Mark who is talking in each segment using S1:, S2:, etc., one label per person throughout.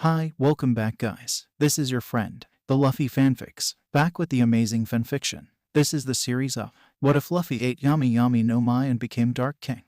S1: Hi, welcome back guys. This is your friend, the Luffy fanfics, back with the amazing fanfiction. This is the series of What If Luffy Ate Yami Yami no Mai and Became Dark King.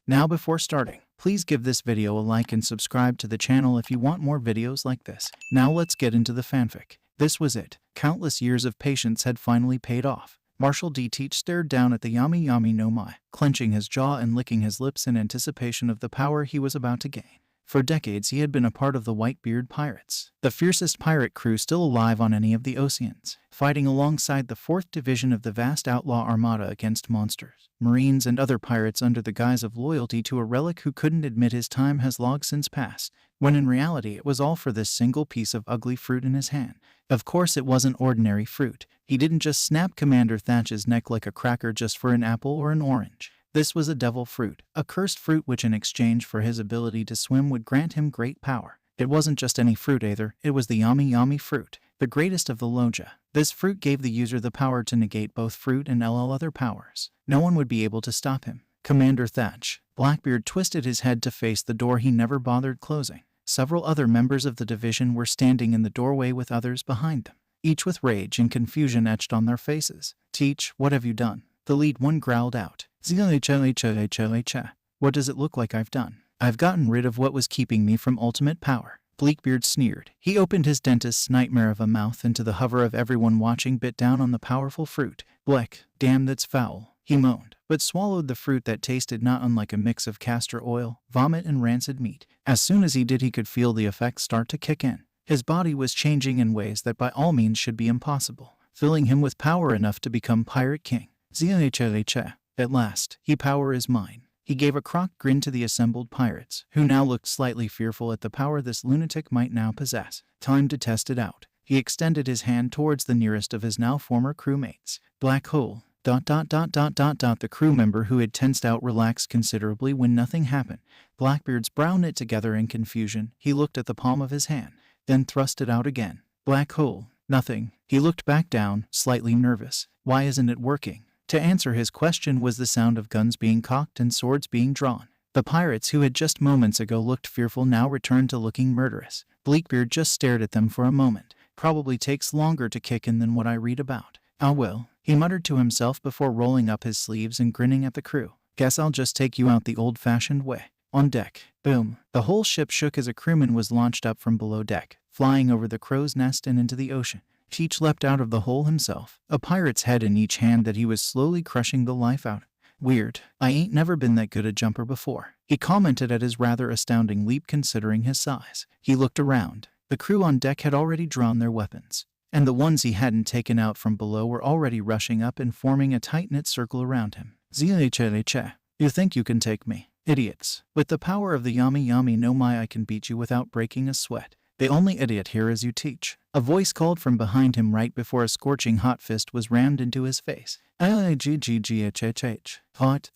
S1: Now before starting, please give this video a like and subscribe to the channel if you want more videos like this. Now let's get into the fanfic. This was it. Countless years of patience had finally paid off. Marshal D. Teach stared down at the Yami Yami no Mai, clenching his jaw and licking his lips in anticipation of the power he was about to gain. For decades he had been a part of the Whitebeard pirates, the fiercest pirate crew still alive on any of the oceans, fighting alongside the 4th Division of the vast outlaw armada against monsters, marines and other pirates under the guise of loyalty to a relic who couldn't admit his time has long since passed, when in reality it was all for this single piece of ugly fruit in his hand. Of course it wasn't ordinary fruit. He didn't just snap Commander Thatch's neck like a cracker just for an apple or an orange. This was a devil fruit, a cursed fruit which in exchange for his ability to swim would grant him great power. It wasn't just any fruit either, it was the Yami Yami fruit, the greatest of the Logia. This fruit gave the user the power to negate both fruit and other powers. No one would be able to stop him. Commander Thatch. Blackbeard twisted his head to face the door he never bothered closing. Several other members of the division were standing in the doorway with others behind them, each with rage and confusion etched on their faces. Teach, what have you done? The lead one growled out. What does it look like I've done? I've gotten rid of what was keeping me from ultimate power. Blackbeard sneered. He opened his dentist's nightmare of a mouth into the hover of everyone watching bit down on the powerful fruit. Bleck, damn that's foul, he moaned, but swallowed the fruit that tasted not unlike a mix of castor oil, vomit and rancid meat. As soon as he did he could feel the effects start to kick in. His body was changing in ways that by all means should be impossible, filling him with power enough to become Pirate King. At last, power is mine. He gave a crocked grin to the assembled pirates, who now looked slightly fearful at the power this lunatic might now possess. Time to test it out. He extended his hand towards the nearest of his now former crewmates. Black hole. The crew member who had tensed out relaxed considerably when nothing happened. Blackbeard's brow knit together in confusion. He looked at the palm of his hand, then thrust it out again. Black hole. Nothing. He looked back down, slightly nervous. Why isn't it working? To answer his question was the sound of guns being cocked and swords being drawn. The pirates who had just moments ago looked fearful now returned to looking murderous. Blackbeard just stared at them for a moment. Probably takes longer to kick in than what I read about. Ah well, he muttered to himself before rolling up his sleeves and grinning at the crew. Guess I'll just take you out the old-fashioned way. On deck. Boom. The whole ship shook as a crewman was launched up from below deck, flying over the crow's nest and into the ocean. Teach leapt out of the hole himself, a pirate's head in each hand that he was slowly crushing the life out. Weird. I ain't never been that good a jumper before. He commented at his rather astounding leap considering his size. He looked around. The crew on deck had already drawn their weapons, and the ones he hadn't taken out from below were already rushing up and forming a tight-knit circle around him. You think you can take me? Idiots. With the power of the Yami Yami no Mai I can beat you without breaking a sweat. The only idiot here is you Teach. A voice called from behind him right before a scorching hot fist was rammed into his face. Hot.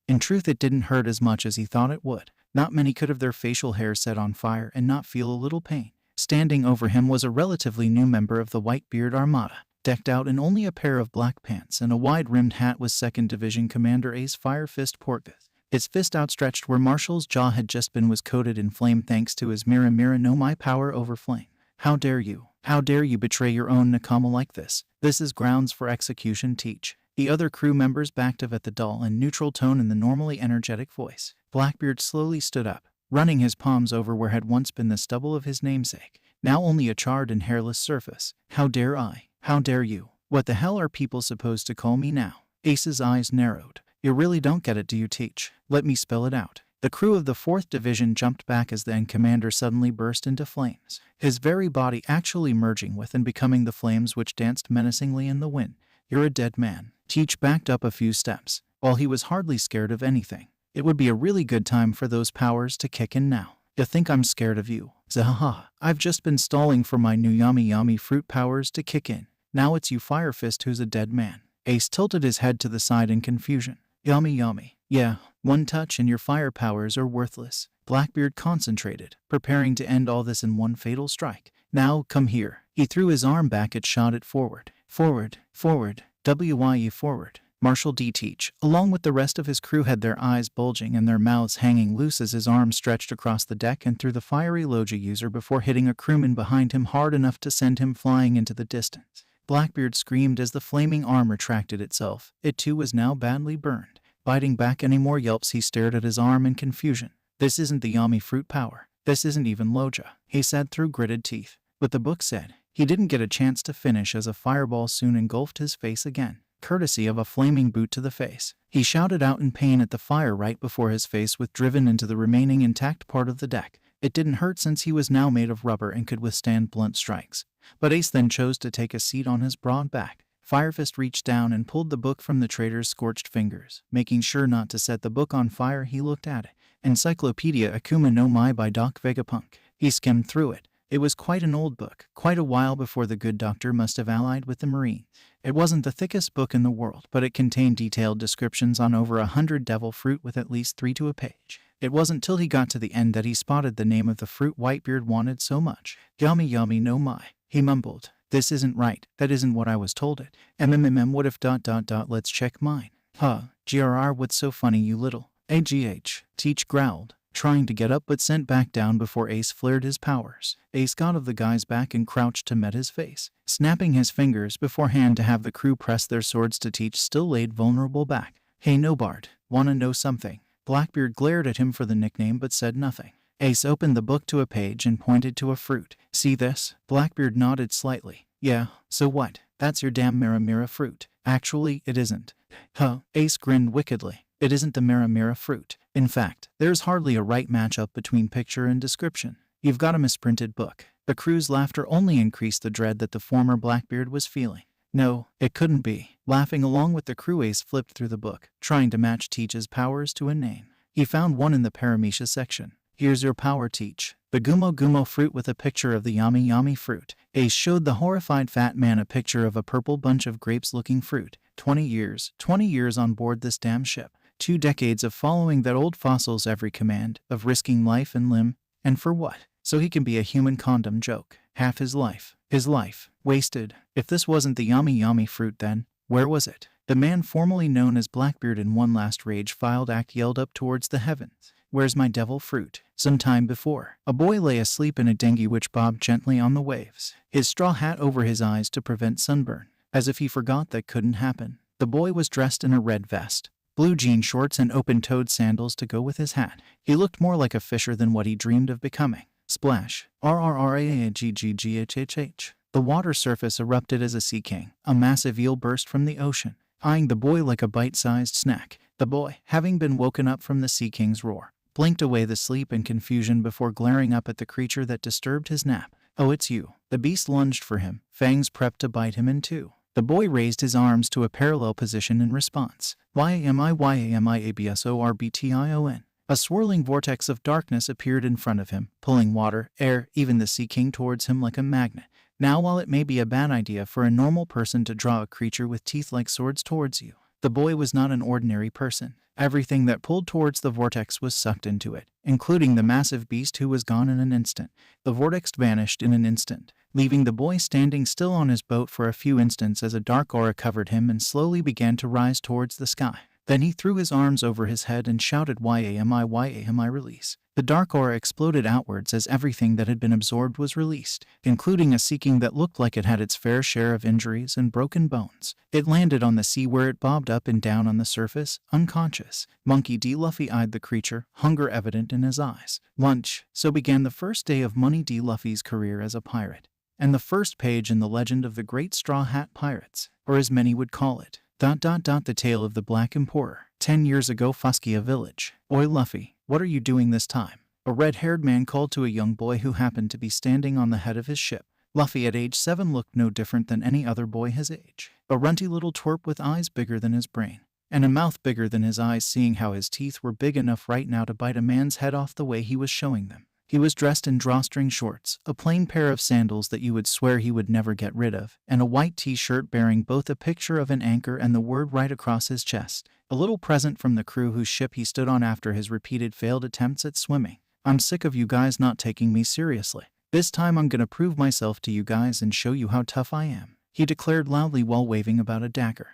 S1: In truth it didn't hurt as much as he thought it would. Not many could have their facial hair set on fire and not feel a little pain. Standing over him was a relatively new member of the Whitebeard Armada, decked out in only a pair of black pants and a wide-rimmed hat with 2nd Division Commander Ace Fire Fist Porthos. His fist outstretched where Marshall's jaw had just been was coated in flame thanks to his Mira no Mai power over flame. How dare you? How dare you betray your own Nakama like this? This is grounds for execution, Teach. The other crew members backed up at the dull and neutral tone in the normally energetic voice. Blackbeard slowly stood up, running his palms over where had once been the stubble of his namesake, now only a charred and hairless surface. How dare I? How dare you? What the hell are people supposed to call me now? Ace's eyes narrowed. You really don't get it, do you, Teach? Let me spell it out. The crew of the 4th Division jumped back as the commander suddenly burst into flames, his very body actually merging with and becoming the flames which danced menacingly in the wind. You're a dead man. Teach backed up a few steps. While he was hardly scared of anything, it would be a really good time for those powers to kick in now. You think I'm scared of you? Zahaha. I've just been stalling for my new Yami Yami fruit powers to kick in. Now it's you Fire Fist who's a dead man. Ace tilted his head to the side in confusion. Yami Yami. Yeah, one touch and your fire powers are worthless. Blackbeard concentrated, preparing to end all this in one fatal strike. Now, come here. He threw his arm back and shot it forward. Forward. Forward. Forward. Marshal D. Teach, along with the rest of his crew, had their eyes bulging and their mouths hanging loose as his arm stretched across the deck and through the fiery Logia user before hitting a crewman behind him hard enough to send him flying into the distance. Blackbeard screamed as the flaming arm retracted itself. It too was now badly burned. Biting back any more yelps, he stared at his arm in confusion. This isn't the Yami fruit power. This isn't even Logia, he said through gritted teeth. But the book said. He didn't get a chance to finish as a fireball soon engulfed his face again, courtesy of a flaming boot to the face. He shouted out in pain at the fire right before his face was driven into the remaining intact part of the deck. It didn't hurt since he was now made of rubber and could withstand blunt strikes. But Ace then chose to take a seat on his broad back. Firefist reached down and pulled the book from the traitor's scorched fingers. Making sure not to set the book on fire, he looked at it. Encyclopedia Akuma no Mai by Doc Vegapunk. He skimmed through it. It was quite an old book, quite a while before the good doctor must have allied with the Marine. It wasn't the thickest book in the world, but it contained detailed descriptions on over 100 devil fruit with at least 3 to a page. It wasn't till he got to the end that he spotted the name of the fruit Whitebeard wanted so much. Yami Yami no Mai. He mumbled. This isn't right. That isn't what I was told it. What if ... Let's check mine. Huh. GRR, what's so funny, you little... AGH. Teach growled, trying to get up but sent back down before Ace flared his powers. Ace got of the guy's back and crouched to met his face, snapping his fingers beforehand to have the crew press their swords to Teach still laid vulnerable back. Hey Nobard, wanna know something? Blackbeard glared at him for the nickname but said nothing. Ace opened the book to a page and pointed to a fruit. See this? Blackbeard nodded slightly. Yeah, so what? That's your damn Mira fruit. Actually, it isn't. Huh? Ace grinned wickedly. It isn't the Mira fruit. In fact, there's hardly a right matchup between picture and description. You've got a misprinted book. The crew's laughter only increased the dread that the former Blackbeard was feeling. No, it couldn't be. Laughing along with the crew, Ace flipped through the book, trying to match Teach's powers to a name. He found one in the Paramecia section. Here's your power, Teach. The Gumo fruit with a picture of the Yami Yami fruit. Ace showed the horrified fat man a picture of a purple bunch of grapes-looking fruit. 20 years on board this damn ship. 2 decades of following that old fossil's every command, of risking life and limb. And for what? So he can be a human condom joke. Half his life. Wasted. If this wasn't the Yami Yami fruit, then where was it? The man formerly known as Blackbeard in one last rage-filled act yelled up towards the heavens. Where's my devil fruit? Some time before, a boy lay asleep in a dinghy which bobbed gently on the waves, his straw hat over his eyes to prevent sunburn. As if he forgot that couldn't happen. The boy was dressed in a red vest, blue jean shorts and open-toed sandals to go with his hat. He looked more like a fisher than what he dreamed of becoming. Splash. RRRAGGGHHH. The water surface erupted as a sea king. A massive eel burst from the ocean, eyeing the boy like a bite-sized snack. The boy, having been woken up from the sea king's roar, blinked away the sleep and confusion before glaring up at the creature that disturbed his nap. Oh, it's you. The beast lunged for him, fangs prepped to bite him in two. The boy raised his arms to a parallel position in response. YAMI A swirling vortex of darkness appeared in front of him, pulling water, air, even the Sea King towards him like a magnet. Now, while it may be a bad idea for a normal person to draw a creature with teeth like swords towards you, the boy was not an ordinary person. Everything that pulled towards the vortex was sucked into it, including the massive beast, who was gone in an instant. The vortex vanished in an instant, leaving the boy standing still on his boat for a few instants as a dark aura covered him and slowly began to rise towards the sky. Then he threw his arms over his head and shouted, YAMI, release. The dark aura exploded outwards as everything that had been absorbed was released, including a Sea King that looked like it had its fair share of injuries and broken bones. It landed on the sea, where it bobbed up and down on the surface, unconscious. Monkey D. Luffy eyed the creature, hunger evident in his eyes. Lunch. So began the first day of Money D. Luffy's career as a pirate, and the first page in the legend of the Great Straw Hat Pirates, or as many would call it, the tale of the Black Emperor. 10 years ago, Fuskia Village. Oi, Luffy, what are you doing this time? A red-haired man called to a young boy who happened to be standing on the head of his ship. Luffy at age 7 looked no different than any other boy his age. A runty little twerp with eyes bigger than his brain, and a mouth bigger than his eyes, seeing how his teeth were big enough right now to bite a man's head off the way he was showing them. He was dressed in drawstring shorts, a plain pair of sandals that you would swear he would never get rid of, and a white t-shirt bearing both a picture of an anchor and the word right across his chest. A little present from the crew whose ship he stood on after his repeated failed attempts at swimming. I'm sick of you guys not taking me seriously. This time I'm gonna prove myself to you guys and show you how tough I am, he declared loudly while waving about a dagger.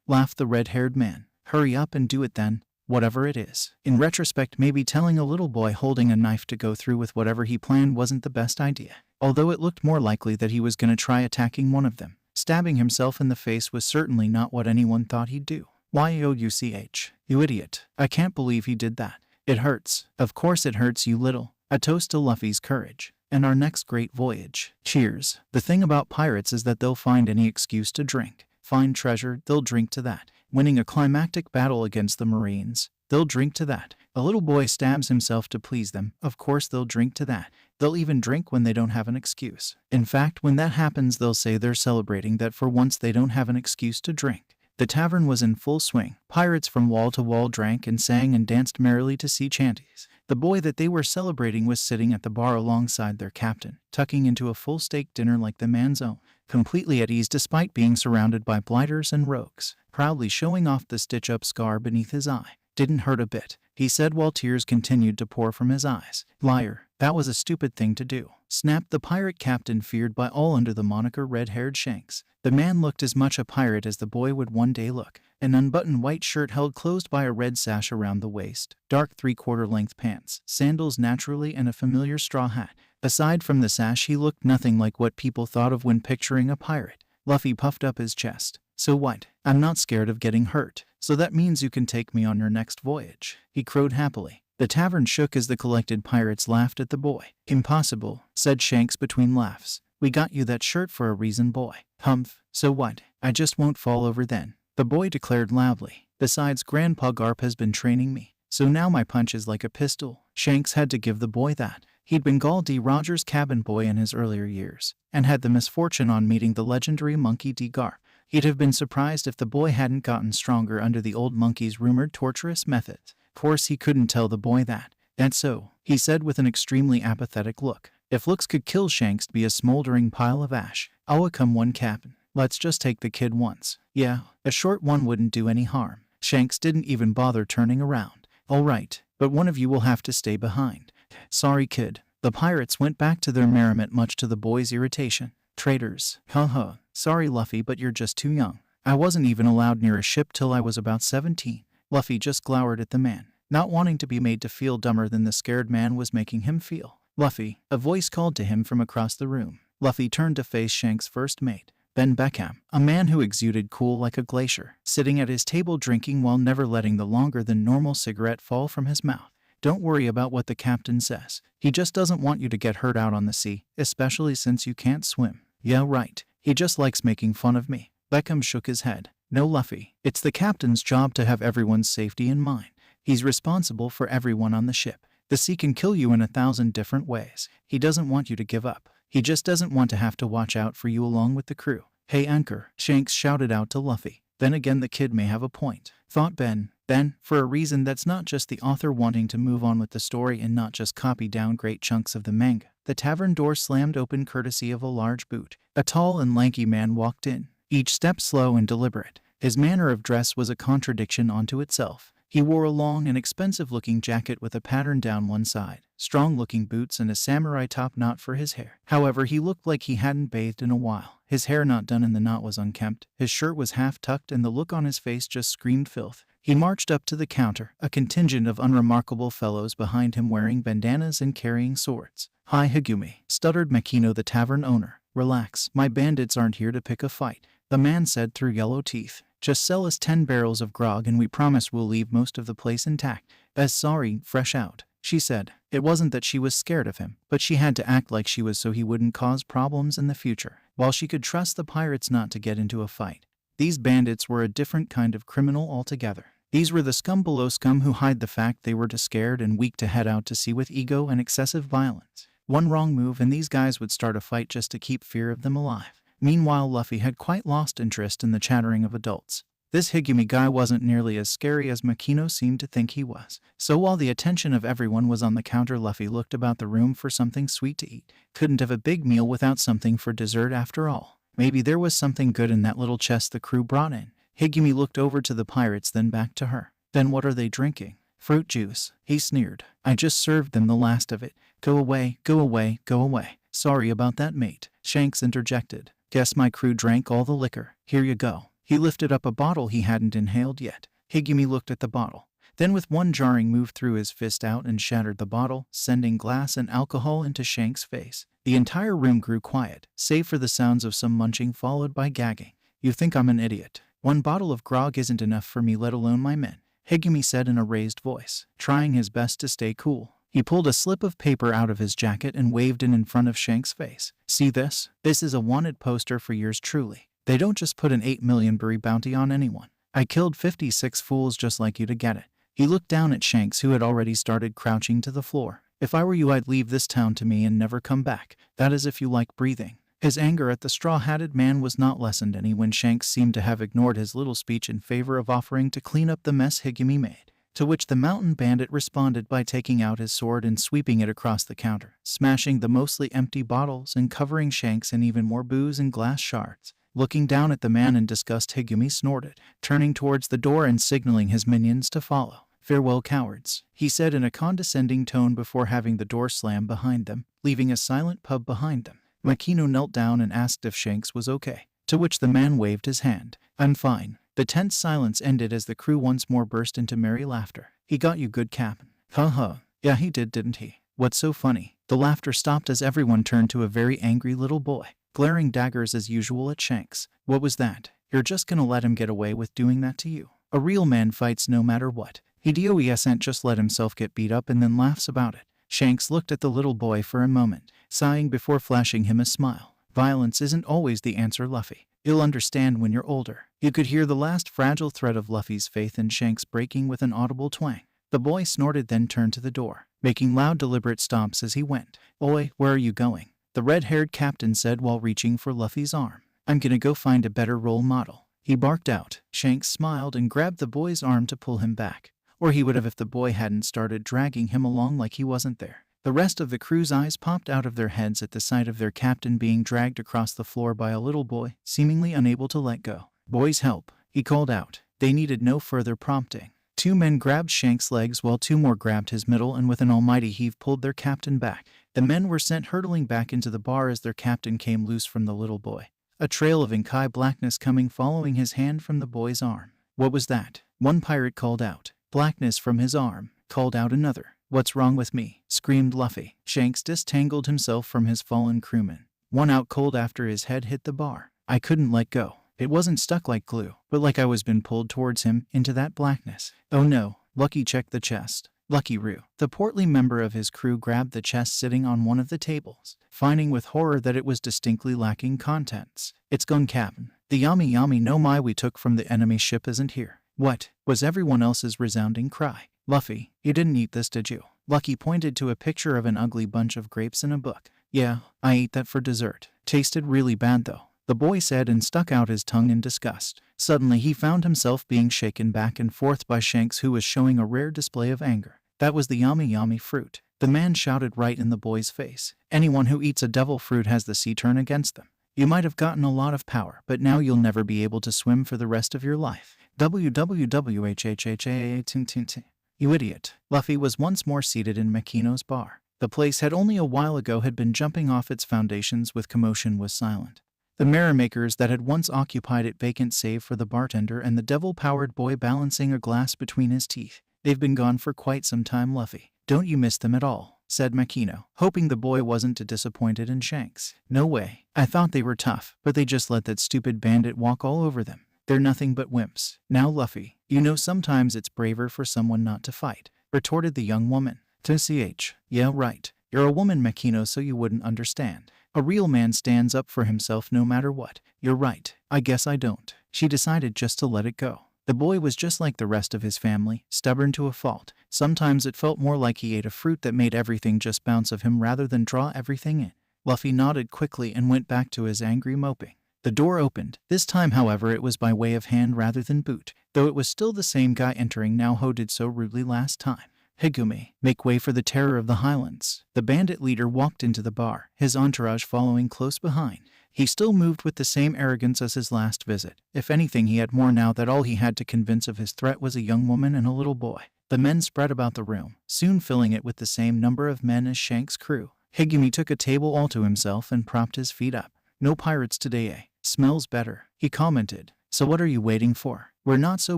S1: laughed the red-haired man. Hurry up and do it then, whatever it is. In retrospect, maybe telling a little boy holding a knife to go through with whatever he planned wasn't the best idea. Although it looked more likely that he was going to try attacking one of them. Stabbing himself in the face was certainly not what anyone thought he'd do. Youch, you idiot. I can't believe he did that. It hurts. Of course it hurts, you little. A toast to Luffy's courage. And our next great voyage. Cheers. The thing about pirates is that they'll find any excuse to drink. Find treasure, they'll drink to that. Winning a climactic battle against the Marines, they'll drink to that. A little boy stabs himself to please them, of course they'll drink to that. They'll even drink when they don't have an excuse. In fact, when that happens, they'll say they're celebrating that for once they don't have an excuse to drink. The tavern was in full swing. Pirates from wall to wall drank and sang and danced merrily to sea chanties. The boy that they were celebrating was sitting at the bar alongside their captain, tucking into a full steak dinner like the man's own, completely at ease despite being surrounded by blighters and rogues, proudly showing off the stitch-up scar beneath his eye. Didn't hurt a bit, he said while tears continued to pour from his eyes. Liar, that was a stupid thing to do, snapped the pirate captain feared by all under the moniker Red-Haired Shanks. The man looked as much a pirate as the boy would one day look. An unbuttoned white shirt held closed by a red sash around the waist, dark three-quarter-length pants, sandals naturally, and a familiar straw hat. Aside from the sash, he looked nothing like what people thought of when picturing a pirate. Luffy puffed up his chest. So what? I'm not scared of getting hurt, so that means you can take me on your next voyage, he crowed happily. The tavern shook as the collected pirates laughed at the boy. Impossible, said Shanks between laughs. We got you that shirt for a reason, boy. Humph, so what? I just won't fall over then, the boy declared loudly. Besides, Grandpa Garp has been training me, so now my punch is like a pistol. Shanks had to give the boy that. He'd been Gall D. Rogers' cabin boy in his earlier years, and had the misfortune on meeting the legendary Monkey D. Garp. He'd have been surprised if the boy hadn't gotten stronger under the old monkey's rumored torturous methods. Of course, he couldn't tell the boy that. That's so, he said with an extremely apathetic look. If looks could kill Shanks, be a smoldering pile of ash. I'll come one, Captain. Let's just take the kid once. Yeah, a short one wouldn't do any harm. Shanks didn't even bother turning around. All right, but one of you will have to stay behind. Sorry, kid. The pirates went back to their merriment, much to the boy's irritation. Traitors. Haha. Sorry, Luffy, but you're just too young. I wasn't even allowed near a ship till I was about 17. Luffy just glowered at the man, not wanting to be made to feel dumber than the scared man was making him feel. Luffy, a voice called to him from across the room. Luffy turned to face Shanks' first mate, Ben Beckham, a man who exuded cool like a glacier, sitting at his table drinking while never letting the longer-than-normal cigarette fall from his mouth. Don't worry about what the captain says. He just doesn't want you to get hurt out on the sea, especially since you can't swim. Yeah, right. He just likes making fun of me. Beckham shook his head. No, Luffy. It's the captain's job to have everyone's safety in mind. He's responsible for everyone on the ship. The sea can kill you in 1,000 different ways. He doesn't want you to give up. He just doesn't want to have to watch out for you along with the crew. Hey, Anchor, Shanks shouted out to Luffy. Then again, the kid may have a point, thought Ben. Ben, for a reason that's not just the author wanting to move on with the story and not just copy down great chunks of the manga. The tavern door slammed open courtesy of a large boot. A tall and lanky man walked in, each step slow and deliberate. His manner of dress was a contradiction unto itself. He wore a long and expensive-looking jacket with a pattern down one side, strong-looking boots, and a samurai top knot for his hair. However, he looked like he hadn't bathed in a while. His hair not done and the knot was unkempt. His shirt was half-tucked and the look on his face just screamed filth. He marched up to the counter, a contingent of unremarkable fellows behind him wearing bandanas and carrying swords. Hi, Higumi, stuttered Makino, the tavern owner. Relax, my bandits aren't here to pick a fight, the man said through yellow teeth. Just sell us 10 barrels of grog and we promise we'll leave most of the place intact. Sorry, fresh out, she said. It wasn't that she was scared of him, but she had to act like she was so he wouldn't cause problems in the future. While she could trust the pirates not to get into a fight, these bandits were a different kind of criminal altogether. These were the scum below scum who hide the fact they were too scared and weak to head out to sea with ego and excessive violence. One wrong move and these guys would start a fight just to keep fear of them alive. Meanwhile, Luffy had quite lost interest in the chattering of adults. This Higumi guy wasn't nearly as scary as Makino seemed to think he was. So while the attention of everyone was on the counter, Luffy looked about the room for something sweet to eat. Couldn't have a big meal without something for dessert after all. Maybe there was something good in that little chest the crew brought in. Higumi looked over to the pirates, then back to her. Then what are they drinking? Fruit juice, he sneered. I just served them the last of it. Go away, go away, go away. Sorry about that, mate, Shanks interjected. Guess my crew drank all the liquor. Here you go. He lifted up a bottle he hadn't inhaled yet. Higumi looked at the bottle. Then with one jarring move threw his fist out and shattered the bottle, sending glass and alcohol into Shanks' face. The entire room grew quiet, save for the sounds of some munching followed by gagging. You think I'm an idiot. One bottle of grog isn't enough for me, let alone my men, Higumi said in a raised voice, trying his best to stay cool. He pulled a slip of paper out of his jacket and waved it in front of Shanks' face. See this? This is a wanted poster for yours truly. They don't just put an 8 million berry bounty on anyone. I killed 56 fools just like you to get it. He looked down at Shanks, who had already started crouching to the floor. If I were you, I'd leave this town to me and never come back. That is if you like breathing. His anger at the straw-hatted man was not lessened any when Shanks seemed to have ignored his little speech in favor of offering to clean up the mess Higumi made. To which the mountain bandit responded by taking out his sword and sweeping it across the counter, smashing the mostly empty bottles and covering Shanks in even more booze and glass shards. Looking down at the man in disgust, Higumi snorted, turning towards the door and signaling his minions to follow. Farewell, cowards, he said in a condescending tone before having the door slam behind them, leaving a silent pub behind them. Makino knelt down and asked if Shanks was okay, to which the man waved his hand. I'm fine. The tense silence ended as the crew once more burst into merry laughter. He got you good, Captain. Ha. Yeah, he did, didn't he? What's so funny? The laughter stopped as everyone turned to a very angry little boy, glaring daggers as usual at Shanks. What was that? You're just gonna let him get away with doing that to you? A real man fights no matter what. He doesn't just let himself get beat up and then laughs about it. Shanks looked at the little boy for a moment, sighing before flashing him a smile. Violence isn't always the answer, Luffy. You'll understand when you're older. You could hear the last fragile thread of Luffy's faith in Shanks breaking with an audible twang. The boy snorted, then turned to the door, making loud deliberate stomps as he went. Oi, where are you going? The red-haired captain said while reaching for Luffy's arm. I'm gonna go find a better role model, he barked out. Shanks smiled and grabbed the boy's arm to pull him back. Or he would have if the boy hadn't started dragging him along like he wasn't there. The rest of the crew's eyes popped out of their heads at the sight of their captain being dragged across the floor by a little boy, seemingly unable to let go. Boys, help, he called out. They needed no further prompting. 2 men grabbed Shanks' legs while 2 more grabbed his middle and with an almighty heave pulled their captain back. The men were sent hurtling back into the bar as their captain came loose from the little boy, a trail of inky blackness coming following his hand from the boy's arm. What was that? One pirate called out. Blackness from his arm, called out another. What's wrong with me? Screamed Luffy. Shanks disentangled himself from his fallen crewman, one out cold after his head hit the bar. I couldn't let go. It wasn't stuck like glue, but like I was being pulled towards him into that blackness. Oh no. Lucky checked the chest. Lucky Roo, the portly member of his crew, grabbed the chest sitting on one of the tables, finding with horror that it was distinctly lacking contents. It's gone, Captain. The Yami Yami no Mai we took from the enemy ship isn't here. What? Was everyone else's resounding cry. Luffy, you didn't eat this, did you? Lucky pointed to a picture of an ugly bunch of grapes in a book. Yeah, I ate that for dessert. Tasted really bad though, the boy said and stuck out his tongue in disgust. Suddenly he found himself being shaken back and forth by Shanks, who was showing a rare display of anger. That was the Yami Yami fruit. The man shouted right in the boy's face. Anyone who eats a devil fruit has the sea turn against them. You might have gotten a lot of power, but now you'll never be able to swim for the rest of your life. WWWHHHA. You idiot. Luffy was once more seated in Makino's bar. The place had only a while ago had been jumping off its foundations with commotion was silent. The merrymakers that had once occupied it vacant save for the bartender and the devil-powered boy balancing a glass between his teeth. They've been gone for quite some time, Luffy. Don't you miss them at all? Said Makino, hoping the boy wasn't too disappointed in Shanks. No way. I thought they were tough, but they just let that stupid bandit walk all over them. They're nothing but wimps. Now, Luffy, you know sometimes it's braver for someone not to fight, retorted the young woman. TCH. Yeah, right. You're a woman, Makino, so you wouldn't understand. A real man stands up for himself no matter what. You're right. I guess I don't. She decided just to let it go. The boy was just like the rest of his family, stubborn to a fault. Sometimes it felt more like he ate a fruit that made everything just bounce of him rather than draw everything in. Luffy nodded quickly and went back to his angry moping. The door opened. This time, however, it was by way of hand rather than boot, though it was still the same guy entering now who did so rudely last time. Higumi, make way for the terror of the Highlands. The bandit leader walked into the bar, his entourage following close behind. He still moved with the same arrogance as his last visit. If anything, he had more now that all he had to convince of his threat was a young woman and a little boy. The men spread about the room, soon filling it with the same number of men as Shanks' crew. Higumi took a table all to himself and propped his feet up. No pirates today, eh? Smells better, he commented, So what are you waiting for? We're not so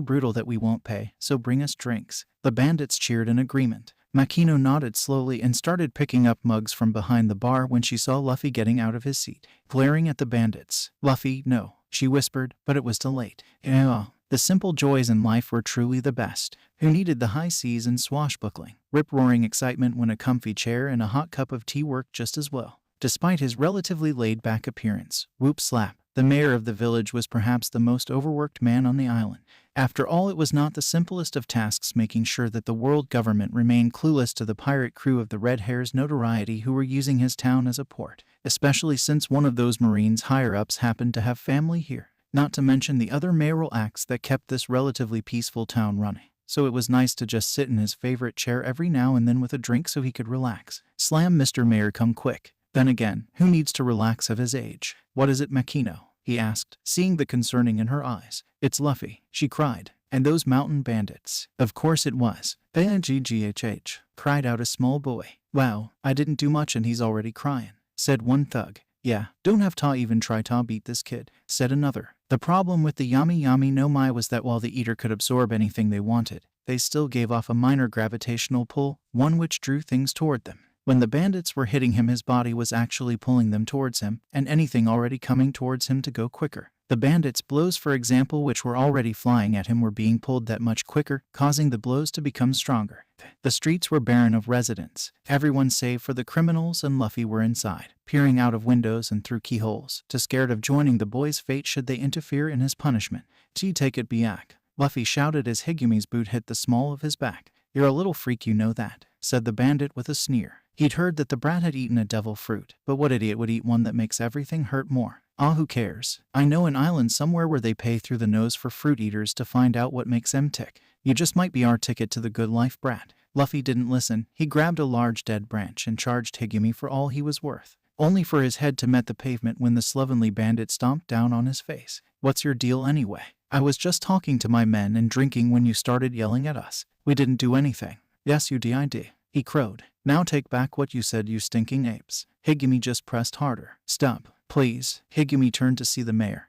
S1: brutal that we won't pay, so bring us drinks. The bandits cheered in agreement. Makino nodded slowly and started picking up mugs from behind the bar when she saw Luffy getting out of his seat, glaring at the bandits. Luffy, no, she whispered, but it was too late. The simple joys in life were truly the best. Who needed the high seas and swashbuckling, rip-roaring excitement when a comfy chair and a hot cup of tea worked just as well? Despite his relatively laid-back appearance, whoop slap, the mayor of the village was perhaps the most overworked man on the island. After all, it was not the simplest of tasks making sure that the world government remained clueless to the pirate crew of the Red Hair's notoriety who were using his town as a port, especially since one of those Marines higher-ups happened to have family here, not to mention the other mayoral acts that kept this relatively peaceful town running. So it was nice to just sit in his favorite chair every now and then with a drink so he could relax. Slam, Mr. Mayor, come quick. Then again, who needs to relax at his age? What is it, Makino? He asked, seeing the concerning in her eyes. It's Luffy, she cried. And those mountain bandits. Of course it was. Bangghh, cried out a small boy. Wow, I didn't do much and he's already crying, said one thug. Yeah, don't have to even try to beat this kid, said another. The problem with the Yami Yami no Mai was that while the eater could absorb anything they wanted, they still gave off a minor gravitational pull, one which drew things toward them. When the bandits were hitting him, his body was actually pulling them towards him, and anything already coming towards him to go quicker. The bandits' blows, for example, which were already flying at him, were being pulled that much quicker, causing the blows to become stronger. The streets were barren of residents. Everyone save for the criminals and Luffy were inside, peering out of windows and through keyholes, too scared of joining the boy's fate should they interfere in his punishment. "Gee, take it back," Luffy shouted as Higumi's boot hit the small of his back. "You're a little freak, you know that," said the bandit with a sneer. He'd heard that the brat had eaten a devil fruit, but what idiot would eat one that makes everything hurt more? Ah, who cares? I know an island somewhere where they pay through the nose for fruit eaters to find out what makes them tick. You just might be our ticket to the good life, brat. Luffy didn't listen. He grabbed a large dead branch and charged Higumi for all he was worth, only for his head to met the pavement when the slovenly bandit stomped down on his face. "What's your deal anyway? I was just talking to my men and drinking when you started yelling at us. We didn't do anything." "Yes, you did," he crowed. "Now take back what you said, you stinking apes." Higumi just pressed harder. "Stop, please." Higumi turned to see the mayor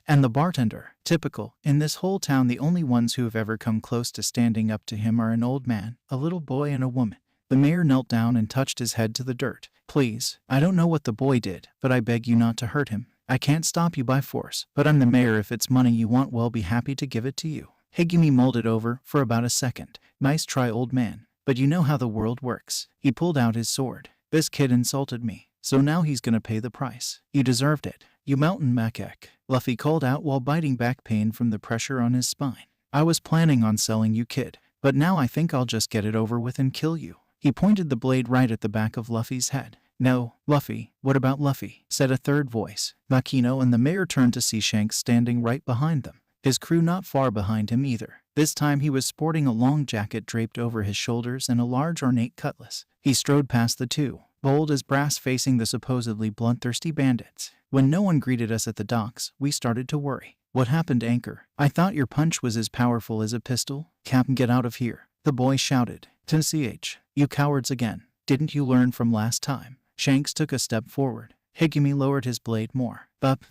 S1: and the bartender. Typical. In this whole town, the only ones who have ever come close to standing up to him are an old man, a little boy, and a woman. The mayor knelt down and touched his head to the dirt. "Please, I don't know what the boy did, but I beg you not to hurt him. I can't stop you by force, but I'm the mayor. If it's money you want, well, be happy to give it to you." Higumi mulled it over for about a second. "Nice try, old man. But you know how the world works." He pulled out his sword. "This kid insulted me, so now he's gonna pay the price. You deserved it, you mountain macaque," Luffy called out while biting back pain from the pressure on his spine. "I was planning on selling you, kid, but now I think I'll just get it over with and kill you." He pointed the blade right at the back of Luffy's head. "No, Luffy, what about Luffy?" said a third voice. Makino and the mayor turned to see Shanks standing right behind them, his crew not far behind him either. This time he was sporting a long jacket draped over his shoulders and a large ornate cutlass. He strode past the two, bold as brass, facing the supposedly bloodthirsty bandits. "When no one greeted us at the docks, we started to worry. What happened, Anchor? I thought your punch was as powerful as a pistol." "Captain, get out of here," the boy shouted. "TCH, you cowards again. Didn't you learn from last time?" Shanks took a step forward. Higumi lowered his blade more. Up.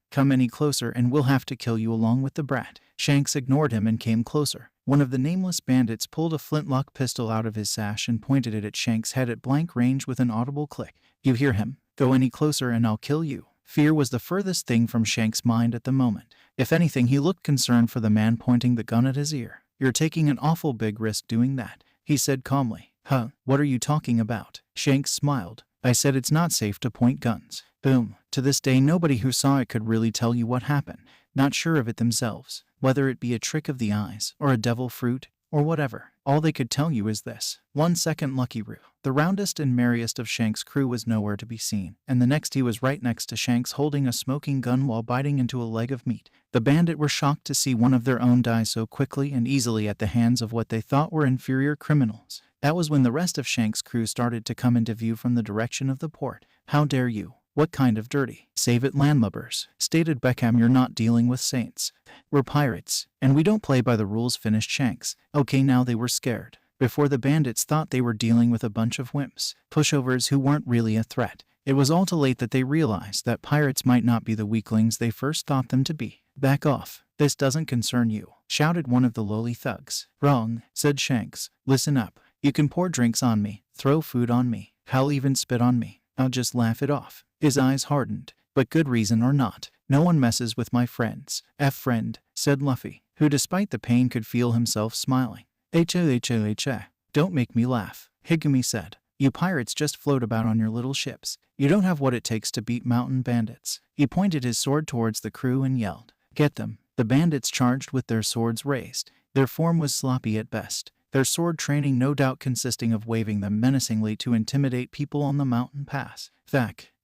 S1: Come any closer and we'll have to kill you along with the brat." Shanks ignored him and came closer. One of the nameless bandits pulled a flintlock pistol out of his sash and pointed it at Shanks' head at blank range with an audible click. "You hear him? Go any closer and I'll kill you." Fear was the furthest thing from Shanks' mind at the moment. If anything, he looked concerned for the man pointing the gun at his ear. "You're taking an awful big risk doing that," he said calmly. "Huh, what are you talking about?" Shanks smiled. "I said it's not safe to point guns." Boom. To this day, nobody who saw it could really tell you what happened. Not sure of it themselves, whether it be a trick of the eyes, or a devil fruit, or whatever. All they could tell you is this. 1 second, Lucky Roo. The roundest and merriest of Shanks' crew was nowhere to be seen, and the next he was right next to Shanks holding a smoking gun while biting into a leg of meat. The bandit were shocked to see one of their own die so quickly and easily at the hands of what they thought were inferior criminals. That was when the rest of Shanks' crew started to come into view from the direction of the port. "How dare you? What kind of dirty? Save it, landlubbers," stated Beckham. "You're not dealing with saints. We're pirates, and we don't play by the rules," finished Shanks. Okay, now they were scared. Before, the bandits thought they were dealing with a bunch of wimps, pushovers who weren't really a threat. It was all too late that they realized that pirates might not be the weaklings they first thought them to be. Back off. This doesn't concern you, shouted one of the lowly thugs. Wrong, said Shanks. Listen up. You can pour drinks on me, throw food on me, hell even spit on me. I'll just laugh it off. His eyes hardened. But good reason or not, no one messes with my friends. Friend, said Luffy, who despite the pain could feel himself smiling. Don't make me laugh, Higumi said. You pirates just float about on your little ships. You don't have what it takes to beat mountain bandits. He pointed his sword towards the crew and yelled, Get them. The bandits charged with their swords raised. Their form was sloppy at best, their sword training no doubt consisting of waving them menacingly to intimidate people on the mountain pass.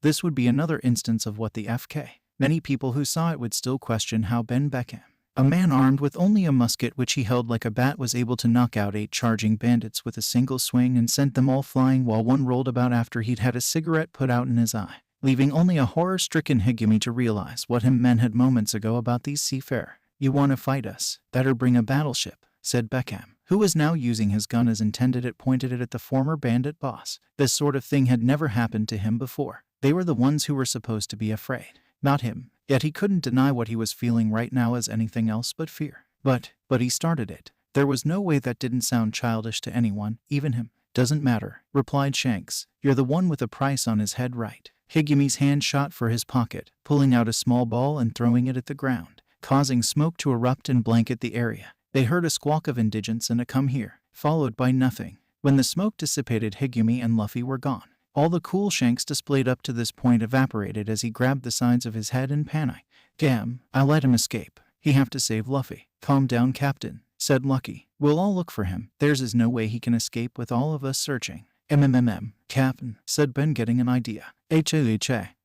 S1: This would be another instance of what the FK. Many people who saw it would still question how Ben Beckham, a man armed with only a musket which he held like a bat, was able to knock out 8 charging bandits with a single swing and sent them all flying while one rolled about after he'd had a cigarette put out in his eye, leaving only a horror-stricken Higumi to realize what him men had moments ago about these seafarer. You want to fight us? Better bring a battleship, said Beckham, who was now using his gun as intended. It pointed it at the former bandit boss. This sort of thing had never happened to him before. They were the ones who were supposed to be afraid, not him. Yet he couldn't deny what he was feeling right now as anything else but fear. But he started it. There was no way that didn't sound childish to anyone, even him. Doesn't matter, replied Shanks. You're the one with a price on his head, right? Higumi's hand shot for his pocket, pulling out a small ball and throwing it at the ground, causing smoke to erupt and blanket the area. They heard a squawk of indigence and a come here, followed by nothing. When the smoke dissipated, Higumi and Luffy were gone. All the cool Shanks displayed up to this point evaporated as he grabbed the sides of his head in panic. Damn, I let him escape. He have to save Luffy. Calm down, Captain, said Lucky. We'll all look for him. There's no way he can escape with all of us searching. Captain, said Ben, getting an idea.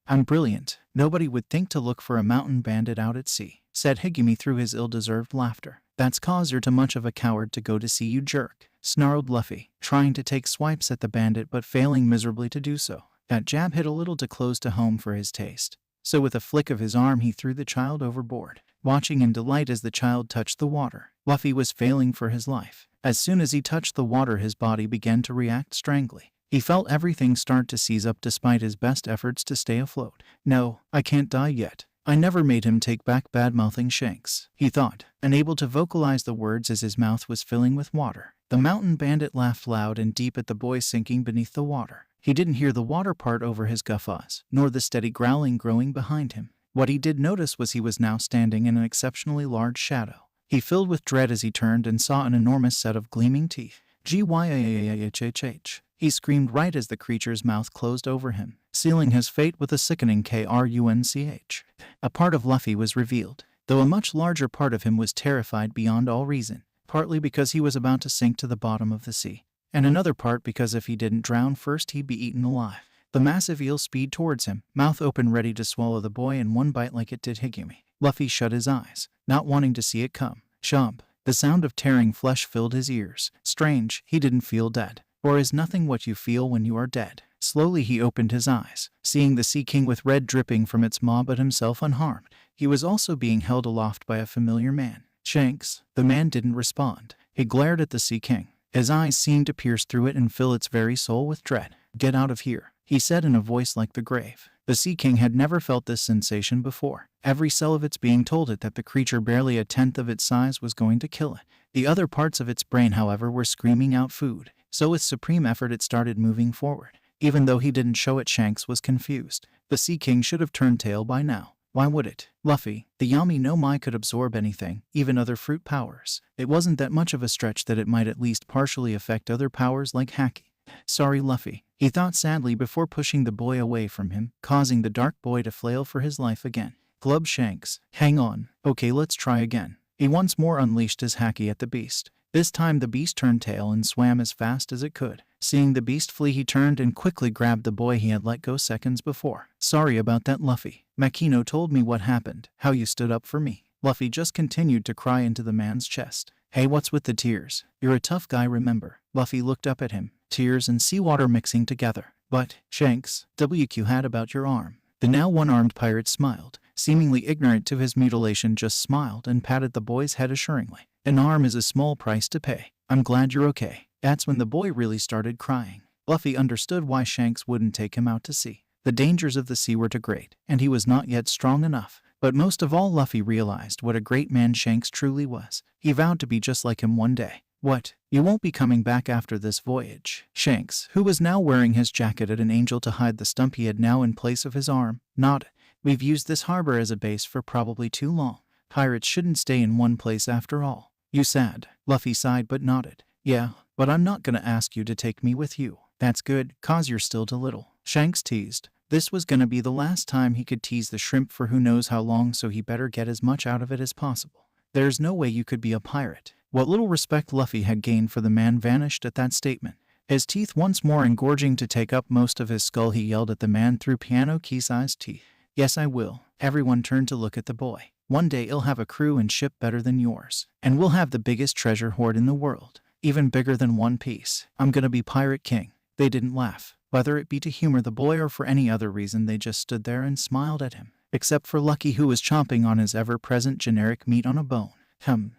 S1: I'm brilliant. Nobody would think to look for a mountain bandit out at sea, said Higumi through his ill-deserved laughter. That's 'cause you're too much of a coward to go to sea, you jerk, snarled Luffy, trying to take swipes at the bandit but failing miserably to do so. That jab hit a little too close to home for his taste. So with a flick of his arm he threw the child overboard, watching in delight as the child touched the water. Luffy was failing for his life. As soon as he touched the water his body began to react strangely. He felt everything start to seize up despite his best efforts to stay afloat. No, I can't die yet. I never made him take back bad-mouthing Shanks, he thought, unable to vocalize the words as his mouth was filling with water. The mountain bandit laughed loud and deep at the boy sinking beneath the water. He didn't hear the water part over his guffaws, nor the steady growling growing behind him. What he did notice was he was now standing in an exceptionally large shadow. He filled with dread as he turned and saw an enormous set of gleaming teeth. Gyahhhh. He screamed right as the creature's mouth closed over him, sealing his fate with a sickening crunch. A part of Luffy was revealed, though a much larger part of him was terrified beyond all reason, partly because he was about to sink to the bottom of the sea, and another part because if he didn't drown first he'd be eaten alive. The massive eel speed towards him, mouth open ready to swallow the boy in one bite like it did Higumi. Luffy shut his eyes, not wanting to see it come. Chomp. The sound of tearing flesh filled his ears. Strange, he didn't feel dead. Or is nothing what you feel when you are dead? Slowly he opened his eyes, seeing the Sea King with red dripping from its maw but himself unharmed. He was also being held aloft by a familiar man. Shanks. The man didn't respond. He glared at the Sea King. His eyes seemed to pierce through it and fill its very soul with dread. Get out of here, he said in a voice like the grave. The Sea King had never felt this sensation before. Every cell of its being told it that the creature barely a tenth of its size was going to kill it. The other parts of its brain, however, were screaming out food. So with supreme effort it started moving forward. Even though he didn't show it, Shanks was confused. The Sea King should have turned tail by now. Why would it? Luffy, the Yami Yami could absorb anything, even other fruit powers. It wasn't that much of a stretch that it might at least partially affect other powers like Haki. Sorry, Luffy, he thought sadly before pushing the boy away from him, causing the dark boy to flail for his life again. Glub Shanks. Hang on. Okay, let's try again. He once more unleashed his Haki at the beast. This time the beast turned tail and swam as fast as it could. Seeing the beast flee, he turned and quickly grabbed the boy he had let go seconds before. Sorry about that, Luffy. Makino told me what happened, how you stood up for me. Luffy just continued to cry into the man's chest. Hey, what's with the tears? You're a tough guy, remember? Luffy looked up at him, tears and seawater mixing together. But, Shanks, WQ had about your arm. The now one-armed pirate smiled, seemingly ignorant to his mutilation, just smiled and patted the boy's head assuringly. An arm is a small price to pay. I'm glad you're okay. That's when the boy really started crying. Luffy understood why Shanks wouldn't take him out to sea. The dangers of the sea were too great, and he was not yet strong enough. But most of all, Luffy realized what a great man Shanks truly was. He vowed to be just like him one day. What? You won't be coming back after this voyage? Shanks, who was now wearing his jacket at an angle to hide the stump he had now in place of his arm, nodded. We've used this harbor as a base for probably too long. Pirates shouldn't stay in one place after all. You sad? Luffy sighed but nodded. Yeah, but I'm not gonna ask you to take me with you. That's good, cause you're still too little. Shanks teased. This was gonna be the last time he could tease the shrimp for who knows how long, so he better get as much out of it as possible. There's no way you could be a pirate. What little respect Luffy had gained for the man vanished at that statement. His teeth once more engorging to take up most of his skull, he yelled at the man through piano key-sized teeth. Yes, I will. Everyone turned to look at the boy. One day he'll have a crew and ship better than yours. And we'll have the biggest treasure hoard in the world. Even bigger than One Piece. I'm gonna be Pirate King. They didn't laugh. Whether it be to humor the boy or for any other reason, they just stood there and smiled at him. Except for Lucky, who was chomping on his ever-present generic meat on a bone.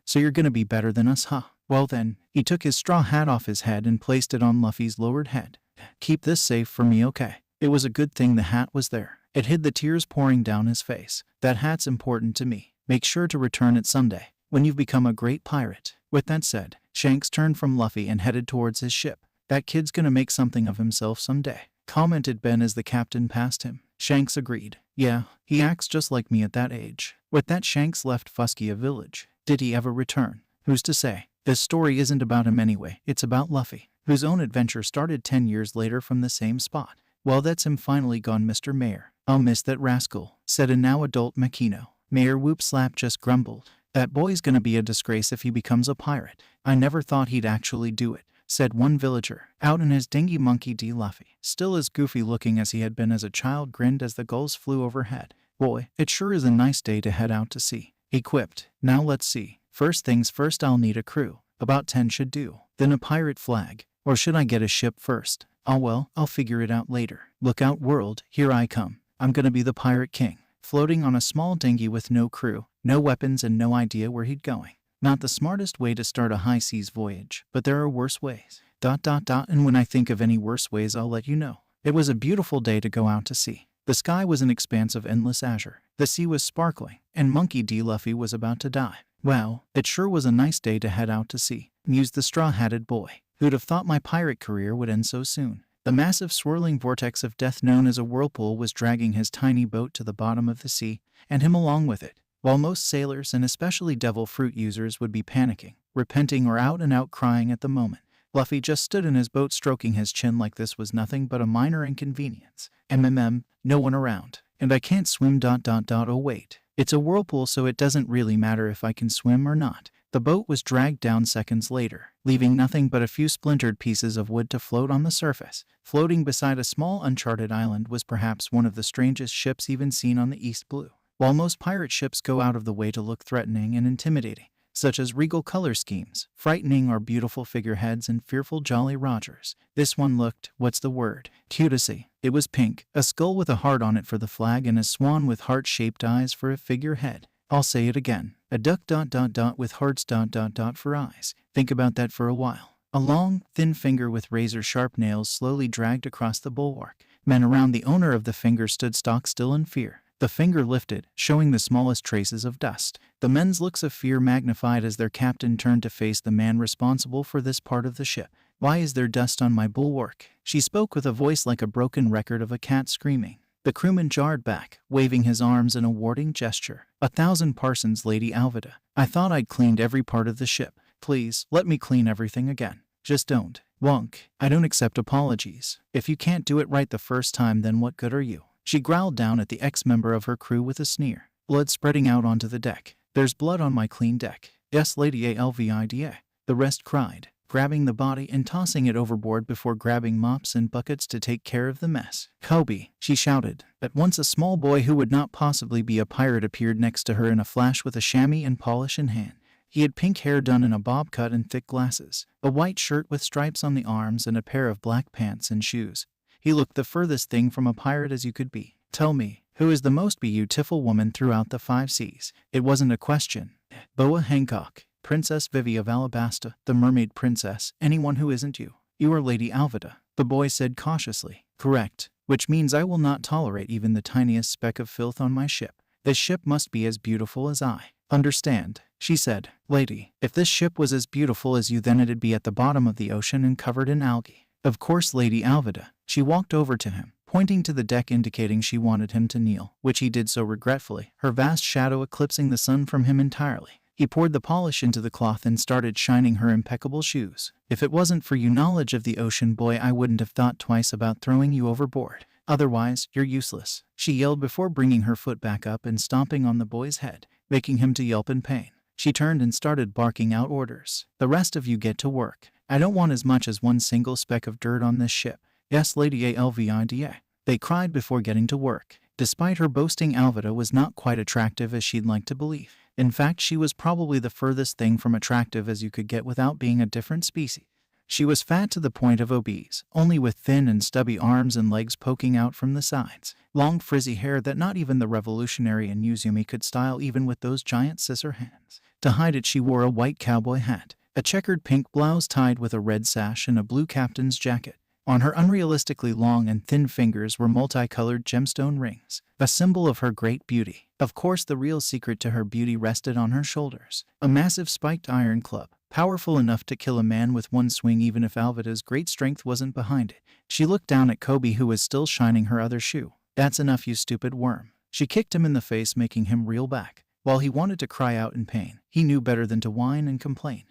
S1: So you're gonna be better than us, huh? Well then, he took his straw hat off his head and placed it on Luffy's lowered head. Keep this safe for me, okay? It was a good thing the hat was there. It hid the tears pouring down his face. That hat's important to me. Make sure to return it someday, when you've become a great pirate. With that said, Shanks turned from Luffy and headed towards his ship. That kid's gonna make something of himself someday, commented Ben as the captain passed him. Shanks agreed. Yeah, he acts just like me at that age. With that, Shanks left Fuskia village. Did he ever return? Who's to say? This story isn't about him anyway. It's about Luffy, whose own adventure started 10 years later from the same spot. Well, that's him finally gone, Mr. Mayor. I'll miss that rascal, said a now adult Makino. Mayor Whoop Slap just grumbled. That boy's gonna be a disgrace if he becomes a pirate. I never thought he'd actually do it, said one villager. Out in his dinghy, Monkey D. Luffy, still as goofy looking as he had been as a child, grinned as the gulls flew overhead. Boy, it sure is a nice day to head out to sea, he quipped. Now let's see. First things first, I'll need a crew. About 10 should do. Then a pirate flag. Or should I get a ship first? Oh well, I'll figure it out later. Look out, world, here I come. I'm gonna be the Pirate King. Floating on a small dinghy with no crew, no weapons, and no idea where he'd going. Not the smartest way to start a high seas voyage, but there are worse ways. And when I think of any worse ways, I'll let you know. It was a beautiful day to go out to sea. The sky was an expanse of endless azure. The sea was sparkling, and Monkey D. Luffy was about to die. Wow, it sure was a nice day to head out to sea, mused the straw-hatted boy. Who'd have thought my pirate career would end so soon? The massive swirling vortex of death known as a whirlpool was dragging his tiny boat to the bottom of the sea, and him along with it. While most sailors, and especially devil fruit users, would be panicking, repenting, or out-and-out crying at the moment, Luffy just stood in his boat stroking his chin like this was nothing but a minor inconvenience. No one around. And I can't swim. Oh wait. It's a whirlpool, so it doesn't really matter if I can swim or not. The boat was dragged down seconds later, leaving nothing but a few splintered pieces of wood to float on the surface. Floating beside a small uncharted island was perhaps one of the strangest ships even seen on the East Blue. While most pirate ships go out of the way to look threatening and intimidating, such as regal color schemes, frightening or beautiful figureheads, and fearful Jolly Rogers, this one looked, what's the word, cutesy. It was pink, a skull with a heart on it for the flag, and a swan with heart-shaped eyes for a figurehead. I'll say it again. A duck with hearts for eyes. Think about that for a while. A long, thin finger with razor-sharp nails slowly dragged across the bulwark. Men around the owner of the finger stood stock still in fear. The finger lifted, showing the smallest traces of dust. The men's looks of fear magnified as their captain turned to face the man responsible for this part of the ship. Why is there dust on my bulwark? She spoke with a voice like a broken record of a cat screaming. The crewman jarred back, waving his arms in a warning gesture. 1,000 parsons, Lady Alvida. I thought I'd cleaned every part of the ship. Please, let me clean everything again. Just don't. Wonk. I don't accept apologies. If you can't do it right the first time, then what good are you? She growled down at the ex-member of her crew with a sneer. Blood spreading out onto the deck. There's blood on my clean deck. Yes, Lady Alvida. The rest cried, grabbing the body and tossing it overboard before grabbing mops and buckets to take care of the mess. Koby, she shouted. At once a small boy who would not possibly be a pirate appeared next to her in a flash with a chamois and polish in hand. He had pink hair done in a bob cut and thick glasses, a white shirt with stripes on the arms, and a pair of black pants and shoes. He looked the furthest thing from a pirate as you could be. Tell me, who is the most beautiful woman throughout the 5 seas? It wasn't a question. Boa Hancock, Princess Vivi of Alabasta, the mermaid princess, anyone who isn't you. You are Lady Alvida, the boy said cautiously. Correct, which means I will not tolerate even the tiniest speck of filth on my ship. This ship must be as beautiful as I understand, she said. Lady, if this ship was as beautiful as you, then it'd be at the bottom of the ocean and covered in algae. Of course, Lady Alvida. She walked over to him, pointing to the deck, indicating she wanted him to kneel, which he did so regretfully, her vast shadow eclipsing the sun from him entirely. He poured the polish into the cloth and started shining her impeccable shoes. If it wasn't for your knowledge of the ocean, boy, I wouldn't have thought twice about throwing you overboard. Otherwise, you're useless, she yelled before bringing her foot back up and stomping on the boy's head, making him to yelp in pain. She turned and started barking out orders. The rest of you get to work. I don't want as much as one single speck of dirt on this ship. Yes, Lady Alvida. They cried before getting to work. Despite her boasting, Alvida was not quite attractive as she'd like to believe. In fact, she was probably the furthest thing from attractive as you could get without being a different species. She was fat to the point of obese, only with thin and stubby arms and legs poking out from the sides. Long frizzy hair that not even the revolutionary in Yuzumi could style, even with those giant scissor hands. To hide it, she wore a white cowboy hat, a checkered pink blouse tied with a red sash, and a blue captain's jacket. On her unrealistically long and thin fingers were multicolored gemstone rings, a symbol of her great beauty. Of course, the real secret to her beauty rested on her shoulders, a massive spiked iron club, powerful enough to kill a man with one swing even if Alvida's great strength wasn't behind it. She looked down at Koby, who was still shining her other shoe. That's enough, you stupid worm. She kicked him in the face, making him reel back. While he wanted to cry out in pain, he knew better than to whine and complain.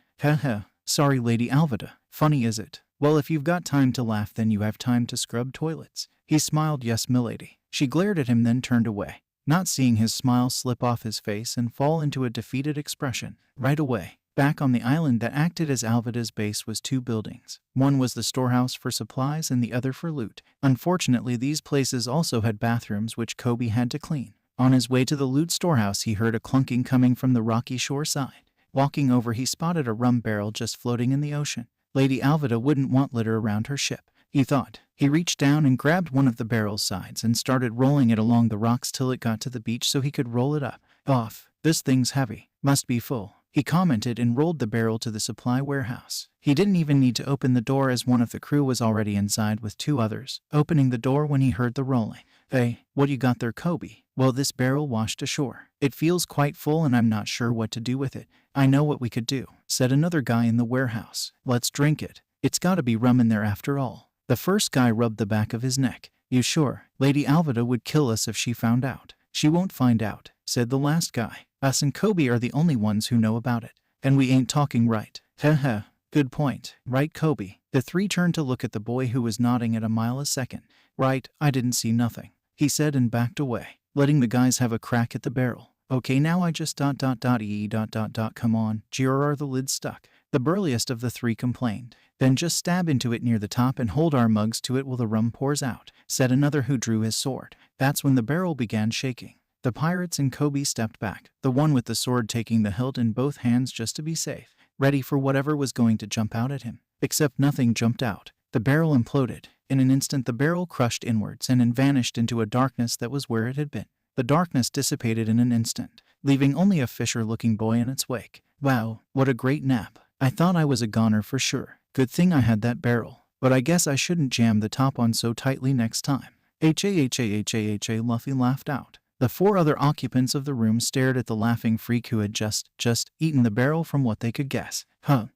S1: Sorry, Lady Alvida. Funny, is it? Well, if you've got time to laugh, then you have time to scrub toilets. He smiled. Yes, milady. She glared at him, then turned away, not seeing his smile slip off his face and fall into a defeated expression. Right away, back on the island that acted as Alvida's base, was two buildings. One was the storehouse for supplies and the other for loot. Unfortunately, these places also had bathrooms which Koby had to clean. On his way to the loot storehouse, he heard a clunking coming from the rocky shore side. Walking over, he spotted a rum barrel just floating in the ocean. Lady Alvida wouldn't want litter around her ship, he thought. He reached down and grabbed one of the barrel's sides and started rolling it along the rocks till it got to the beach so he could roll it up. Off. This thing's heavy. Must be full, he commented, and rolled the barrel to the supply warehouse. He didn't even need to open the door, as one of the crew was already inside with two others, opening the door when he heard the rolling. Hey, what you got there, Koby? Well, this barrel washed ashore. It feels quite full and I'm not sure what to do with it. I know what we could do, said another guy in the warehouse. Let's drink it. It's gotta be rum in there after all. The first guy rubbed the back of his neck. You sure? Lady Alvida would kill us if she found out. She won't find out, said the last guy. Us and Koby are the only ones who know about it. And we ain't talking, right? Good point. Right, Koby? The three turned to look at the boy, who was nodding at a mile a second. Right, I didn't see nothing, he said, and backed away, letting the guys have a crack at the barrel. Okay, now I just ... Come on, Grr, the lid's stuck. The burliest of the three complained. Then just stab into it near the top and hold our mugs to it while the rum pours out, said another, who drew his sword. That's when the barrel began shaking. The pirates and Koby stepped back, the one with the sword taking the hilt in both hands just to be safe, ready for whatever was going to jump out at him. Except nothing jumped out. The barrel imploded. In an instant, the barrel crushed inwards and vanished into a darkness that was where it had been. The darkness dissipated in an instant, leaving only a fisher-looking boy in its wake. Wow, what a great nap. I thought I was a goner for sure. Good thing I had that barrel. But I guess I shouldn't jam the top on so tightly next time. Luffy laughed out. The four other occupants of the room stared at the laughing freak who had just eaten the barrel from what they could guess.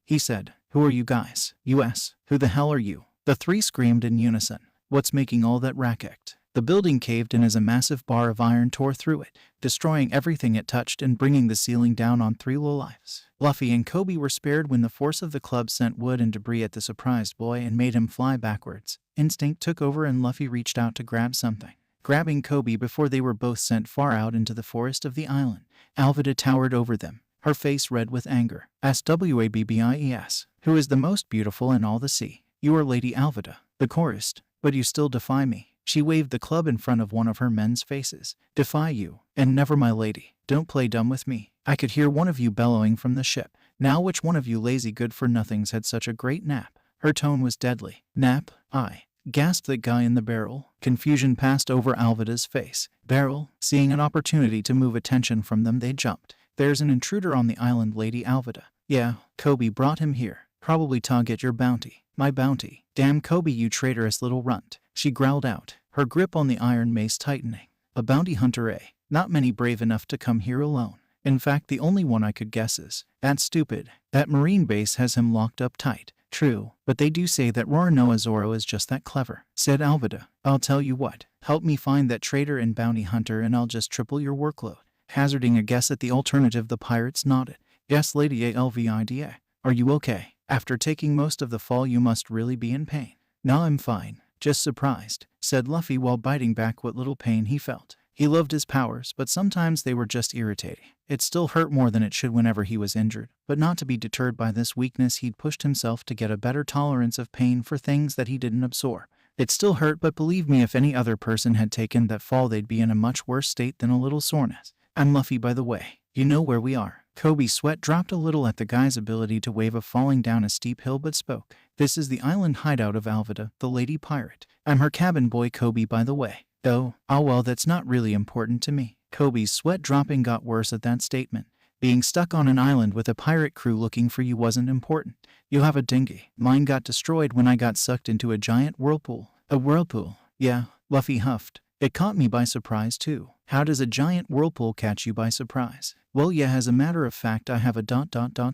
S1: He said. Who are you guys? US. Who the hell are you? The three screamed in unison. What's making all that racket? The building caved in as a massive bar of iron tore through it, destroying everything it touched and bringing the ceiling down on three lowlifes. Luffy and Koby were spared when the force of the club sent wood and debris at the surprised boy and made him fly backwards. Instinct took over and Luffy reached out to grab something, grabbing Koby before they were both sent far out into the forest of the island. Alvida towered over them, her face red with anger. Swabbes, who is the most beautiful in all the sea? You are Lady Alvida, the chorused, but you still defy me. She waved the club in front of one of her men's faces. Defy you? And never, my lady. Don't play dumb with me. I could hear one of you bellowing from the ship. Now which one of you lazy good-for-nothings had such a great nap? Her tone was deadly. Nap? I gasped the guy in the barrel. Confusion passed over Alvida's face. Barrel? Seeing an opportunity to move attention from them, they jumped. There's an intruder on the island, Lady Alvida. Yeah, Koby brought him here. Probably to get your bounty. My bounty. Damn Koby, you traitorous little runt. She growled out, her grip on the iron mace tightening. A bounty hunter, eh? Not many brave enough to come here alone. In fact, the only one I could guess is, that's stupid. That marine base has him locked up tight. True, but they do say that Roronoa Zoro is just that clever, said Alvida. I'll tell you what, help me find that traitor and bounty hunter and I'll just triple your workload. Hazarding a guess at the alternative, the pirates nodded. Yes, Lady Alvida. Are you okay? After taking most of the fall, you must really be in pain. No, I'm fine. Just surprised, said Luffy while biting back what little pain he felt. He loved his powers, but sometimes they were just irritating. It still hurt more than it should whenever he was injured, but not to be deterred by this weakness, he'd pushed himself to get a better tolerance of pain for things that he didn't absorb. It still hurt, but believe me, if any other person had taken that fall, they'd be in a much worse state than a little soreness. I'm Luffy, by the way. You know where we are. Koby's sweat dropped a little at the guy's ability to wave of falling down a steep hill, but spoke. This is the island hideout of Alvida, the lady pirate. I'm her cabin boy, Koby, by the way. Oh, well, that's not really important to me. Koby's sweat dropping got worse at that statement. Being stuck on an island with a pirate crew looking for you wasn't important. You'll have a dinghy. Mine got destroyed when I got sucked into a giant whirlpool. A whirlpool? Yeah, Luffy huffed. It caught me by surprise too. How does a giant whirlpool catch you by surprise? Well, yeah, as a matter of fact, I have a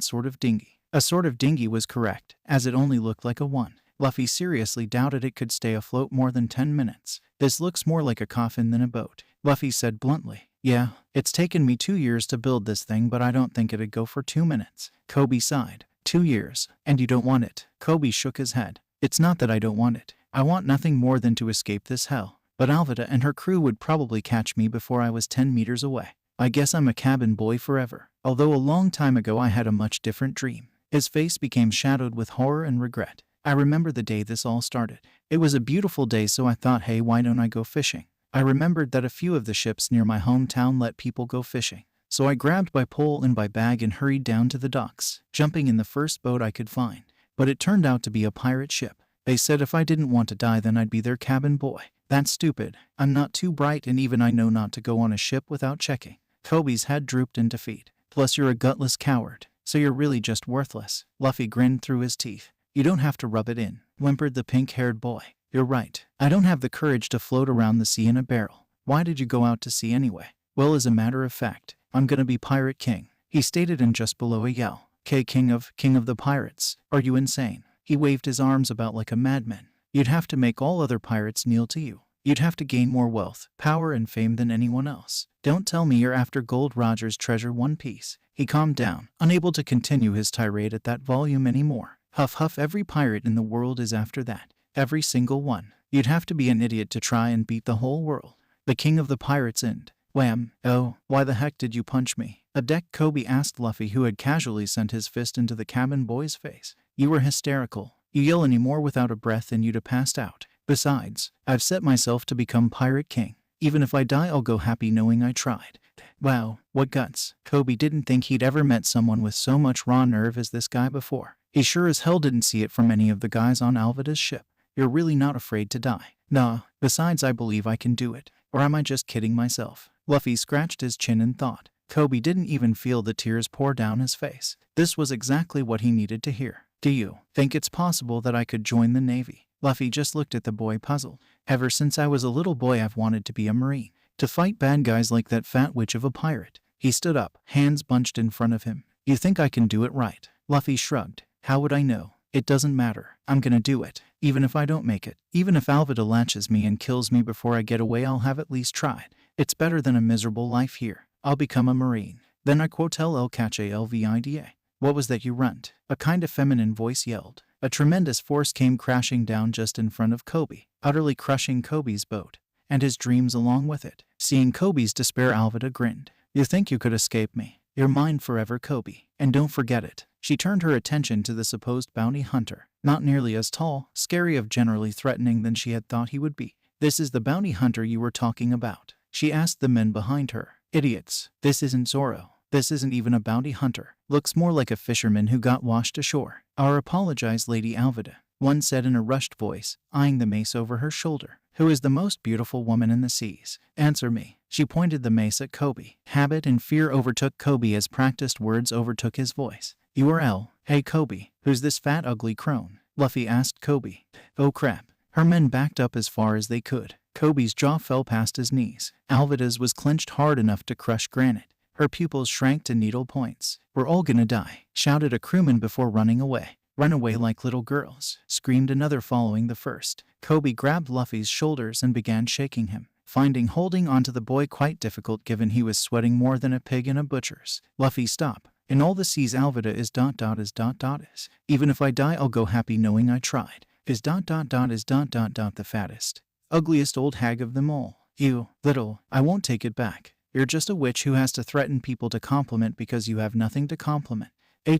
S1: sort of dinghy. A sort of dinghy was correct, as it only looked like a one. Luffy seriously doubted it could stay afloat more than 10 minutes. This looks more like a coffin than a boat, Luffy said bluntly. Yeah, it's taken me 2 years to build this thing, but I don't think it'd go for 2 minutes. Koby sighed. 2 years, and you don't want it? Koby shook his head. It's not that I don't want it. I want nothing more than to escape this hell. But Alvida and her crew would probably catch me before I was 10 meters away. I guess I'm a cabin boy forever. Although a long time ago I had a much different dream. His face became shadowed with horror and regret. I remember the day this all started. It was a beautiful day, so I thought, hey, why don't I go fishing? I remembered that a few of the ships near my hometown let people go fishing. So I grabbed my pole and my bag and hurried down to the docks, jumping in the first boat I could find. But it turned out to be a pirate ship. They said if I didn't want to die, then I'd be their cabin boy. That's stupid. I'm not too bright, and even I know not to go on a ship without checking. Koby's head drooped in defeat. Plus you're a gutless coward, so you're really just worthless. Luffy grinned through his teeth. You don't have to rub it in, whimpered the pink-haired boy. You're right. I don't have the courage to float around the sea in a barrel. Why did you go out to sea anyway? Well, as a matter of fact, I'm gonna be Pirate King, he stated, and just below a yell. King of the pirates. Are you insane? He waved his arms about like a madman. You'd have to make all other pirates kneel to you. You'd have to gain more wealth, power, and fame than anyone else. Don't tell me you're after Gold Roger's treasure One Piece. He calmed down, unable to continue his tirade at that volume anymore. Huff huff, every pirate in the world is after that. Every single one. You'd have to be an idiot to try and beat the whole world. The king of the pirates and... Wham! Oh, why the heck did you punch me? A deck, Koby asked Luffy, who had casually sent his fist into the cabin boy's face. You were hysterical. You yell any more without a breath and you'd have passed out. Besides, I've set myself to become Pirate King. Even if I die, I'll go happy knowing I tried. Wow, what guts. Koby didn't think he'd ever met someone with so much raw nerve as this guy before. He sure as hell didn't see it from any of the guys on Alvida's ship. You're really not afraid to die. Nah, besides I believe I can do it. Or am I just kidding myself? Luffy scratched his chin and thought. Koby didn't even feel the tears pour down his face. This was exactly what he needed to hear. Do you think it's possible that I could join the Navy? Luffy just looked at the boy puzzled. Ever since I was a little boy, I've wanted to be a Marine. To fight bad guys like that fat witch of a pirate. He stood up, hands bunched in front of him. You think I can do it right? Luffy shrugged. How would I know? It doesn't matter. I'm gonna do it. Even if I don't make it. Even if Alvida latches me and kills me before I get away, I'll have at least tried. It's better than a miserable life here. I'll become a Marine. Then I quote el catch Alvida. What was that you runt? A kind of feminine voice yelled. A tremendous force came crashing down just in front of Koby, utterly crushing Koby's boat, and his dreams along with it. Seeing Koby's despair, Alvida grinned. You think you could escape me? You're mine forever, Koby. And don't forget it. She turned her attention to the supposed bounty hunter, not nearly as tall, scary, of generally threatening than she had thought he would be. This is the bounty hunter you were talking about? She asked the men behind her. Idiots. This isn't Zoro. This isn't even a bounty hunter. Looks more like a fisherman who got washed ashore. Our apologize, Lady Alvida, one said in a rushed voice, eyeing the mace over her shoulder. Who is the most beautiful woman in the seas? Answer me. She pointed the mace at Koby. Habit and fear overtook Koby as practiced words overtook his voice. You are L. Hey Koby, who's this fat ugly crone? Luffy asked Koby. Oh crap. Her men backed up as far as they could. Koby's jaw fell past his knees. Alvida's was clenched hard enough to crush granite. Her pupils shrank to needle points. "We're all gonna die," shouted a crewman before running away. "Run away like little girls," screamed another following the first. Koby grabbed Luffy's shoulders and began shaking him, finding holding onto the boy quite difficult given he was sweating more than a pig in a butcher's. "Luffy, stop. In all the seas Alvida is ... is. Even if I die I'll go happy knowing I tried. Is ... is ... the fattest, ugliest old hag of them all. You, little, I won't take it back. You're just a witch who has to threaten people to compliment because you have nothing to compliment. Ha,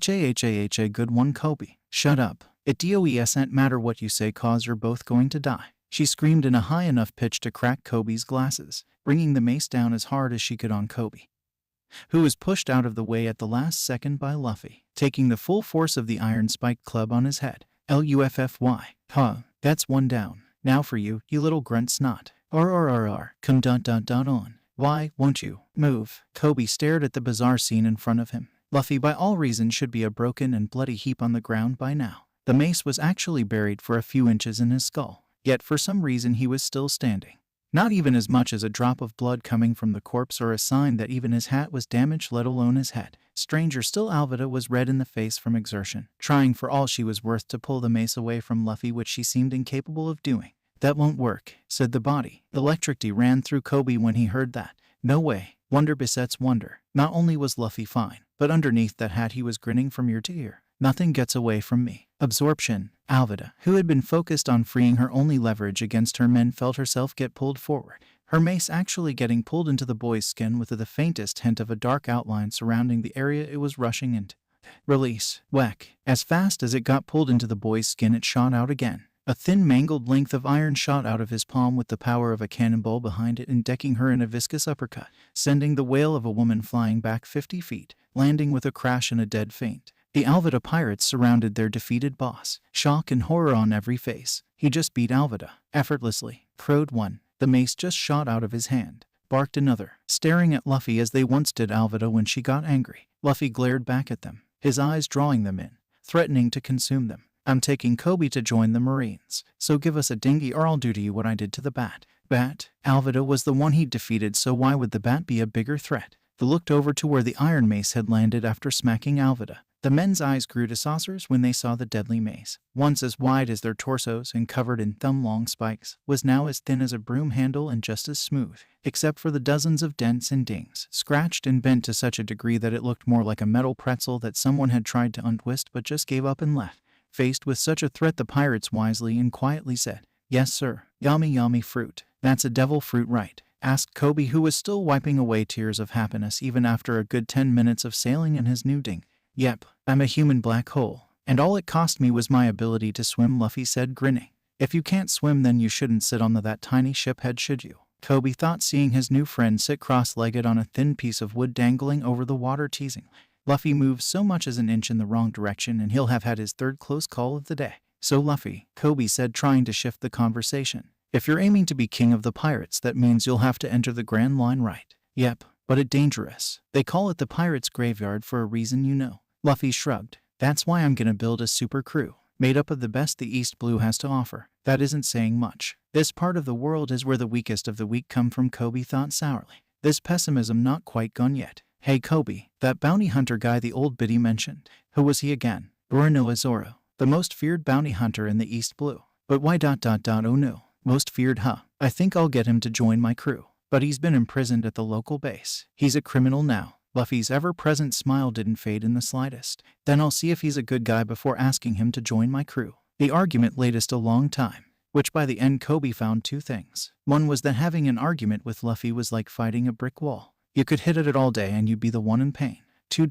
S1: good one, Koby. Shut up. It doesn't matter what you say cause you're both going to die," she screamed in a high enough pitch to crack Koby's glasses, bringing the mace down as hard as she could on Koby, who was pushed out of the way at the last second by Luffy, taking the full force of the iron-spiked club on his head. Luffy. Huh, that's one down. Now for you, you little grunt snot. Come ... on. Why won't you move? Koby stared at the bizarre scene in front of him. Luffy by all reason should be a broken and bloody heap on the ground by now. The mace was actually buried for a few inches in his skull, yet for some reason he was still standing. Not even as much as a drop of blood coming from the corpse or a sign that even his hat was damaged, let alone his head. Stranger still, Alvida was red in the face from exertion, trying for all she was worth to pull the mace away from Luffy, which she seemed incapable of doing. "That won't work," said the body. Electricity ran through Koby when he heard that. No way. Wonder besets wonder. Not only was Luffy fine, but underneath that hat he was grinning from ear to ear. "Nothing gets away from me." Absorption. Alvida, who had been focused on freeing her only leverage against her men, felt herself get pulled forward, her mace actually getting pulled into the boy's skin with the faintest hint of a dark outline surrounding the area it was rushing into. Release. Whack. As fast as it got pulled into the boy's skin, it shot out again. A thin, mangled length of iron shot out of his palm with the power of a cannonball behind it and decking her in a viscous uppercut, sending the wail of a woman flying back 50 feet, landing with a crash and a dead faint. The Alvida pirates surrounded their defeated boss, shock and horror on every face. "He just beat Alvida effortlessly," crowed one. "The mace just shot out of his hand," barked another, staring at Luffy as they once did Alvida when she got angry. Luffy glared back at them, his eyes drawing them in, threatening to consume them. "I'm taking Koby to join the Marines, so give us a dinghy or I'll do to you what I did to the bat." Bat? Alvida was the one he'd defeated, so why would the bat be a bigger threat? They looked over to where the iron mace had landed after smacking Alvida. The men's eyes grew to saucers when they saw the deadly mace, once as wide as their torsos and covered in thumb-long spikes, was now as thin as a broom handle and just as smooth, except for the dozens of dents and dings, scratched and bent to such a degree that it looked more like a metal pretzel that someone had tried to untwist but just gave up and left. Faced with such a threat, the pirates wisely and quietly said, "Yes, sir. Yami Yami fruit." "That's a devil fruit, right?" asked Koby, who was still wiping away tears of happiness even after a good 10 minutes of sailing in his new ding. "Yep, I'm a human black hole, and all it cost me was my ability to swim," Luffy said, grinning. "If you can't swim, then you shouldn't sit on that tiny ship head, should you?" Koby thought, seeing his new friend sit cross-legged on a thin piece of wood dangling over the water teasingly. Luffy moves so much as an inch in the wrong direction and he'll have had his third close call of the day. "So Luffy," Koby said, trying to shift the conversation, "if you're aiming to be king of the pirates, that means you'll have to enter the Grand Line, right?" "Yep, but it's dangerous. They call it the pirates' graveyard for a reason, you know." Luffy shrugged. "That's why I'm gonna build a super crew, made up of the best the East Blue has to offer." "That isn't saying much. This part of the world is where the weakest of the weak come from," Koby thought sourly. This pessimism not quite gone yet. "Hey Koby, that bounty hunter guy the old biddy mentioned, who was he again?" "Zoro, the most feared bounty hunter in the East Blue." "But why ... oh no, most feared, huh? I think I'll get him to join my crew." "But he's been imprisoned at the local base. He's a criminal now." Luffy's ever-present smile didn't fade in the slightest. "Then I'll see if he's a good guy before asking him to join my crew." The argument latest a long time, which by the end Koby found two things. One was that having an argument with Luffy was like fighting a brick wall. You could hit at it all day and you'd be the one in pain. 2.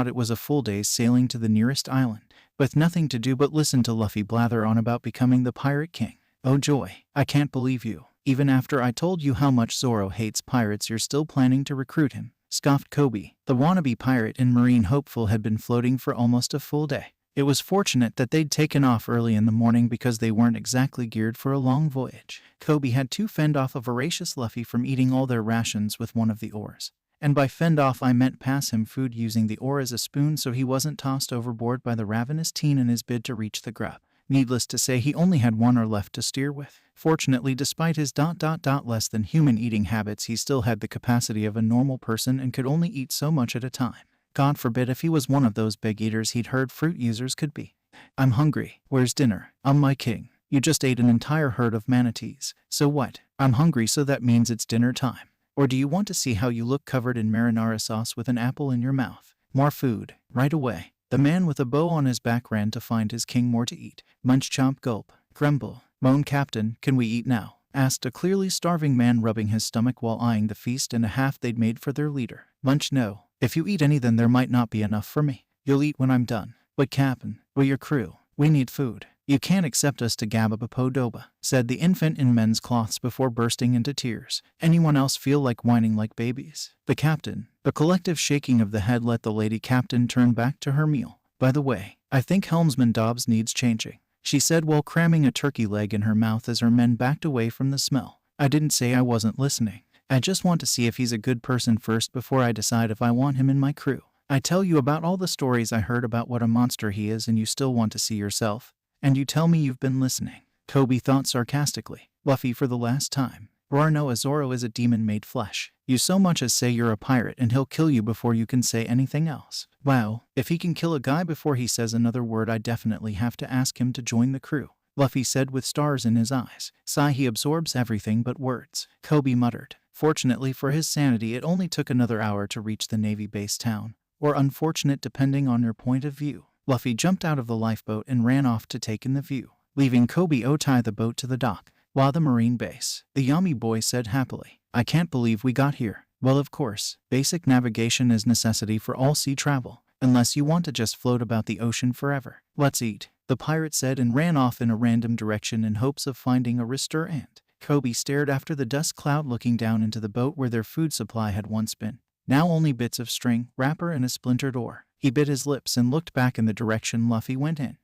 S1: It was a full day's sailing to the nearest island, with nothing to do but listen to Luffy blather on about becoming the Pirate King. "Oh joy, I can't believe you. Even after I told you how much Zoro hates pirates, you're still planning to recruit him," scoffed Koby. The wannabe pirate and marine hopeful had been floating for almost a full day. It was fortunate that they'd taken off early in the morning because they weren't exactly geared for a long voyage. Koby had to fend off a voracious Luffy from eating all their rations with one of the oars. And by fend off I meant pass him food using the oar as a spoon so he wasn't tossed overboard by the ravenous teen in his bid to reach the grub. Needless to say, he only had one or left to steer with. Fortunately, despite his less than human eating habits, he still had the capacity of a normal person and could only eat so much at a time. God forbid if he was one of those big eaters he'd heard fruit users could be. I'm hungry. Where's dinner? My king. You just ate an entire herd of manatees. So what? I'm hungry, so that means it's dinner time. Or do you want to see how you look covered in marinara sauce with an apple in your mouth? More food. Right away. The man with a bow on his back ran to find his king more to eat. Munch, chomp, gulp. Grumble. Moan. Captain, can we eat now? Asked a clearly starving man, rubbing his stomach while eyeing the feast and a half they'd made for their leader. Munch. No. If you eat any, then there might not be enough for me. You'll eat when I'm done. But Captain, we're your crew. We need food. You can't accept us to Gababapodoba, said the infant in men's cloths before bursting into tears. Anyone else feel like whining like babies? The captain. A collective shaking of the head let the lady captain turn back to her meal. By the way, I think Helmsman Dobbs needs changing, she said while cramming a turkey leg in her mouth as her men backed away from the smell. I didn't say I wasn't listening. I just want to see if he's a good person first before I decide if I want him in my crew. I tell you about all the stories I heard about what a monster he is, and you still want to see yourself? And you tell me you've been listening? Koby thought sarcastically. Luffy, for the last time. Roar. No, Zoro is a demon made flesh. You so much as say you're a pirate and he'll kill you before you can say anything else. Wow, if he can kill a guy before he says another word, I definitely have to ask him to join the crew, Luffy said with stars in his eyes. Sigh, he absorbs everything but words, Koby muttered. Fortunately for his sanity, it only took another hour to reach the Navy base town. Or unfortunate, depending on your point of view. Luffy jumped out of the lifeboat and ran off to take in the view, leaving Koby tie the boat to the dock. While the marine base, the Yami boy said happily, I can't believe we got here. Well, of course, basic navigation is necessity for all sea travel, unless you want to just float about the ocean forever. Let's eat, the pirate said and ran off in a random direction in hopes of finding a restaurant. Koby stared after the dust cloud, looking down into the boat where their food supply had once been. Now only bits of string, wrapper, and a splintered oar. He bit his lips and looked back in the direction Luffy went in.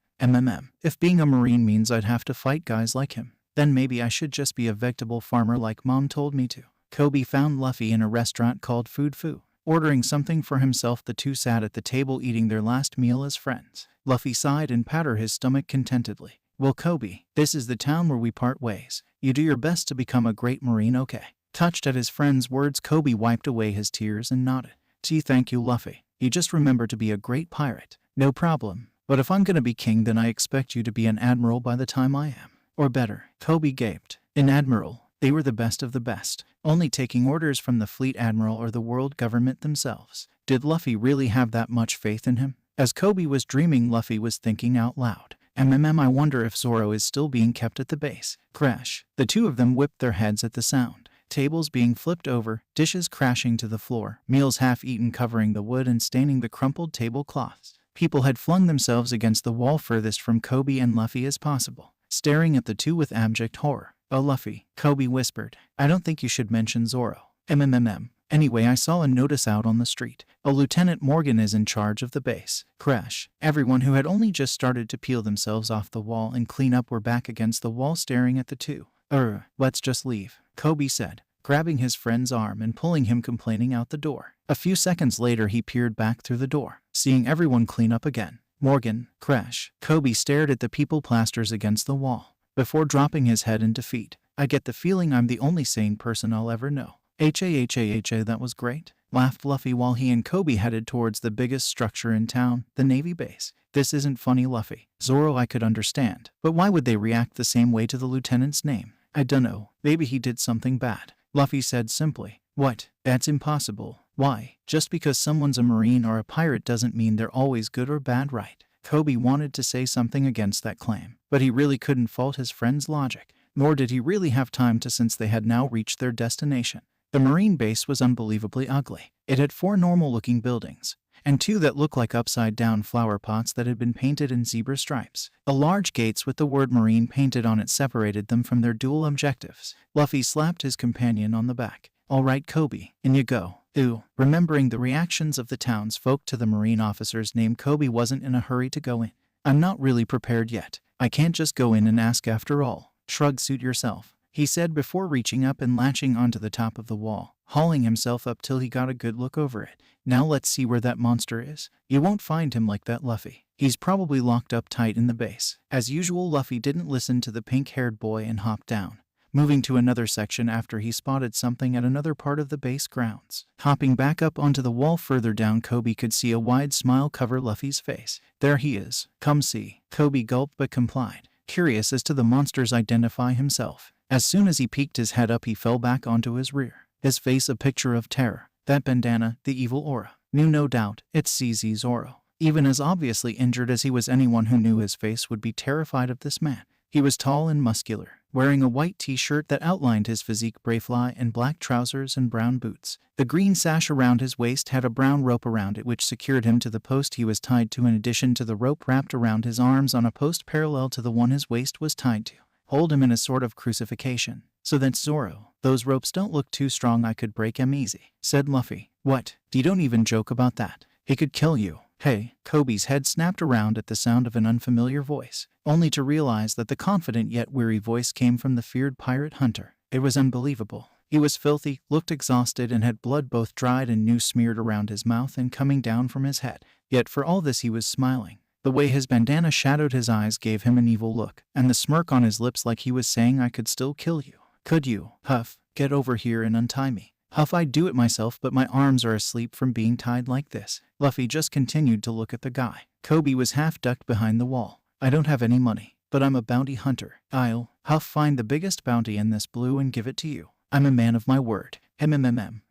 S1: If being a marine means I'd have to fight guys like him, then maybe I should just be a vegetable farmer like Mom told me to. Koby found Luffy in a restaurant called Food Foo. Ordering something for himself, the two sat at the table eating their last meal as friends. Luffy sighed and patted his stomach contentedly. Well, Koby, this is the town where we part ways. You do your best to become a great marine, okay? Touched at his friend's words, Koby wiped away his tears and nodded. Gee, thank you, Luffy. You just remember to be a great pirate. No problem. But if I'm gonna be king, then I expect you to be an admiral by the time I am. Or better. Koby gaped. An admiral? They were the best of the best, only taking orders from the fleet admiral or the world government themselves. Did Luffy really have that much faith in him? As Koby was dreaming, Luffy was thinking out loud. I wonder if Zoro is still being kept at the base. Crash. The two of them whipped their heads at the sound. Tables being flipped over, dishes crashing to the floor, meals half-eaten covering the wood and staining the crumpled tablecloths. People had flung themselves against the wall furthest from Koby and Luffy as possible, staring at the two with abject horror. Oh, Luffy, Koby whispered. I don't think you should mention Zoro. Anyway, I saw a notice out on the street. A Lieutenant Morgan is in charge of the base. Crash. Everyone who had only just started to peel themselves off the wall and clean up were back against the wall staring at the two. Let's just leave, Koby said, grabbing his friend's arm and pulling him complaining out the door. A few seconds later he peered back through the door, seeing everyone clean up again. Morgan, Crash. Koby stared at the people plasters against the wall, before dropping his head in defeat. I get the feeling I'm the only sane person I'll ever know. That was great, laughed Luffy while he and Koby headed towards the biggest structure in town, the Navy base. This isn't funny, Luffy. Zoro, I could understand, but why would they react the same way to the lieutenant's name? I dunno, maybe he did something bad, Luffy said simply. What? That's impossible. Why? Just because someone's a marine or a pirate doesn't mean they're always good or bad, right? Koby wanted to say something against that claim, but he really couldn't fault his friend's logic, nor did he really have time to, since they had now reached their destination. The marine base was unbelievably ugly. It had 4 normal-looking buildings, and 2 that looked like upside-down flower pots that had been painted in zebra stripes. A large gates with the word marine painted on it separated them from their dual objectives. Luffy slapped his companion on the back. All right, Koby, in you go. Remembering the reactions of the townsfolk to the marine officer's name, Koby wasn't in a hurry to go in. I'm not really prepared yet. I can't just go in and ask after all. Shrug, suit yourself, he said before reaching up and latching onto the top of the wall, hauling himself up till he got a good look over it. Now let's see where that monster is. You won't find him like that, Luffy, He's probably locked up tight in the base. As usual, Luffy didn't listen to the pink-haired boy and hopped down, moving to another section after he spotted something at another part of the base grounds. Hopping back up onto the wall further down, Koby could see a wide smile cover Luffy's face. There he is. Come see. Koby gulped but complied, curious as to the monster's identify himself. As soon as he peeked his head up, he fell back onto his rear, his face a picture of terror. That bandana, the evil aura. Knew no doubt, it's CZ Zoro. Even as obviously injured as he was, anyone who knew his face would be terrified of this man. He was tall and muscular, wearing a white t-shirt that outlined his physique, brayfly, and black trousers and brown boots. The green sash around his waist had a brown rope around it which secured him to the post he was tied to, in addition to the rope wrapped around his arms on a post parallel to the one his waist was tied to. Hold him in a sort of crucifixion. So that's Zoro. Those ropes don't look too strong, I could break him easy, said Luffy. What? You don't even joke about that. He could kill you. Hey, Koby's head snapped around at the sound of an unfamiliar voice, only to realize that the confident yet weary voice came from the feared pirate hunter. It was unbelievable. He was filthy, looked exhausted, and had blood both dried and new smeared around his mouth and coming down from his head. Yet for all this he was smiling. The way his bandana shadowed his eyes gave him an evil look, and the smirk on his lips like he was saying, I could still kill you. Could you? Huff, get over here and untie me. Huff, I'd do it myself, but my arms are asleep from being tied like this. Luffy just continued to look at the guy. Koby was half ducked behind the wall. I don't have any money, but I'm a bounty hunter. I'll, Huff, find the biggest bounty in this blue and give it to you. I'm a man of my word.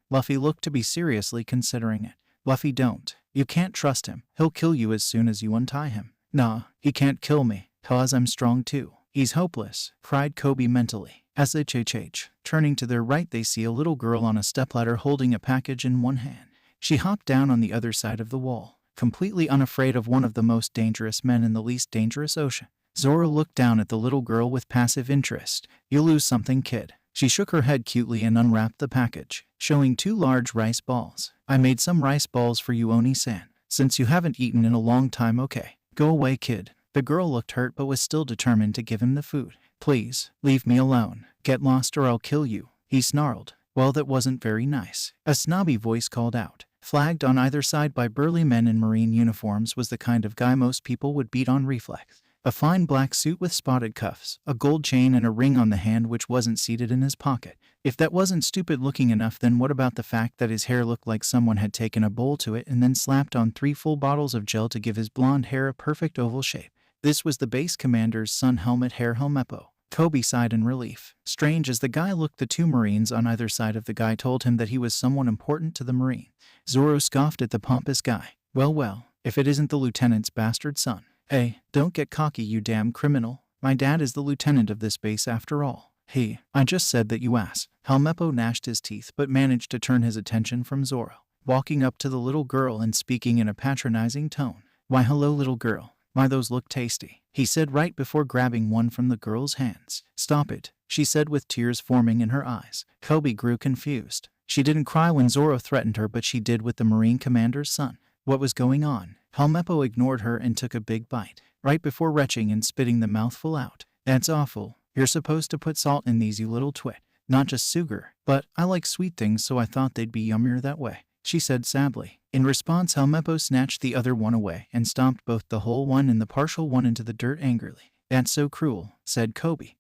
S1: Luffy looked to be seriously considering it. Luffy, don't. You can't trust him. He'll kill you as soon as you untie him. Nah, he can't kill me, 'cause I'm strong too. He's hopeless, cried Koby mentally. As they turning to their right, they see a little girl on a stepladder holding a package in one hand. She hopped down on the other side of the wall, completely unafraid of one of the most dangerous men in the least dangerous ocean. Zoro looked down at the little girl with passive interest. You lose something, kid. She shook her head cutely and unwrapped the package, showing 2 large rice balls. I made some rice balls for you, Oni-san, since you haven't eaten in a long time. Okay, go away, kid. The girl looked hurt but was still determined to give him the food. Please, leave me alone. Get lost or I'll kill you, he snarled. Well, that wasn't very nice, a snobby voice called out. Flagged on either side by burly men in marine uniforms was the kind of guy most people would beat on reflex. A fine black suit with spotted cuffs, a gold chain, and a ring on the hand which wasn't seated in his pocket. If that wasn't stupid looking enough, then what about the fact that his hair looked like someone had taken a bowl to it and then slapped on 3 full bottles of gel to give his blonde hair a perfect oval shape? This was the base commander's son, Helmet Hair Helmeppo. Koby sighed in relief. Strange as the guy looked, the 2 Marines on either side of the guy told him that he was someone important to the Marine. Zoro scoffed at the pompous guy. Well, if it isn't the lieutenant's bastard son. Hey, don't get cocky, you damn criminal. My dad is the lieutenant of this base after all. Hey, I just said that, you ass. Helmeppo gnashed his teeth but managed to turn his attention from Zoro, walking up to the little girl and speaking in a patronizing tone. Why, hello, little girl. My, those look tasty, he said right before grabbing one from the girl's hands. Stop it, she said with tears forming in her eyes. Koby grew confused. She didn't cry when Zoro threatened her, but she did with the Marine commander's son. What was going on? Helmeppo ignored her and took a big bite, right before retching and spitting the mouthful out. That's awful. You're supposed to put salt in these, you little twit. Not just sugar, but I like sweet things, so I thought they'd be yummier that way, she said sadly. In response, Helmeppo snatched the other one away and stomped both the whole one and the partial one into the dirt angrily. That's so cruel, said Koby,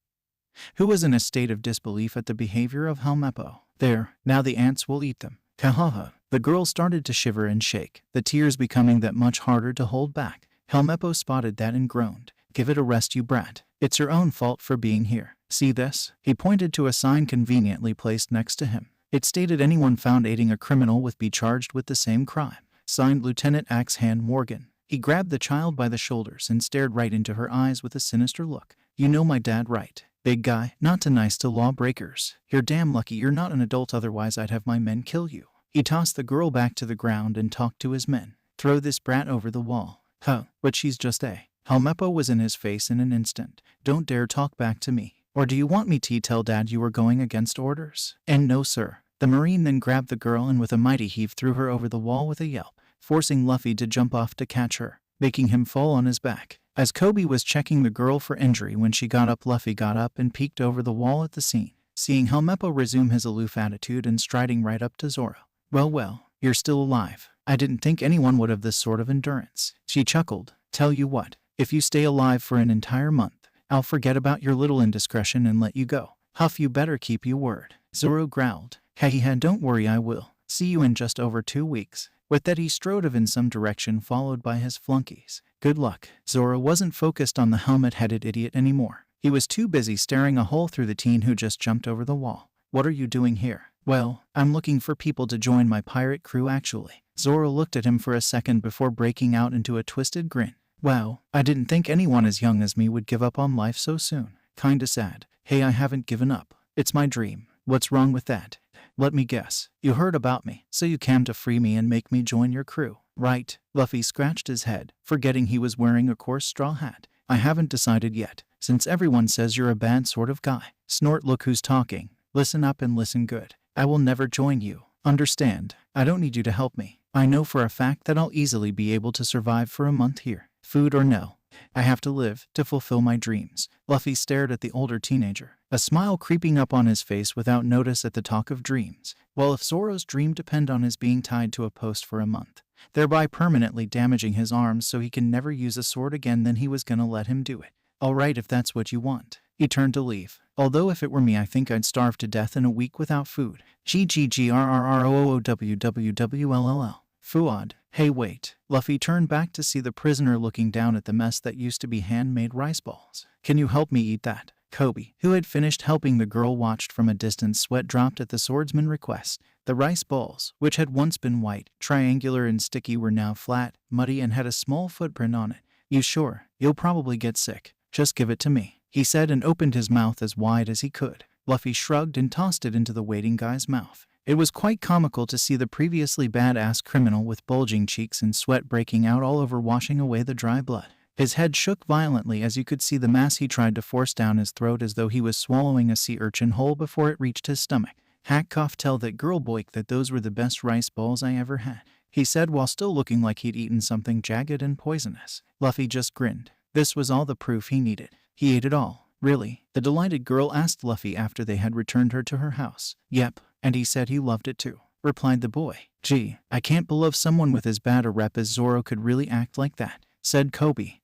S1: who was in a state of disbelief at the behavior of Helmeppo. There, now the ants will eat them. Kahaha. The girl started to shiver and shake, the tears becoming that much harder to hold back. Helmeppo spotted that and groaned. Give it a rest, you brat. It's your own fault for being here. See this? He pointed to a sign conveniently placed next to him. It stated anyone found aiding a criminal would be charged with the same crime. Signed, Lieutenant Axehand Morgan. He grabbed the child by the shoulders and stared right into her eyes with a sinister look. You know my dad, right? Big guy, not too nice to lawbreakers. You're damn lucky you're not an adult, otherwise I'd have my men kill you. He tossed the girl back to the ground and talked to his men. Throw this brat over the wall. Huh, but she's just a... Helmeppo was in his face in an instant. Don't dare talk back to me. Or do you want me to tell Dad you were going against orders? And no, sir. The Marine then grabbed the girl and with a mighty heave threw her over the wall with a yelp, forcing Luffy to jump off to catch her, making him fall on his back. As Koby was checking the girl for injury when she got up, Luffy got up and peeked over the wall at the scene, seeing Helmeppo resume his aloof attitude and striding right up to Zoro. Well, you're still alive. I didn't think anyone would have this sort of endurance. She chuckled. Tell you what, if you stay alive for an entire month, I'll forget about your little indiscretion and let you go. Huff, you better keep your word. Zoro growled. Hey, don't worry, I will. See you in just over 2 weeks. With that, he strode off in some direction, followed by his flunkies. Good luck. Zoro wasn't focused on the helmet-headed idiot anymore. He was too busy staring a hole through the teen who just jumped over the wall. What are you doing here? Well, I'm looking for people to join my pirate crew actually. Zoro looked at him for a second before breaking out into a twisted grin. Wow, I didn't think anyone as young as me would give up on life so soon. Kinda sad. Hey, I haven't given up. It's my dream. What's wrong with that? Let me guess. You heard about me, so you came to free me and make me join your crew, right? Luffy scratched his head, forgetting he was wearing a coarse straw hat. I haven't decided yet, since everyone says you're a bad sort of guy. Snort, look who's talking. Listen up and listen good. I will never join you. Understand? I don't need you to help me. I know for a fact that I'll easily be able to survive for a month here. Food or no. I have to live to fulfill my dreams. Luffy stared at the older teenager, a smile creeping up on his face without notice at the talk of dreams. Well, if Zoro's dream depend on his being tied to a post for a month, thereby permanently damaging his arms so he can never use a sword again, then he was gonna let him do it. Alright, if that's what you want. He turned to leave. Although if it were me, I think I'd starve to death in a week without food. GGGRRROOWWWLLL. Fuad. Hey, wait. Luffy turned back to see the prisoner looking down at the mess that used to be handmade rice balls. Can you help me eat that? Koby, who had finished helping the girl, watched from a distance. Sweat dropped at the swordsman's request. The rice balls, which had once been white, triangular and sticky, were now flat, muddy, and had a small footprint on it. You sure? You'll probably get sick. Just give it to me, he said, and opened his mouth as wide as he could. Luffy shrugged and tossed it into the waiting guy's mouth. It was quite comical to see the previously badass criminal with bulging cheeks and sweat breaking out all over, washing away the dry blood. His head shook violently as you could see the mass he tried to force down his throat, as though he was swallowing a sea urchin whole before it reached his stomach. Hack cough, tell that girl Boik that those were the best rice balls I ever had, he said while still looking like he'd eaten something jagged and poisonous. Luffy just grinned. This was all the proof he needed. He ate it all. Really? The delighted girl asked Luffy after they had returned her to her house. Yep, and he said he loved it too, replied the boy. Gee, I can't believe someone with as bad a rep as Zoro could really act like that, said Koby.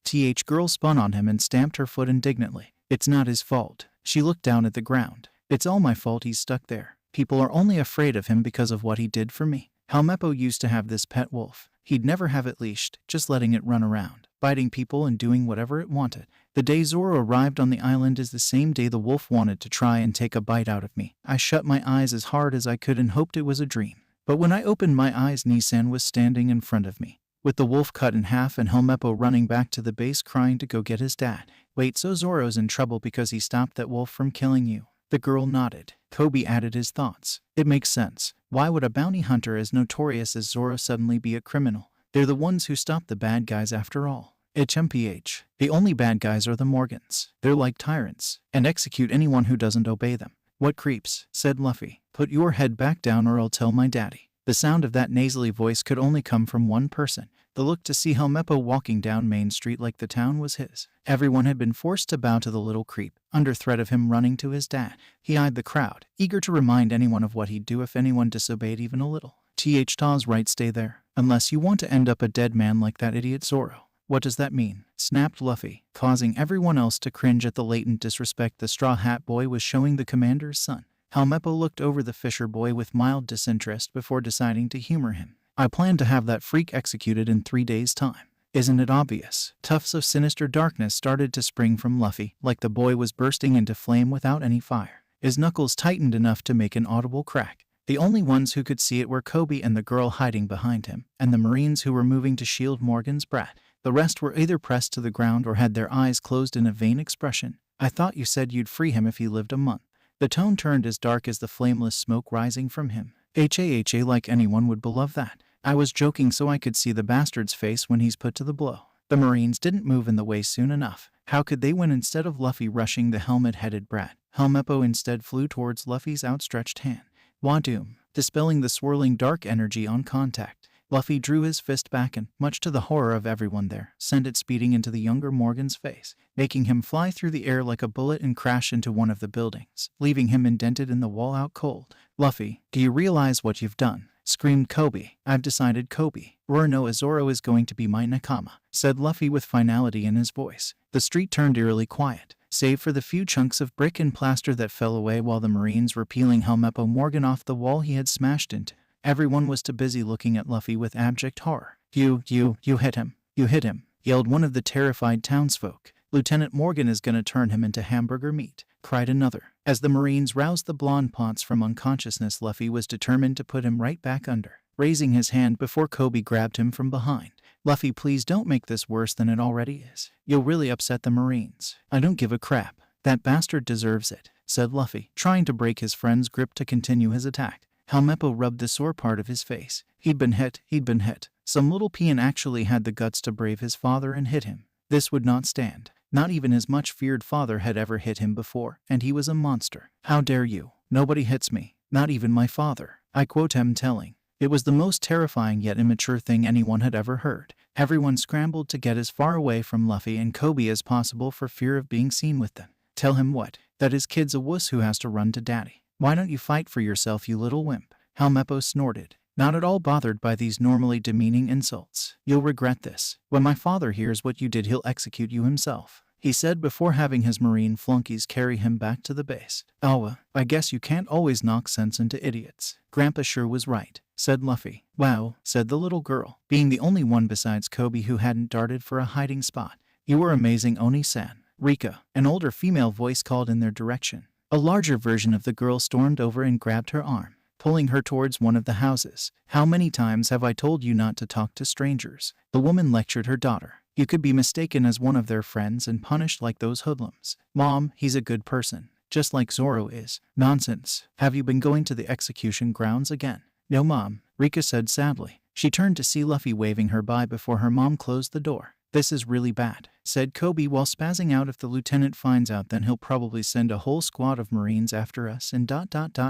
S1: Girl spun on him and stamped her foot indignantly. It's not his fault. She looked down at the ground. It's all my fault he's stuck there. People are only afraid of him because of what he did for me. Helmeppo used to have this pet wolf. He'd never have it leashed, just letting it run around, biting people and doing whatever it wanted. The day Zoro arrived on the island is the same day the wolf wanted to try and take a bite out of me. I shut my eyes as hard as I could and hoped it was a dream. But when I opened my eyes, Nissan was standing in front of me, with the wolf cut in half and Helmeppo running back to the base crying to go get his dad. Wait, so Zoro's in trouble because he stopped that wolf from killing you? The girl nodded. Koby added his thoughts. It makes sense. Why would a bounty hunter as notorious as Zoro suddenly be a criminal? They're the ones who stop the bad guys after all. HMPH. The only bad guys are the Morgans. They're like tyrants, and execute anyone who doesn't obey them. What creeps, said Luffy. Put your head back down or I'll tell my daddy. The sound of that nasally voice could only come from one person. The look to see Helmeppo walking down Main Street like the town was his. Everyone had been forced to bow to the little creep, under threat of him running to his dad. He eyed the crowd, eager to remind anyone of what he'd do if anyone disobeyed even a little. Ta's right, stay there, unless you want to end up a dead man like that idiot Zoro. What does that mean? Snapped Luffy, causing everyone else to cringe at the latent disrespect the Straw Hat Boy was showing the commander's son. Helmeppo looked over the Fisher Boy with mild disinterest before deciding to humor him. I plan to have that freak executed in 3 days' time. Isn't it obvious? Tufts of sinister darkness started to spring from Luffy, like the boy was bursting into flame without any fire. His knuckles tightened enough to make an audible crack. The only ones who could see it were Koby and the girl hiding behind him, and the Marines who were moving to shield Morgan's brat. The rest were either pressed to the ground or had their eyes closed in a vain expression. I thought you said you'd free him if he lived a month. The tone turned as dark as the flameless smoke rising from him. HAHA, like anyone would believe that. I was joking so I could see the bastard's face when he's put to the blow. The Marines didn't move in the way soon enough. How could they win? Instead of Luffy rushing the helmet-headed brat, Helmeppo instead flew towards Luffy's outstretched hand. Wadoom, dispelling the swirling dark energy on contact. Luffy drew his fist back and, much to the horror of everyone there, sent it speeding into the younger Morgan's face, making him fly through the air like a bullet and crash into one of the buildings, leaving him indented in the wall out cold. Luffy, do you realize what you've done? Screamed Koby. I've decided, Koby. Roronoa Zoro is going to be my nakama, said Luffy with finality in his voice. The street turned eerily quiet, save for the few chunks of brick and plaster that fell away while the Marines were peeling Helmeppo Morgan off the wall he had smashed into. Everyone was too busy looking at Luffy with abject horror. You hit him. You hit him, yelled one of the terrified townsfolk. Lieutenant Morgan is gonna turn him into hamburger meat, cried another. As the Marines roused the blonde ponce from unconsciousness, Luffy was determined to put him right back under, raising his hand before Koby grabbed him from behind. Luffy, please don't make this worse than it already is. You'll really upset the Marines. I don't give a crap. That bastard deserves it, said Luffy, trying to break his friend's grip to continue his attack. Helmeppo rubbed the sore part of his face. He'd been hit. Some little peon actually had the guts to brave his father and hit him. This would not stand. Not even his much-feared father had ever hit him before, and he was a monster. How dare you? Nobody hits me. Not even my father. I quote him telling. It was the most terrifying yet immature thing anyone had ever heard. Everyone scrambled to get as far away from Luffy and Koby as possible for fear of being seen with them. Tell him what? That his kid's a wuss who has to run to daddy. Why don't you fight for yourself, you little wimp? Helmeppo snorted, not at all bothered by these normally demeaning insults. You'll regret this. When my father hears what you did, he'll execute you himself, he said before having his Marine flunkies carry him back to the base. Oh, I guess you can't always knock sense into idiots. Grandpa sure was right, said Luffy. Wow, said the little girl, being the only one besides Koby who hadn't darted for a hiding spot. You were amazing, Oni-san. Rika, an older female voice, called in their direction. A larger version of the girl stormed over and grabbed her arm, pulling her towards one of the houses. How many times have I told you not to talk to strangers? The woman lectured her daughter. You could be mistaken as one of their friends and punished like those hoodlums. Mom, he's a good person, just like Zoro is. Nonsense. Have you been going to the execution grounds again? No, Mom, Rika said sadly. She turned to see Luffy waving her by before her mom closed the door. This is really bad, said Koby while spazzing out. If the lieutenant finds out, then he'll probably send a whole squad of Marines after us and ...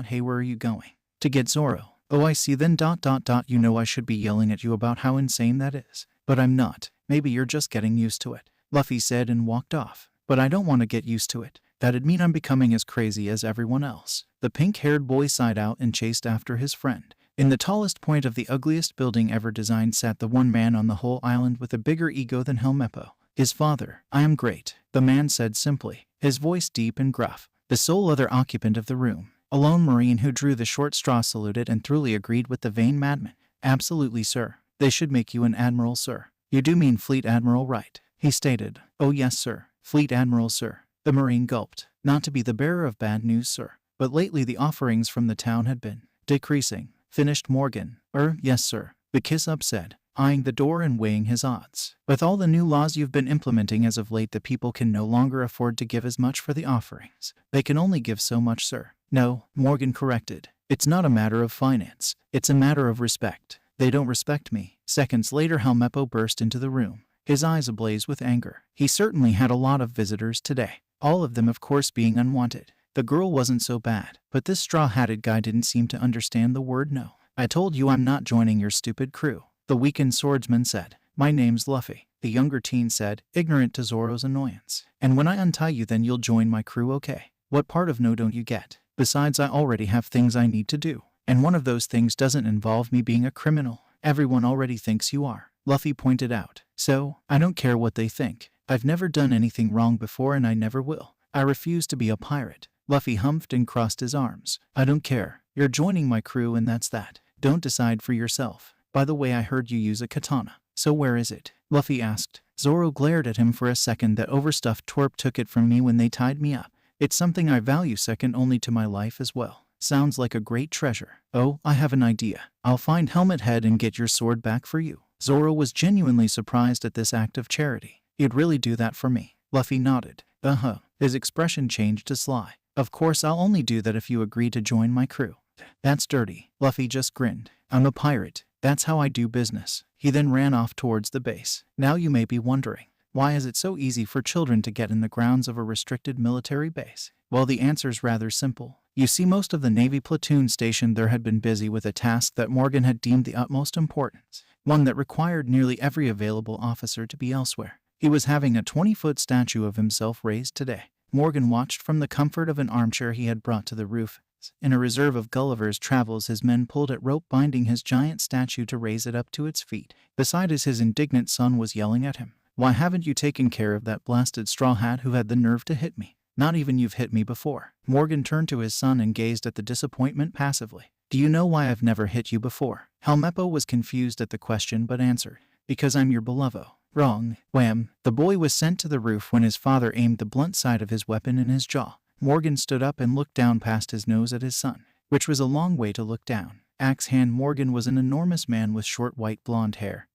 S1: Hey, where are you going? To get Zoro. Oh, I see then ... You know I should be yelling at you about how insane that is. But I'm not. Maybe you're just getting used to it, Luffy said and walked off. But I don't want to get used to it. That'd mean I'm becoming as crazy as everyone else. The pink-haired boy sighed out and chased after his friend. In the tallest point of the ugliest building ever designed sat the one man on the whole island with a bigger ego than Helmeppo. His father. I am great, the man said simply, his voice deep and gruff. The sole other occupant of the room, a lone Marine who drew the short straw, saluted and thoroughly agreed with the vain madman. Absolutely, sir. They should make you an admiral, sir. You do mean Fleet Admiral, right? He stated. Oh yes, sir. Fleet Admiral, sir. The Marine gulped. Not to be the bearer of bad news, sir, but lately the offerings from the town had been decreasing, finished Morgan. Yes, sir, the kiss-up said, eyeing the door and weighing his odds. With all the new laws you've been implementing as of late, the people can no longer afford to give as much for the offerings. They can only give so much, sir. No, Morgan corrected. It's not a matter of finance. It's a matter of respect. They don't respect me. Seconds later, Helmeppo burst into the room, his eyes ablaze with anger. He certainly had a lot of visitors today, all of them of course being unwanted. The girl wasn't so bad, but this straw-hatted guy didn't seem to understand the word no. I told you I'm not joining your stupid crew, the weakened swordsman said. My name's Luffy, the younger teen said, ignorant to Zoro's annoyance. And when I untie you, then you'll join my crew, okay? What part of no don't you get? Besides, I already have things I need to do. And one of those things doesn't involve me being a criminal. Everyone already thinks you are, Luffy pointed out. So, I don't care what they think. I've never done anything wrong before and I never will. I refuse to be a pirate. Luffy humphed and crossed his arms. I don't care. You're joining my crew and that's that. Don't decide for yourself. By the way, I heard you use a katana. So where is it? Luffy asked. Zoro glared at him for a second. That overstuffed twerp took it from me when they tied me up. It's something I value second only to my life as well. Sounds like a great treasure. Oh, I have an idea. I'll find Helmet Head and get your sword back for you. Zoro was genuinely surprised at this act of charity. You'd really do that for me? Luffy nodded. His expression changed to sly. Of course I'll only do that if you agree to join my crew. That's dirty. Luffy just grinned. I'm a pirate. That's how I do business. He then ran off towards the base. Now you may be wondering, why is it so easy for children to get in the grounds of a restricted military base? Well, the answer's rather simple. You see, most of the Navy platoon stationed there had been busy with a task that Morgan had deemed the utmost importance, one that required nearly every available officer to be elsewhere. He was having a 20-foot statue of himself raised today. Morgan watched from the comfort of an armchair he had brought to the roof, In a reserve of Gulliver's Travels, his men pulled at rope binding his giant statue to raise it up to its feet. Beside us, his indignant son was yelling at him. "Why haven't you taken care of that blasted straw hat who had the nerve to hit me? Not even you've hit me before." Morgan turned to his son and gazed at the disappointment passively. "Do you know why I've never hit you before?" Helmeppo was confused at the question but answered, "Because I'm your beloved." Wrong. Wham! The boy was sent to the roof when his father aimed the blunt side of his weapon in his jaw. Morgan stood up and looked down past his nose at his son, which was a long way to look down. Axe hand Morgan was an enormous man with short white blonde hair,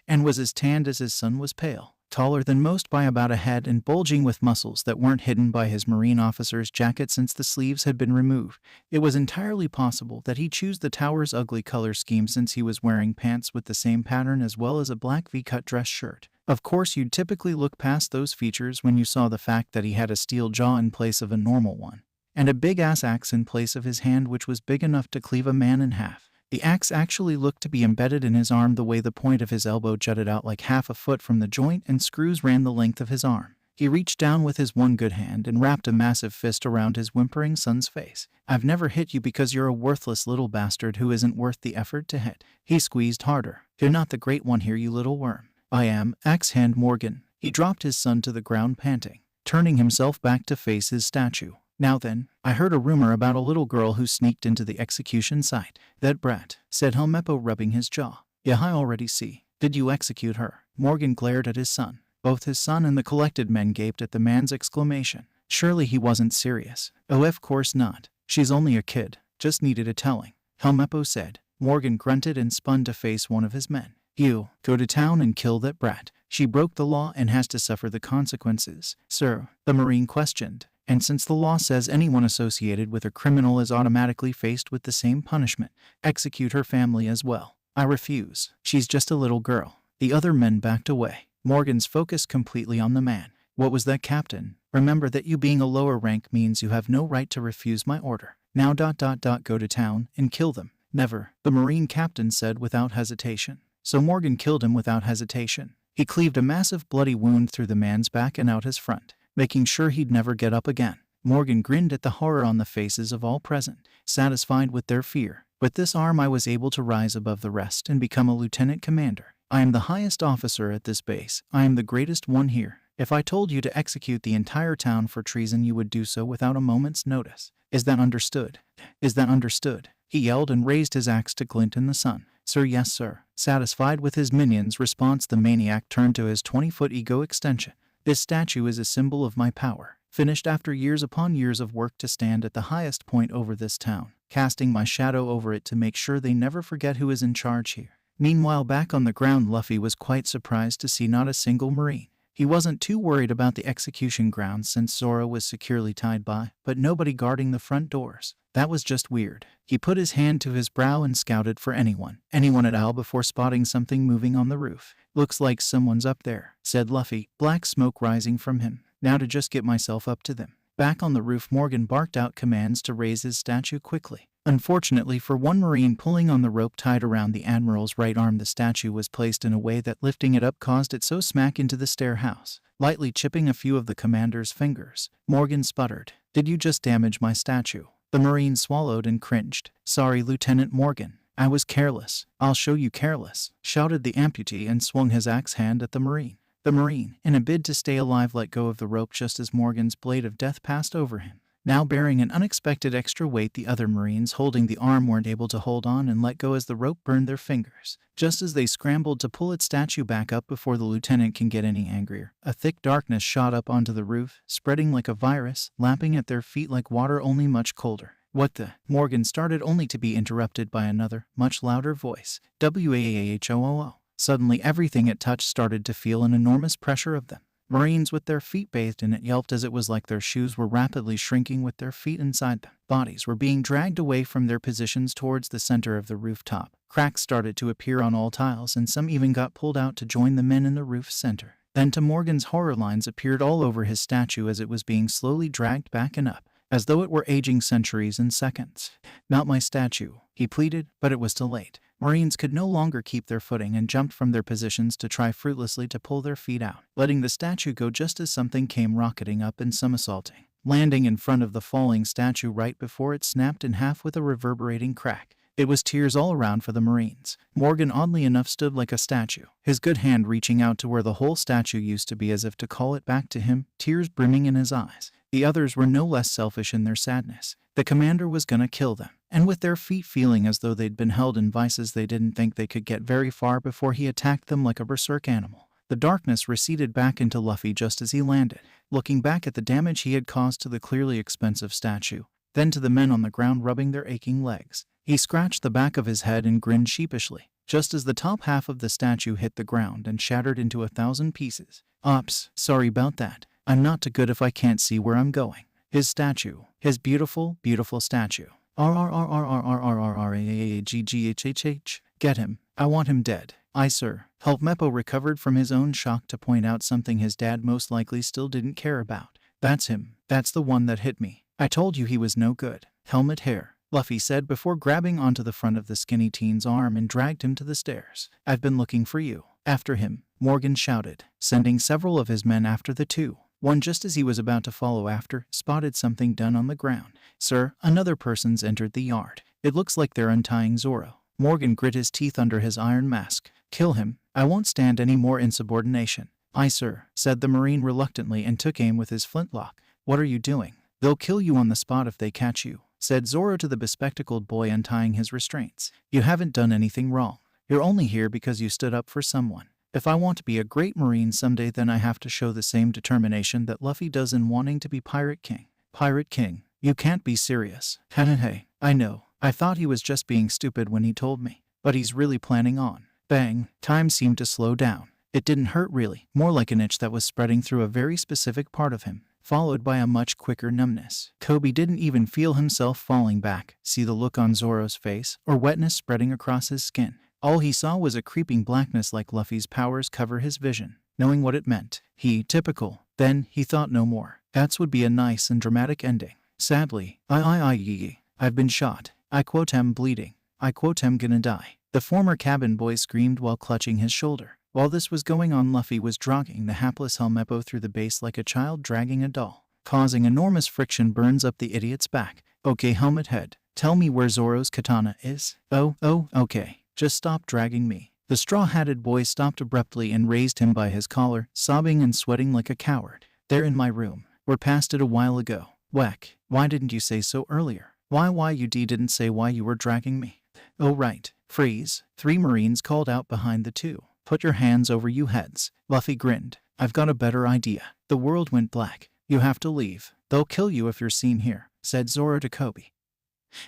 S1: and was as tanned as his son was pale, taller than most by about a head and bulging with muscles that weren't hidden by his Marine officer's jacket since the sleeves had been removed. It was entirely possible that he chose the tower's ugly color scheme since he was wearing pants with the same pattern as well as a black V-cut dress shirt. Of course, you'd typically look past those features when you saw the fact that he had a steel jaw in place of a normal one, and a big-ass axe in place of his hand, which was big enough to cleave a man in half. The axe actually looked to be embedded in his arm the way the point of his elbow jutted out like half a foot from the joint and screws ran the length of his arm. He reached down with his one good hand and wrapped a massive fist around his whimpering son's face. "I've never hit you because you're a worthless little bastard who isn't worth the effort to hit." He squeezed harder. "You're not the great one here, you little worm." "I am." Axe hand Morgan. He dropped his son to the ground panting, turning himself back to face his statue. "Now then, I heard a rumor about a little girl who sneaked into the execution site." "That brat," said Helmeppo, rubbing his jaw. "Yeah, I already see. Did you execute her?" Morgan glared at his son. Both his son and the collected men gaped at the man's exclamation. Surely he wasn't serious. "Oh, of course not. She's only a kid. Just needed a telling," Helmeppo said. Morgan grunted and spun to face one of his men. "You, go to town and kill that brat. She broke the law and has to suffer the consequences." "Sir," the Marine questioned. "And since the law says anyone associated with a criminal is automatically faced with the same punishment, execute her family as well." "I refuse. She's just a little girl." The other men backed away. Morgan's focused completely on the man. "What was that, Captain? Remember that you being a lower rank means you have no right to refuse my order. Now ... go to town and kill them." "Never," the Marine captain said without hesitation. So Morgan killed him without hesitation. He cleaved a massive bloody wound through the man's back and out his front, making sure he'd never get up again. Morgan grinned at the horror on the faces of all present, satisfied with their fear. "With this arm I was able to rise above the rest and become a lieutenant commander. I am the highest officer at this base. I am the greatest one here. If I told you to execute the entire town for treason, you would do so without a moment's notice. Is that understood? Is that understood?" He yelled and raised his axe to glint in the sun. "Sir, yes, sir." Satisfied with his minion's response, the maniac turned to his 20-foot ego extension. "This statue is a symbol of my power, finished after years upon years of work to stand at the highest point over this town, casting my shadow over it to make sure they never forget who is in charge here." Meanwhile, back on the ground, Luffy was quite surprised to see not a single Marine. He wasn't too worried about the execution grounds since Zoro was securely tied by, but nobody guarding the front doors. That was just weird. He put his hand to his brow and scouted for anyone at all before spotting something moving on the roof. "Looks like someone's up there," said Luffy, black smoke rising from him. "Now to just get myself up to them." Back on the roof, Morgan barked out commands to raise his statue quickly. Unfortunately for one Marine pulling on the rope tied around the Admiral's right arm, the statue was placed in a way that lifting it up caused it so smack into the stair house, lightly chipping a few of the commander's fingers. Morgan sputtered, "Did you just damage my statue?" The Marine swallowed and cringed. "Sorry, Lieutenant Morgan. I was careless." "I'll show you careless," shouted the amputee and swung his axe hand at the Marine. The Marine, in a bid to stay alive, let go of the rope just as Morgan's blade of death passed over him. Now bearing an unexpected extra weight, the other Marines holding the arm weren't able to hold on and let go as the rope burned their fingers. Just as they scrambled to pull its statue back up before the lieutenant can get any angrier, a thick darkness shot up onto the roof, spreading like a virus, lapping at their feet like water, only much colder. "What the?" Morgan started, only to be interrupted by another, much louder voice. "Waahoo." Suddenly everything it touched started to feel an enormous pressure of them. Marines with their feet bathed in it yelped as it was like their shoes were rapidly shrinking with their feet inside them. Bodies were being dragged away from their positions towards the center of the rooftop. Cracks started to appear on all tiles, and some even got pulled out to join the men in the roof's center. Then, to Morgan's horror, lines appeared all over his statue as it was being slowly dragged back and up, as though it were aging centuries and seconds. "Not my statue," he pleaded, but it was too late. Marines could no longer keep their footing and jumped from their positions to try fruitlessly to pull their feet out, letting the statue go just as something came rocketing up and somersaulting. landing in front of the falling statue right before it snapped in half with a reverberating crack. It was tears all around for the Marines. Morgan, oddly enough, stood like a statue, his good hand reaching out to where the whole statue used to be as if to call it back to him, tears brimming in his eyes. The others were no less selfish in their sadness. The commander was gonna kill them, and with their feet feeling as though they'd been held in vices they didn't think they could get very far before he attacked them like a berserk animal. The darkness receded back into Luffy just as he landed, looking back at the damage he had caused to the clearly expensive statue, then to the men on the ground rubbing their aching legs. He scratched the back of his head and grinned sheepishly, just as the top half of the statue hit the ground and shattered into 1,000 pieces. Ops, sorry about that. I'm not too good if I can't see where I'm going. His statue. His beautiful, beautiful statue. RRRRRRRRRAGGHHH. Get him. I want him dead. Aye, sir. Helmeppo recovered from his own shock to point out something his dad most likely still didn't care about. That's him. That's the one that hit me. I told you he was no good. Helmet hair, Luffy said before grabbing onto the front of the skinny teen's arm and dragged him to the stairs. I've been looking for you. After him, Morgan shouted, sending several of his men after the two. One, just as he was about to follow after, spotted something done on the ground. Sir, another person's entered the yard. It looks like they're untying Zoro. Morgan grit his teeth under his iron mask. Kill him. I won't stand any more insubordination. Aye, sir, said the Marine reluctantly and took aim with his flintlock. What are you doing? They'll kill you on the spot if they catch you, said Zoro to the bespectacled boy untying his restraints. You haven't done anything wrong. You're only here because you stood up for someone. If I want to be a great Marine someday, then I have to show the same determination that Luffy does in wanting to be Pirate King. Pirate King? You can't be serious. Hey, I know. I thought he was just being stupid when he told me. But he's really planning on. Bang. Time seemed to slow down. It didn't hurt really, more like an itch that was spreading through a very specific part of him, followed by a much quicker numbness. Koby didn't even feel himself falling back, see the look on Zoro's face, or wetness spreading across his skin. All he saw was a creeping blackness like Luffy's powers cover his vision. Knowing what it meant, typical. Then, he thought no more. That would be a nice and dramatic ending. Sadly, I've been shot. I quote am bleeding. I quote am gonna die. The former cabin boy screamed while clutching his shoulder. While this was going on, Luffy was dragging the hapless Helmeppo through the base like a child dragging a doll, causing enormous friction burns up the idiot's back. Okay, helmet head, tell me where Zoro's katana is. Oh, okay. Just stop dragging me. The straw-hatted boy stopped abruptly and raised him by his collar, sobbing and sweating like a coward. They're in my room. We're past it a while ago. Whack. Why didn't you say so earlier? Why you didn't say why you were dragging me? Oh right. Freeze. 3 Marines called out behind the two. Put your hands over you heads. Luffy grinned. I've got a better idea. The world went black. You have to leave. They'll kill you if you're seen here, said Zoro to Koby,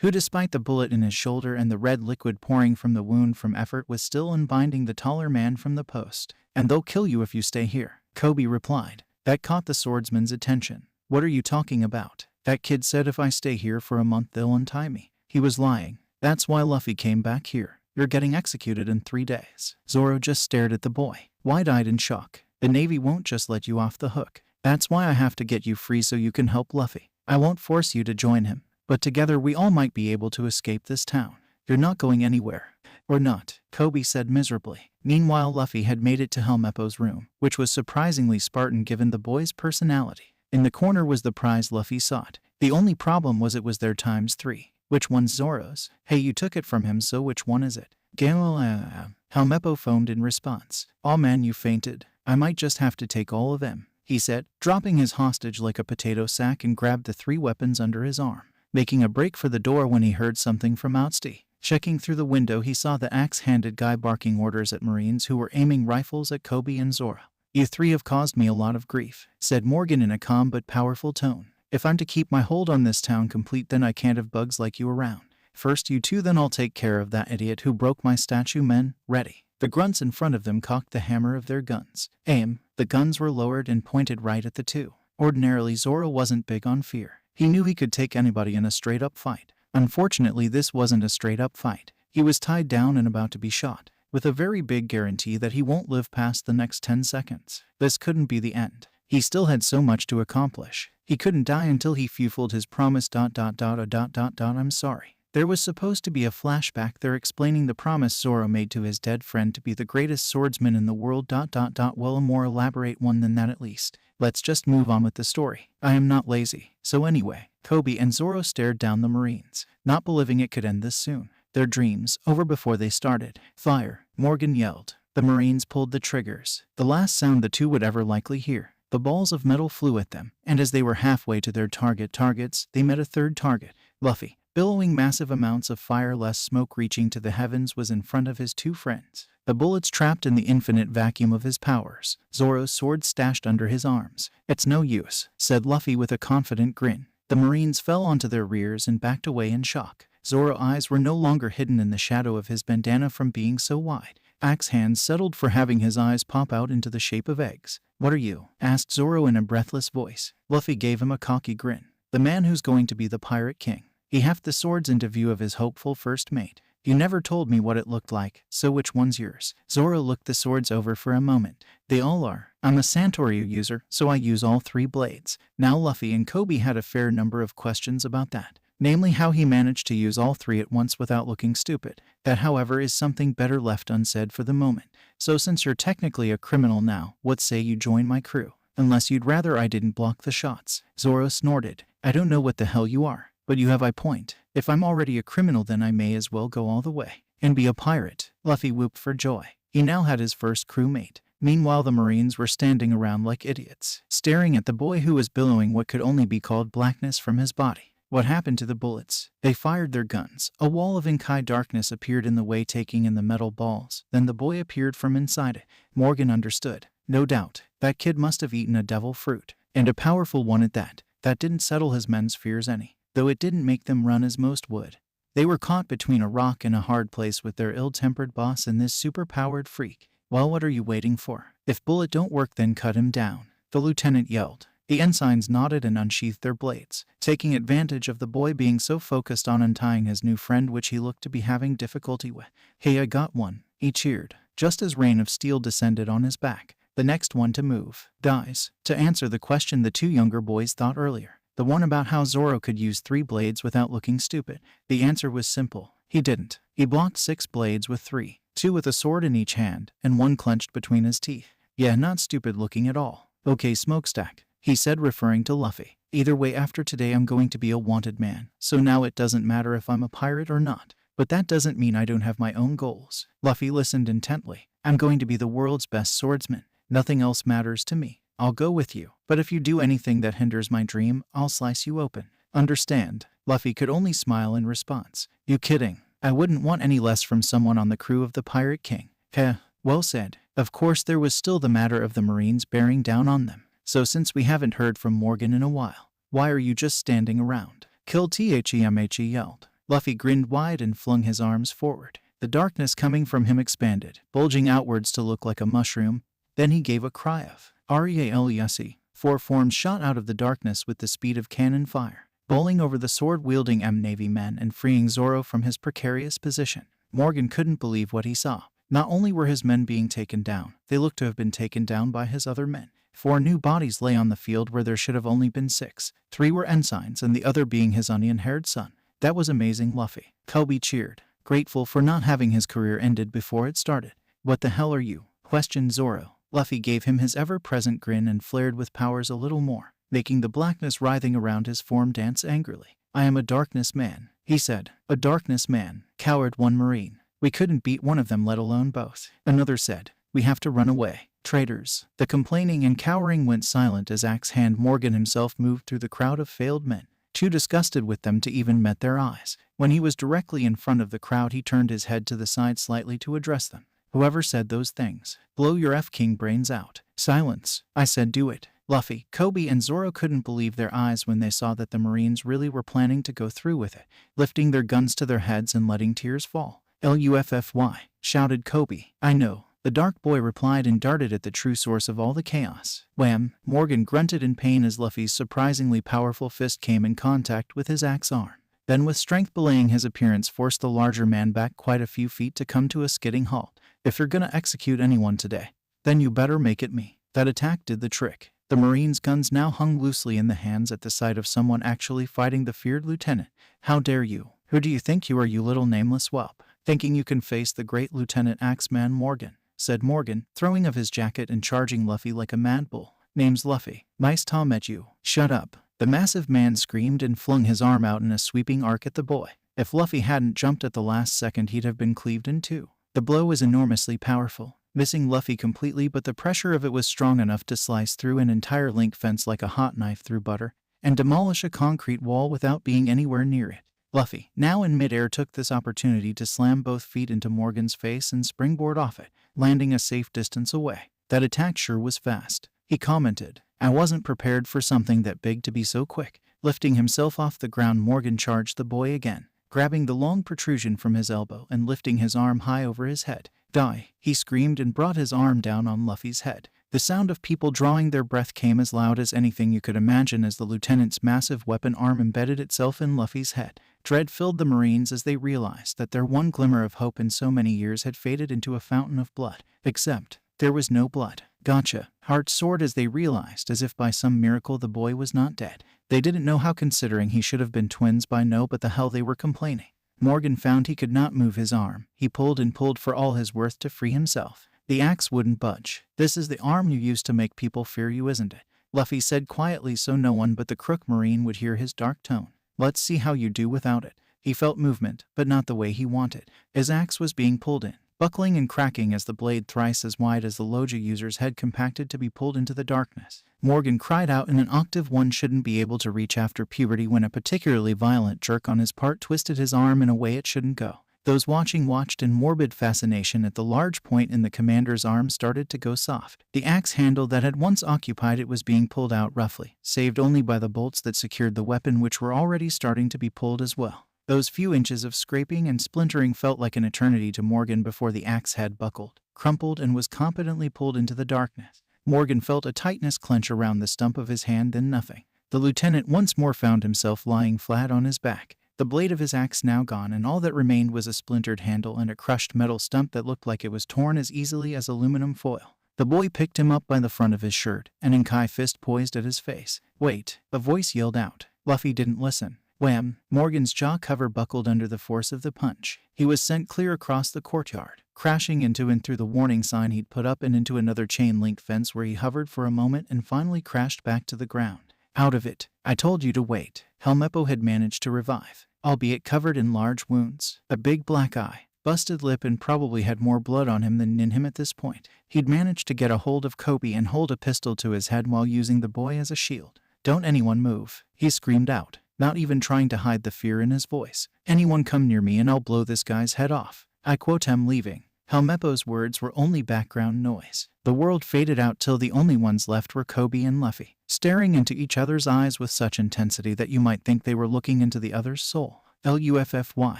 S1: who, despite the bullet in his shoulder and the red liquid pouring from the wound from effort, was still unbinding the taller man from the post. And they'll kill you if you stay here, Koby replied. That caught the swordsman's attention. What are you talking about? That kid said if I stay here for a month they'll untie me. He was lying. That's why Luffy came back here. You're getting executed in 3 days. Zoro just stared at the boy, wide-eyed in shock. The Navy won't just let you off the hook. That's why I have to get you free so you can help Luffy. I won't force you to join him. But together we all might be able to escape this town. You're not going anywhere. Or not, Koby said miserably. Meanwhile, Luffy had made it to Helmeppo's room, which was surprisingly Spartan given the boy's personality. In the corner was the prize Luffy sought. The only problem was it was their ×3. Which one's Zoro's? Hey, you took it from him, so which one is it? Helmeppo foamed in response. Aw man, you fainted. I might just have to take all of them, he said, dropping his hostage like a potato sack and grabbed the 3 weapons under his arm, making a break for the door when he heard something from outside. Checking through the window, he saw the axe-handed guy barking orders at Marines who were aiming rifles at Koby and Zoro. You 3 have caused me a lot of grief, said Morgan in a calm but powerful tone. If I'm to keep my hold on this town complete, then I can't have bugs like you around. First you 2, then I'll take care of that idiot who broke my statue. Men, ready. The grunts in front of them cocked the hammer of their guns. Aim. The guns were lowered and pointed right at the 2. Ordinarily, Zoro wasn't big on fear. He knew he could take anybody in a straight-up fight. Unfortunately, this wasn't a straight-up fight. He was tied down and about to be shot, with a very big guarantee that he won't live past the next 10 seconds. This couldn't be the end. He still had so much to accomplish. He couldn't die until he fulfilled his promise. I'm sorry. There was supposed to be a flashback there explaining the promise Zoro made to his dead friend to be the greatest swordsman in the world. Well, a more elaborate one than that at least. Let's just move on with the story. I am not lazy. So anyway, Koby and Zoro stared down the Marines, not believing it could end this soon. Their dreams over before they started. Fire, Morgan yelled. The Marines pulled the triggers. The last sound the two would ever likely hear. The balls of metal flew at them, and as they were halfway to their targets, they met a third target. Luffy, billowing massive amounts of fire, less smoke reaching to the heavens, was in front of his two friends. The bullets trapped in the infinite vacuum of his powers. Zoro's sword stashed under his arms. It's no use, said Luffy with a confident grin. The Marines fell onto their rears and backed away in shock. Zoro's eyes were no longer hidden in the shadow of his bandana from being so wide. Axe hands settled for having his eyes pop out into the shape of eggs. What are you? Asked Zoro in a breathless voice. Luffy gave him a cocky grin. The man who's going to be the pirate king. He heft the swords into view of his hopeful first mate. You never told me what it looked like, so which one's yours? Zoro looked the swords over for a moment. They all are. I'm a Santoryu user, so I use all three blades. Now Luffy and Koby had a fair number of questions about that. Namely, how he managed to use all three at once without looking stupid. That, however, is something better left unsaid for the moment. So since you're technically a criminal now, what say you join my crew? Unless you'd rather I didn't block the shots. Zoro snorted. I don't know what the hell you are, but you have a point. If I'm already a criminal, then I may as well go all the way and be a pirate. Luffy whooped for joy. He now had his first crewmate. Meanwhile, the Marines were standing around like idiots, staring at the boy who was billowing what could only be called blackness from his body. What happened to the bullets? They fired their guns. A wall of inky darkness appeared in the way, taking in the metal balls. Then the boy appeared from inside it. Morgan understood. No doubt, that kid must have eaten a devil fruit, and a powerful one at that. That didn't settle his men's fears any, though it didn't make them run as most would. They were caught between a rock and a hard place with their ill-tempered boss and this super-powered freak. Well, what are you waiting for? If bullet don't work, then cut him down, the lieutenant yelled. The ensigns nodded and unsheathed their blades, taking advantage of the boy being so focused on untying his new friend, which he looked to be having difficulty with. Hey, I got one, he cheered, just as rain of steel descended on his back. The next one to move dies. To answer the question the two younger boys thought earlier, the one about how Zoro could use three blades without looking stupid, the answer was simple. He didn't. He blocked 6 blades with 3, 2 with a sword in each hand, and 1 clenched between his teeth. Yeah, not stupid looking at all. Okay, smokestack, he said, referring to Luffy. Either way, after today I'm going to be a wanted man, so now it doesn't matter if I'm a pirate or not. But that doesn't mean I don't have my own goals. Luffy listened intently. I'm going to be the world's best swordsman. Nothing else matters to me. I'll go with you. But if you do anything that hinders my dream, I'll slice you open. Understand? Luffy could only smile in response. You kidding? I wouldn't want any less from someone on the crew of the Pirate King. Heh, well said. Of course, there was still the matter of the Marines bearing down on them. So since we haven't heard from Morgan in a while, why are you just standing around? Kill THEMH, he yelled. Luffy grinned wide and flung his arms forward. The darkness coming from him expanded, bulging outwards to look like a mushroom. Then he gave a cry of R-E-A-L-E-S-E. 4 forms shot out of the darkness with the speed of cannon fire, bowling over the sword-wielding Navy men and freeing Zoro from his precarious position. Morgan couldn't believe what he saw. Not only were his men being taken down, they looked to have been taken down by his other men. 4 new bodies lay on the field where there should have only been 6. 3 were ensigns, and the other being his onion-haired son. That was amazing, Luffy. Koby cheered, grateful for not having his career ended before it started. What the hell are you? Questioned Zoro. Luffy gave him his ever-present grin and flared with powers a little more, making the blackness writhing around his form dance angrily. I am a darkness man, he said. A darkness man, cowered one Marine. We couldn't beat one of them, let alone both. Another said, we have to run away. Traitors. The complaining and cowering went silent as Axe-Hand Morgan himself moved through the crowd of failed men, too disgusted with them to even met their eyes. When he was directly in front of the crowd, he turned his head to the side slightly to address them. Whoever said those things, blow your F-King brains out. Silence. I said do it. Luffy, Koby, and Zoro couldn't believe their eyes when they saw that the Marines really were planning to go through with it, lifting their guns to their heads and letting tears fall. Luffy, shouted Koby. I know, the dark boy replied and darted at the true source of all the chaos. Wham! Morgan grunted in pain as Luffy's surprisingly powerful fist came in contact with his axe arm. Then, with strength belaying his appearance, forced the larger man back quite a few feet to come to a skidding halt. If you're gonna execute anyone today, then you better make it me. That attack did the trick. The Marines' guns now hung loosely in the hands at the sight of someone actually fighting the feared lieutenant. How dare you? Who do you think you are, you little nameless whelp? Thinking you can face the great Lieutenant Axeman Morgan, said Morgan, throwing off his jacket and charging Luffy like a mad bull. Name's Luffy. Nice to meet you. Shut up. The massive man screamed and flung his arm out in a sweeping arc at the boy. If Luffy hadn't jumped at the last second, he'd have been cleaved in two. The blow was enormously powerful, missing Luffy completely, but the pressure of it was strong enough to slice through an entire link fence like a hot knife through butter and demolish a concrete wall without being anywhere near it. Luffy, now in midair, took this opportunity to slam both feet into Morgan's face and springboard off it, landing a safe distance away. That attack sure was fast. He commented, I wasn't prepared for something that big to be so quick. Lifting himself off the ground, Morgan charged the boy again, grabbing the long protrusion from his elbow and lifting his arm high over his head. Die, he screamed and brought his arm down on Luffy's head. The sound of people drawing their breath came as loud as anything you could imagine as the lieutenant's massive weapon arm embedded itself in Luffy's head. Dread filled the Marines as they realized that their one glimmer of hope in so many years had faded into a fountain of blood. Except, there was no blood. Gotcha. Hearts soared as they realized, as if by some miracle, the boy was not dead. They didn't know how, considering he should have been twins by now, but the hell, they were complaining. Morgan found he could not move his arm. He pulled and pulled for all his worth to free himself. The axe wouldn't budge. This is the arm you use to make people fear you, isn't it? Luffy said quietly so no one but the crook Marine would hear his dark tone. Let's see how you do without it. He felt movement, but not the way he wanted. His axe was being pulled in, buckling and cracking as the blade, thrice as wide as the Logia user's head, compacted to be pulled into the darkness. Morgan cried out in an octave one shouldn't be able to reach after puberty when a particularly violent jerk on his part twisted his arm in a way it shouldn't go. Those watching watched in morbid fascination at the large point in the commander's arm started to go soft. The axe handle that had once occupied it was being pulled out roughly, saved only by the bolts that secured the weapon, which were already starting to be pulled as well. Those few inches of scraping and splintering felt like an eternity to Morgan before the axe head buckled, crumpled, and was competently pulled into the darkness. Morgan felt a tightness clench around the stump of his hand, then nothing. The lieutenant once more found himself lying flat on his back, the blade of his axe now gone, and all that remained was a splintered handle and a crushed metal stump that looked like it was torn as easily as aluminum foil. The boy picked him up by the front of his shirt, an inkai fist poised at his face. Wait, a voice yelled out. Luffy didn't listen. Wham! Morgan's jaw cover buckled under the force of the punch. He was sent clear across the courtyard, crashing into and through the warning sign he'd put up and into another chain-link fence where he hovered for a moment and finally crashed back to the ground. Out of it. I told you to wait. Helmeppo had managed to revive, albeit covered in large wounds, a big black eye, busted lip, and probably had more blood on him than in him at this point. He'd managed to get a hold of Koby and hold a pistol to his head while using the boy as a shield. Don't anyone move, he screamed out, not even trying to hide the fear in his voice. Anyone come near me and I'll blow this guy's head off. I quote him leaving. Helmeppo's words were only background noise. The world faded out till the only ones left were Koby and Luffy, staring into each other's eyes with such intensity that you might think they were looking into the other's soul. Luffy,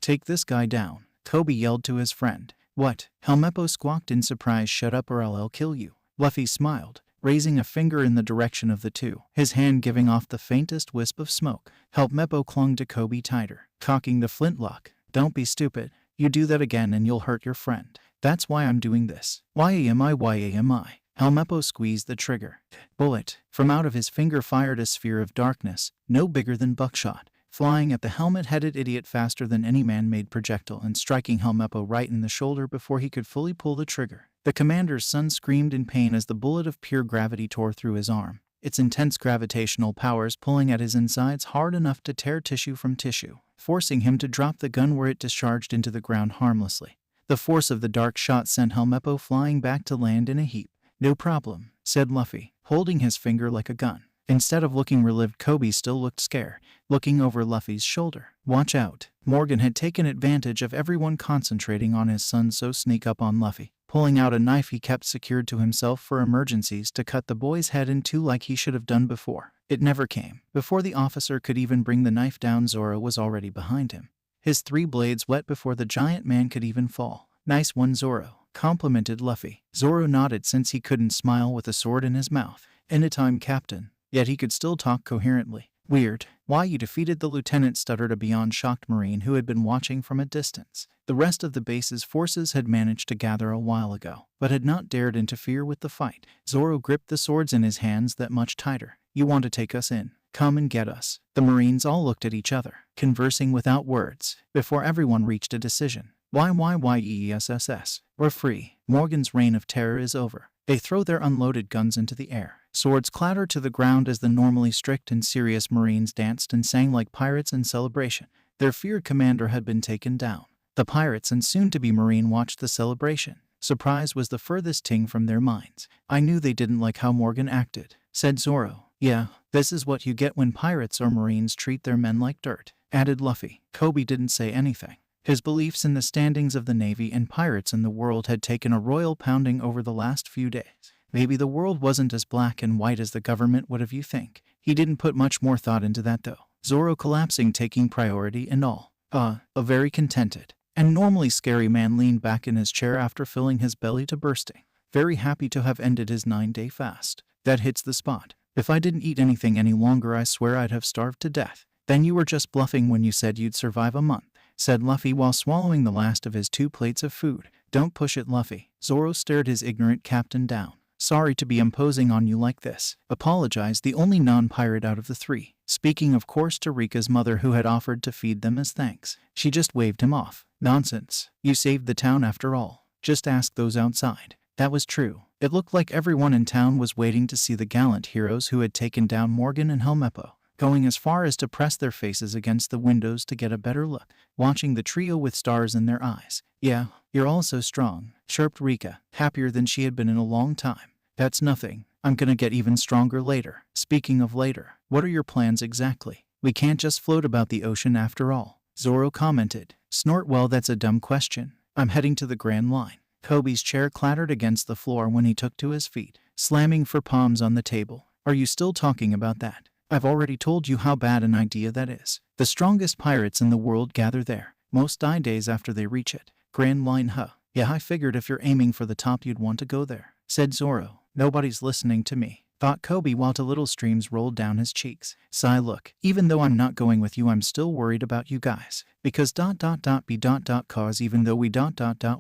S1: take this guy down, Koby yelled to his friend. What? Helmeppo squawked in surprise. Shut up or I'll kill you. Luffy smiled, raising a finger in the direction of the two, his hand giving off the faintest wisp of smoke. Helmeppo clung to Koby tighter, cocking the flintlock. Don't be stupid. You do that again and you'll hurt your friend. That's why I'm doing this. Yami. Helmeppo squeezed the trigger. Bullet, from out of his finger, fired a sphere of darkness, no bigger than buckshot, flying at the helmet-headed idiot faster than any man-made projectile and striking Helmeppo right in the shoulder before he could fully pull the trigger. The commander's son screamed in pain as the bullet of pure gravity tore through his arm, its intense gravitational powers pulling at his insides hard enough to tear tissue from tissue, forcing him to drop the gun where it discharged into the ground harmlessly. The force of the dark shot sent Helmeppo flying back to land in a heap. No problem, said Luffy, holding his finger like a gun. Instead of looking relieved, Koby still looked scared, looking over Luffy's shoulder. Watch out. Morgan had taken advantage of everyone concentrating on his son, so sneak up on Luffy, pulling out a knife he kept secured to himself for emergencies to cut the boy's head in two like he should have done before. It never came. Before the officer could even bring the knife down, Zoro was already behind him, his three blades wet before the giant man could even fall. Nice one, Zoro, complimented Luffy. Zoro nodded since he couldn't smile with a sword in his mouth. Anytime, Captain. Yet he could still talk coherently. Weird. Why, you defeated the lieutenant, stuttered a beyond shocked Marine who had been watching from a distance. The rest of the base's forces had managed to gather a while ago, but had not dared interfere with the fight. Zoro gripped the swords in his hands that much tighter. You want to take us in? Come and get us. The Marines all looked at each other, conversing without words, before everyone reached a decision. We're free. Morgan's reign of terror is over. They throw their unloaded guns into the air, Swords clattered to the ground as the normally strict and serious Marines danced and sang like pirates in celebration. Their feared commander had been taken down. The pirates and soon-to-be Marine watched the celebration. Surprise was the furthest thing from their minds. I knew they didn't like how Morgan acted, said Zoro. Yeah, this is what you get when pirates or Marines treat their men like dirt, added Luffy. Koby didn't say anything. His beliefs in the standings of the Navy and pirates in the world had taken a royal pounding over the last few days. Maybe the world wasn't as black and white as the government would have you think. He didn't put much more thought into that though. Zoro collapsing, taking priority and all. A very contented and normally scary man leaned back in his chair after filling his belly to bursting. Very happy to have ended his 9-day fast. That hits the spot. If I didn't eat anything any longer, I swear I'd have starved to death. Then you were just bluffing when you said you'd survive a month, said Luffy while swallowing the last of his 2 plates of food. Don't push it, Luffy. Zoro stared his ignorant captain down. Sorry to be imposing on you like this, apologized the only non-pirate out of the 3, speaking of course to Rika's mother, who had offered to feed them as thanks. She just waved him off. Nonsense. You saved the town after all. Just ask those outside. That was true. It looked like everyone in town was waiting to see the gallant heroes who had taken down Morgan and Helmeppo, going as far as to press their faces against the windows to get a better look, watching the trio with stars in their eyes. Yeah, you're all so strong, chirped Rika, happier than she had been in a long time. That's nothing. I'm gonna get even stronger later. Speaking of later, what are your plans exactly? We can't just float about the ocean after all, Zoro commented. Snort, well, that's a dumb question. I'm heading to the Grand Line. Koby's chair clattered against the floor when he took to his feet, slamming for palms on the table. Are you still talking about that? I've already told you how bad an idea that is. The strongest pirates in the world gather there. Most die days after they reach it. Grand Line, huh? Yeah, I figured if you're aiming for the top you'd want to go there, said Zoro. Nobody's listening to me, thought Koby while 2 little streams rolled down his cheeks. Sigh, look, even though I'm not going with you, I'm still worried about you guys. Because ... cause even though we ...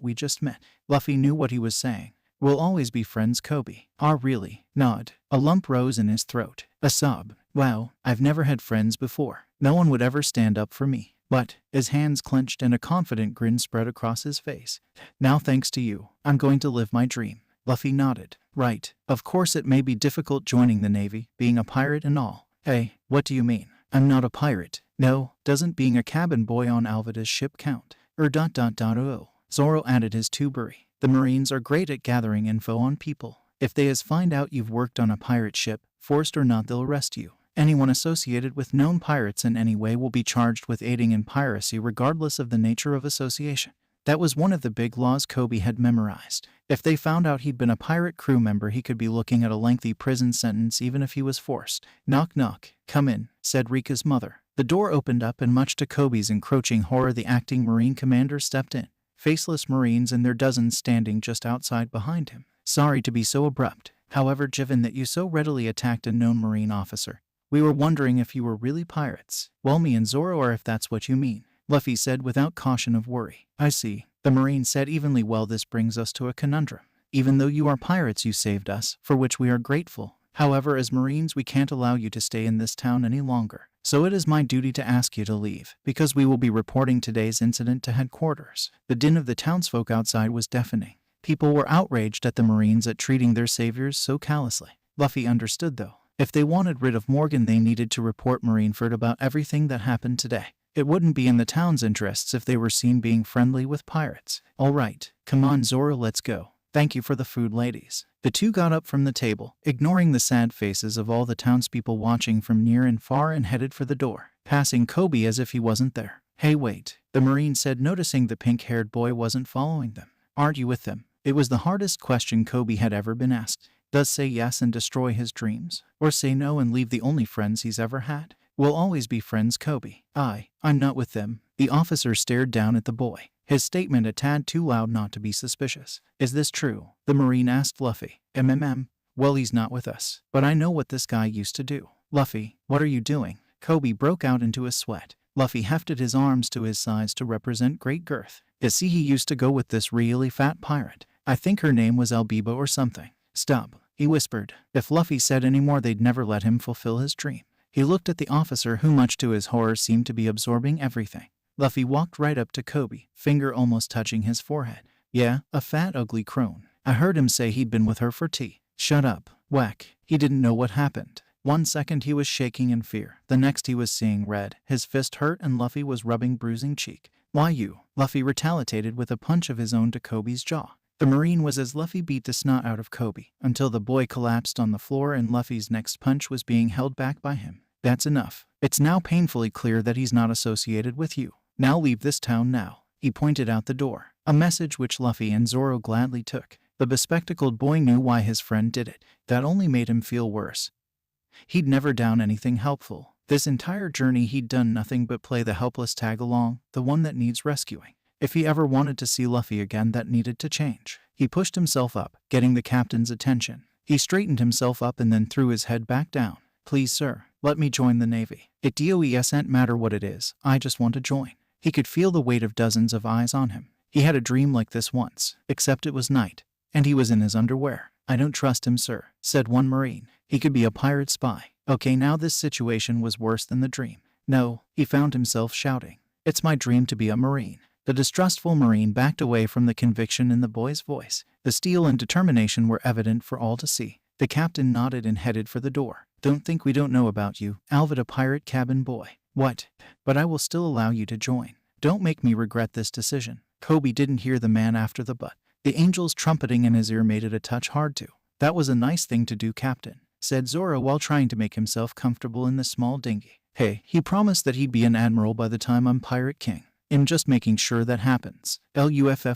S1: we just met. Luffy knew what he was saying. We'll always be friends, Koby. Ah, really? Nod. A lump rose in his throat. A sob. Wow, I've never had friends before. No one would ever stand up for me. But, his hands clenched and a confident grin spread across his face. Now thanks to you, I'm going to live my dream. Luffy nodded. Right. Of course it may be difficult joining the Navy, being a pirate and all. Hey, what do you mean? I'm not a pirate. No, doesn't being a cabin boy on Alvida's ship count? Oh. Zoro added his tubery. The Marines are great at gathering info on people. If they find out you've worked on a pirate ship, forced or not, they'll arrest you. Anyone associated with known pirates in any way will be charged with aiding in piracy regardless of the nature of association. That was one of the big laws Koby had memorized. If they found out he'd been a pirate crew member, he could be looking at a lengthy prison sentence even if he was forced. Knock knock. Come in, said Rika's mother. The door opened up and much to Koby's encroaching horror, the acting Marine commander stepped in. Faceless Marines and their dozens standing just outside behind him. Sorry to be so abrupt. However, given that you so readily attacked a known Marine officer, we were wondering if you were really pirates. Well, me and Zoro are, if that's what you mean, Luffy said without caution of worry. I see, the Marine said evenly. Well, this brings us to a conundrum. Even though you are pirates, you saved us, for which we are grateful. However, as Marines, we can't allow you to stay in this town any longer. So it is my duty to ask you to leave, because we will be reporting today's incident to headquarters. The din of the townsfolk outside was deafening. People were outraged at the Marines at treating their saviors so callously. Luffy understood, though. If they wanted rid of Morgan, they needed to report Marineford about everything that happened today. It wouldn't be in the town's interests if they were seen being friendly with pirates. All right, come on Zoro, let's go. Thank you for the food, ladies. The two got up from the table, ignoring the sad faces of all the townspeople watching from near and far, and headed for the door, passing Koby as if he wasn't there. Hey, wait, the Marine said, noticing the pink-haired boy wasn't following them. Aren't you with them? It was the hardest question Koby had ever been asked. Does say yes and destroy his dreams, or say no and leave the only friends he's ever had? We'll always be friends, Koby. I'm not with them. The officer stared down at the boy, his statement a tad too loud not to be suspicious. Is this true? The Marine asked Luffy. Well, he's not with us, but I know what this guy used to do. Luffy, what are you doing? Koby broke out into a sweat. Luffy hefted his arms to his sides to represent great girth. See, he used to go with this really fat pirate. I think her name was Alvida or something. Stop, he whispered. If Luffy said any more, they'd never let him fulfill his dream. He looked at the officer, who much to his horror seemed to be absorbing everything. Luffy walked right up to Koby, finger almost touching his forehead. Yeah, a fat ugly crone. I heard him say he'd been with her for tea. Shut up, Whack. He didn't know what happened. 1 second he was shaking in fear. The next he was seeing red. His fist hurt and Luffy was rubbing bruising cheek. Why you? Luffy retaliated with a punch of his own to Koby's jaw. The Marine was as Luffy beat the snot out of Koby, until the boy collapsed on the floor and Luffy's next punch was being held back by him. That's enough. It's now painfully clear that he's not associated with you. Now leave this town now. He pointed out the door, a message which Luffy and Zoro gladly took. The bespectacled boy knew why his friend did it. That only made him feel worse. He'd never done anything helpful. This entire journey he'd done nothing but play the helpless tag-along, the one that needs rescuing. If he ever wanted to see Luffy again, that needed to change. He pushed himself up, getting the captain's attention. He straightened himself up and then threw his head back down. Please, sir, let me join the Navy. It doesn't matter what it is, I just want to join. He could feel the weight of dozens of eyes on him. He had a dream like this once, except it was night, and he was in his underwear. I don't trust him, sir, said one Marine. He could be a pirate spy. Okay, now this situation was worse than the dream. No, he found himself shouting. It's my dream to be a Marine. The distrustful Marine backed away from the conviction in the boy's voice. The steel and determination were evident for all to see. The captain nodded and headed for the door. Don't think we don't know about you, Alvida pirate cabin boy. What? But I will still allow you to join. Don't make me regret this decision. Koby didn't hear the man after the but. The angel's trumpeting in his ear made it a touch hard to. That was a nice thing to do, Captain, said Zoro while trying to make himself comfortable in the small dinghy. Hey, he promised that he'd be an admiral by the time I'm Pirate King. I'm just making sure that happens. Luffy.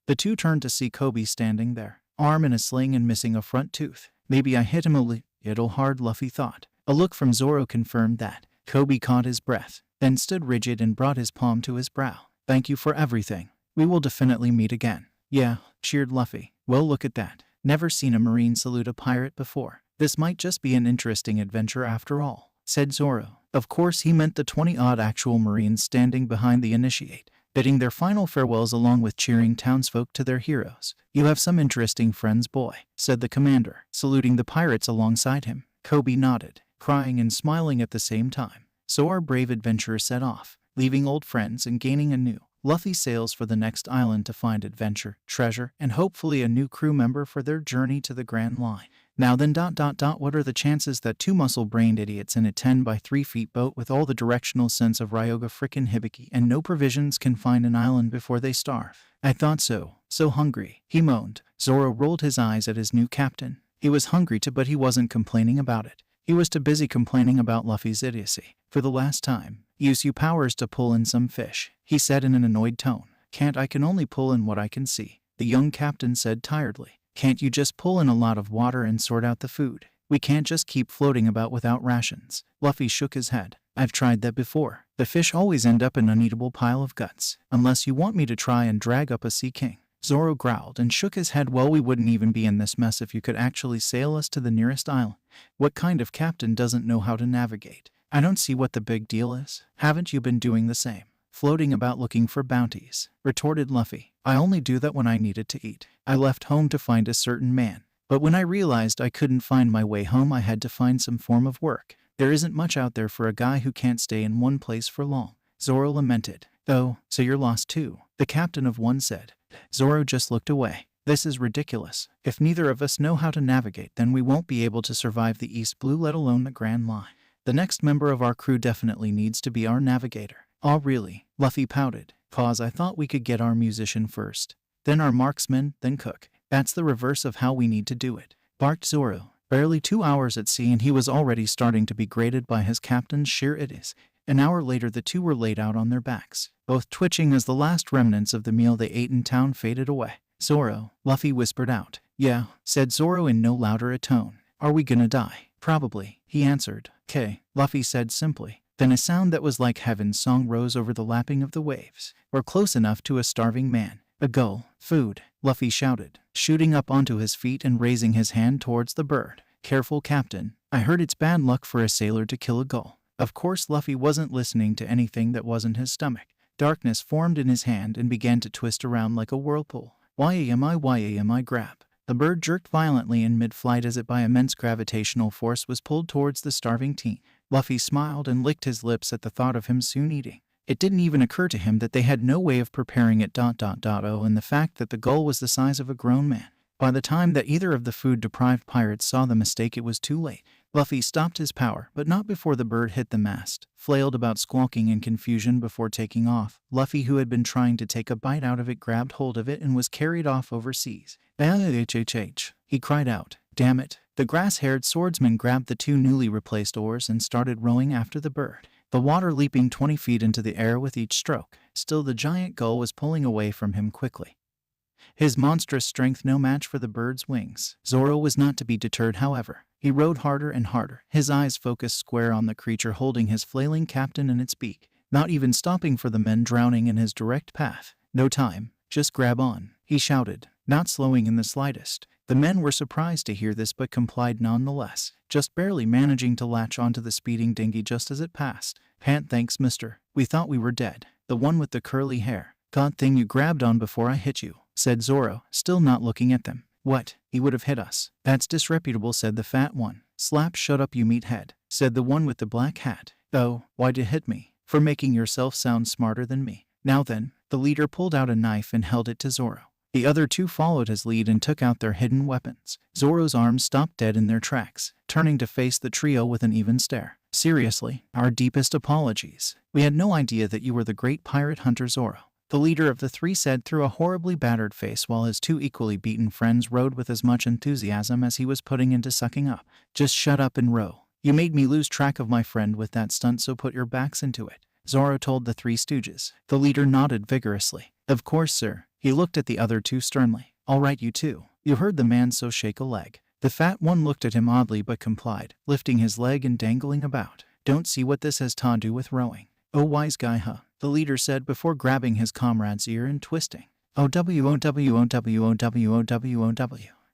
S1: The two turned to see Koby standing there, arm in a sling and missing a front tooth. Maybe I hit him a little hard, Luffy thought. A look from Zoro confirmed that. Koby caught his breath, then stood rigid and brought his palm to his brow. Thank you for everything. We will definitely meet again. Yeah, cheered Luffy. Well, look at that. Never seen a Marine salute a pirate before. This might just be an interesting adventure after all, said Zoro. Of course he meant the 20-odd actual Marines standing behind the initiate, bidding their final farewells along with cheering townsfolk to their heroes. You have some interesting friends, boy, said the commander, saluting the pirates alongside him. Koby nodded, crying and smiling at the same time. So our brave adventurer set off, leaving old friends and gaining a new. Luffy sails for the next island to find adventure, treasure, and hopefully a new crew member for their journey to the Grand Line. Now then ... what are the chances that two muscle-brained idiots in a 10 by 3 feet boat with all the directional sense of Ryoga frickin' Hibiki and no provisions can find an island before they starve? I thought so. So hungry, he moaned. Zoro rolled his eyes at his new captain. He was hungry too, but he wasn't complaining about it. He was too busy complaining about Luffy's idiocy. For the last time, use your powers to pull in some fish, he said in an annoyed tone. Can't, I can only pull in what I can see, the young captain said tiredly. Can't you just pull in a lot of water and sort out the food? We can't just keep floating about without rations. Luffy shook his head. I've tried that before. The fish always end up an uneatable pile of guts. Unless you want me to try and drag up a sea king. Zoro growled and shook his head. Well, we wouldn't even be in this mess if you could actually sail us to the nearest island. What kind of captain doesn't know how to navigate? I don't see what the big deal is. Haven't you been doing the same? Floating about looking for bounties, retorted Luffy. I only do that when I needed to eat. I left home to find a certain man, but when I realized I couldn't find my way home, I had to find some form of work. There isn't much out there for a guy who can't stay in one place for long. Zoro lamented. Oh, so you're lost too, the captain of one said. Zoro just looked away. This is ridiculous. If neither of us know how to navigate, then we won't be able to survive the East Blue, let alone the Grand Line. The next member of our crew definitely needs to be our navigator. Oh really? Luffy pouted. Pause, I thought we could get our musician first, then our marksman, then cook. That's the reverse of how we need to do it, barked Zoro. Barely 2 hours at sea and he was already starting to be grated by his captain's sheer idiocy. An hour later the two were laid out on their backs, both twitching as the last remnants of the meal they ate in town faded away. Zoro, Luffy whispered out. Yeah, said Zoro in no louder a tone. Are we gonna die? Probably, he answered. "'Kay," Luffy said simply. Then a sound that was like heaven's song rose over the lapping of the waves. We're close enough to a starving man. A gull. Food, Luffy shouted, shooting up onto his feet and raising his hand towards the bird. Careful, Captain. I heard it's bad luck for a sailor to kill a gull. Of course Luffy wasn't listening to anything that wasn't his stomach. Darkness formed in his hand and began to twist around like a whirlpool. Yami grab. The bird jerked violently in mid-flight as it by immense gravitational force was pulled towards the starving teen. Luffy smiled and licked his lips at the thought of him soon eating. It didn't even occur to him that they had no way of preparing it. And the fact that the gull was the size of a grown man. By the time that either of the food-deprived pirates saw the mistake, it was too late. Luffy stopped his power, but not before the bird hit the mast, flailed about squawking in confusion before taking off. Luffy, who had been trying to take a bite out of it, grabbed hold of it and was carried off overseas. "HHH," he cried out. "Damn it." The grass-haired swordsman grabbed the two newly replaced oars and started rowing after the bird, the water leaping 20 feet into the air with each stroke. Still, the giant gull was pulling away from him quickly, his monstrous strength no match for the bird's wings. Zoro was not to be deterred, however. He rowed harder and harder, his eyes focused square on the creature holding his flailing captain in its beak, not even stopping for the men drowning in his direct path. "No time, just grab on," he shouted, not slowing in the slightest. The men were surprised to hear this but complied nonetheless, just barely managing to latch onto the speeding dinghy just as it passed. "Thanks, mister. We thought we were dead." "The one with the curly hair. God thing you grabbed on before I hit you," said Zoro, still not looking at them. "What? He would have hit us." "That's disreputable," said the fat one. "Slap, shut up, you meathead," said the one with the black hat. "Oh, why'd you hit me?" "For making yourself sound smarter than me." "Now then." The leader pulled out a knife and held it to Zoro. The other two followed his lead and took out their hidden weapons. Zoro's arms stopped dead in their tracks, turning to face the trio with an even stare. "Seriously, our deepest apologies. We had no idea that you were the great pirate hunter Zoro," the leader of the three said through a horribly battered face, while his two equally beaten friends rowed with as much enthusiasm as he was putting into sucking up. "Just shut up and row. You made me lose track of my friend with that stunt, so put your backs into it," Zoro told the three stooges. The leader nodded vigorously. "Of course, sir." He looked at the other two sternly. "All right, you two. You heard the man, so shake a leg." The fat one looked at him oddly but complied, lifting his leg and dangling about. "Don't see what this has to do with rowing." "Oh, wise guy, huh?" the leader said before grabbing his comrade's ear and twisting. "OWOWOWOWOWOW.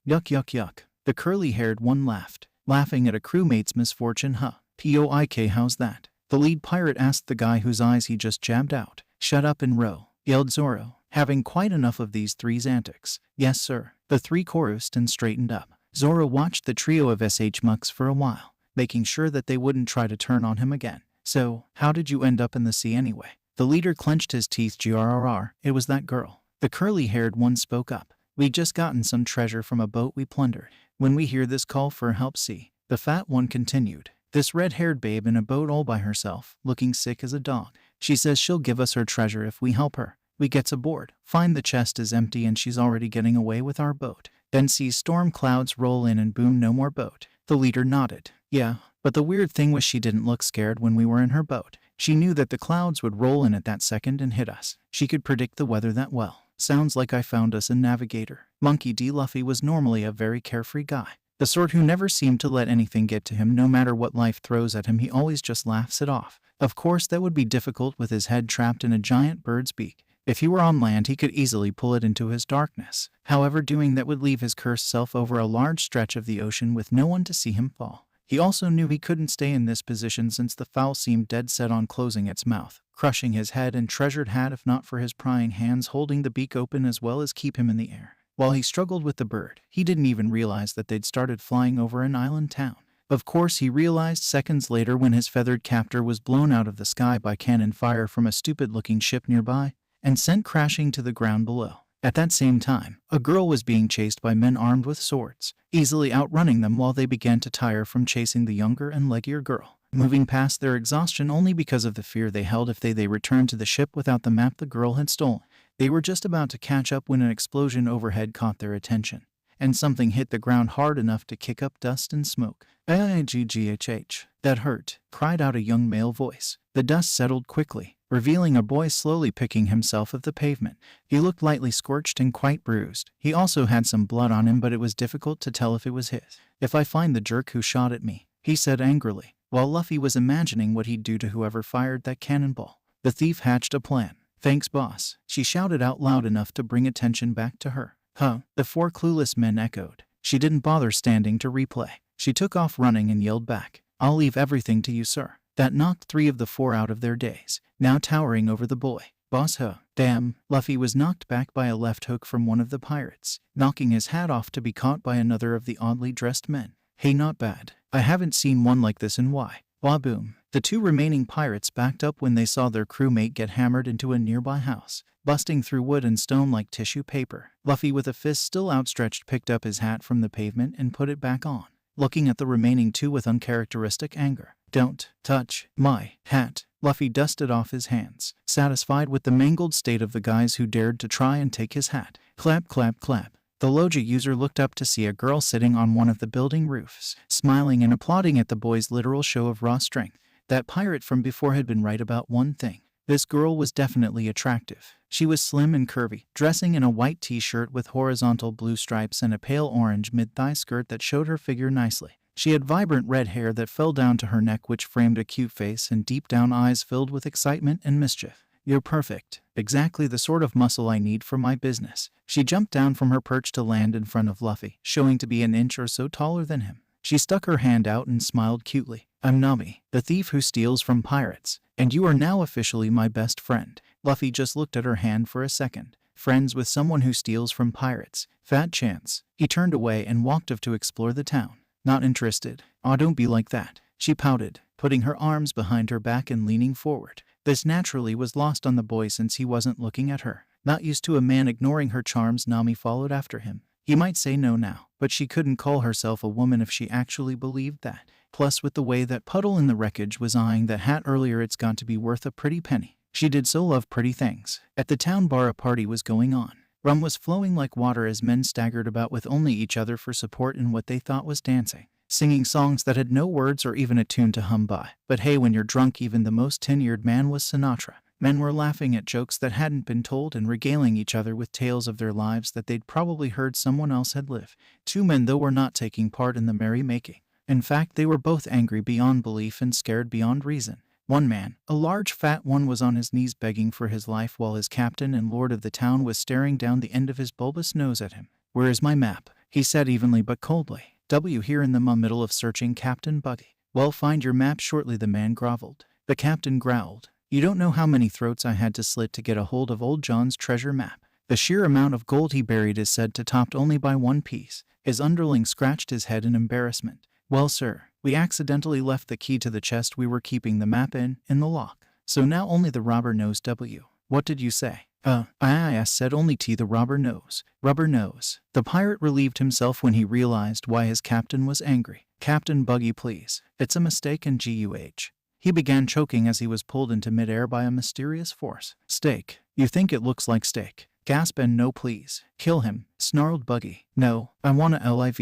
S1: Yuck, yuck, yuck." The curly-haired one laughed, laughing at a crewmate's misfortune. "Huh? POIK, how's that?" the lead pirate asked the guy whose eyes he just jabbed out. "Shut up and row," yelled Zoro, having quite enough of these three's antics. "Yes, sir." The three chorused and straightened up. Zoro watched the trio of mucks for a while, making sure that they wouldn't try to turn on him again. "So, how did you end up in the sea anyway?" The leader clenched his teeth. "Grrr, it was that girl." The curly-haired one spoke up. "We'd just gotten some treasure from a boat we plundered when we hear this call for help, see." The fat one continued. "This red-haired babe in a boat all by herself, looking sick as a dog. She says she'll give us her treasure if we help her. We gets aboard, find the chest is empty and she's already getting away with our boat. Then sees storm clouds roll in and boom, no more boat." The leader nodded. "Yeah, but the weird thing was she didn't look scared when we were in her boat. She knew that the clouds would roll in at that second and hit us. She could predict the weather that well. Sounds like I found us a navigator." Monkey D. Luffy was normally a very carefree guy, the sort who never seemed to let anything get to him. No matter what life throws at him, he always just laughs it off. Of course, that would be difficult with his head trapped in a giant bird's beak. If he were on land, he could easily pull it into his darkness. However, doing that would leave his cursed self over a large stretch of the ocean with no one to see him fall. He also knew he couldn't stay in this position since the fowl seemed dead set on closing its mouth, crushing his head and treasured hat if not for his prying hands holding the beak open as well as keep him in the air. While he struggled with the bird, he didn't even realize that they'd started flying over an island town. Of course, he realized seconds later when his feathered captor was blown out of the sky by cannon fire from a stupid-looking ship nearby and sent crashing to the ground below. At that same time, a girl was being chased by men armed with swords, easily outrunning them while they began to tire from chasing the younger and leggier girl, moving past their exhaustion only because of the fear they held if they returned to the ship without the map the girl had stolen. They were just about to catch up when an explosion overhead caught their attention, and something hit the ground hard enough to kick up dust and smoke. "Gghh, that hurt," cried out a young male voice. The dust settled quickly, revealing a boy slowly picking himself of the pavement. He looked lightly scorched and quite bruised. He also had some blood on him, but it was difficult to tell if it was his. "If I find the jerk who shot at me," he said angrily, while Luffy was imagining what he'd do to whoever fired that cannonball. The thief hatched a plan. "Thanks, boss," she shouted out loud enough to bring attention back to her. "Huh?" the four clueless men echoed. She didn't bother standing to replay. She took off running and yelled back, "I'll leave everything to you, sir." That knocked three of the four out of their daze, now towering over the boy. "Boss, huh?" "Damn." Luffy was knocked back by a left hook from one of the pirates, knocking his hat off to be caught by another of the oddly dressed men. "Hey, not bad. I haven't seen one like this in Waboom." The 2 remaining pirates backed up when they saw their crewmate get hammered into a nearby house, busting through wood and stone like tissue paper. Luffy, with a fist still outstretched, picked up his hat from the pavement and put it back on, looking at the remaining 2 with uncharacteristic anger. "Don't touch my hat." Luffy dusted off his hands, satisfied with the mangled state of the guys who dared to try and take his hat. Clap, clap, clap. The Logia user looked up to see a girl sitting on one of the building roofs, smiling and applauding at the boy's literal show of raw strength. That pirate from before had been right about one thing. This girl was definitely attractive. She was slim and curvy, dressing in a white t-shirt with horizontal blue stripes and a pale orange mid-thigh skirt that showed her figure nicely. She had vibrant red hair that fell down to her neck, which framed a cute face, and deep down eyes filled with excitement and mischief. "You're perfect. Exactly the sort of muscle I need for my business." She jumped down from her perch to land in front of Luffy, showing to be an inch or so taller than him. She stuck her hand out and smiled cutely. "I'm Nami, the thief who steals from pirates, and you are now officially my best friend." Luffy just looked at her hand for a second. Friends with someone who steals from pirates? Fat chance. He turned away and walked off to explore the town. "Not interested." "Aw, don't be like that." She pouted, putting her arms behind her back and leaning forward. This naturally was lost on the boy since he wasn't looking at her. Not used to a man ignoring her charms, Nami followed after him. He might say no now, but she couldn't call herself a woman if she actually believed that. Plus, with the way that puddle in the wreckage was eyeing that hat earlier, it's got to be worth a pretty penny. She did so love pretty things. At the town bar, a party was going on. Rum was flowing like water as men staggered about with only each other for support in what they thought was dancing, singing songs that had no words or even a tune to hum by. But hey, when you're drunk, even the most tenured man was Sinatra. Men were laughing at jokes that hadn't been told and regaling each other with tales of their lives that they'd probably heard someone else had lived. 2 men, though, were not taking part in the merrymaking. In fact, they were both angry beyond belief and scared beyond reason. One man, a large fat one, was on his knees begging for his life while his captain and lord of the town was staring down the end of his bulbous nose at him. "Where is my map?" he said evenly but coldly. "W here in the middle of searching, Captain Buggy." "Well, find your map shortly," the man groveled. The captain growled. "You don't know how many throats I had to slit to get a hold of old John's treasure map." The sheer amount of gold he buried is said to topped only by 1 piece. His underling scratched his head in embarrassment. "Well, sir, we accidentally left the key to the chest we were keeping the map in the lock. So now only the robber knows." "W. What did you say?" I said only T the robber knows." "Rubber knows." The pirate relieved himself when he realized why his captain was angry. "Captain Buggy, please. It's a mistake and GUH." He began choking as he was pulled into midair by a mysterious force. "Steak. You think it looks like steak?" Gasp and "No, please. Kill him," snarled Buggy. "No, I wanna live.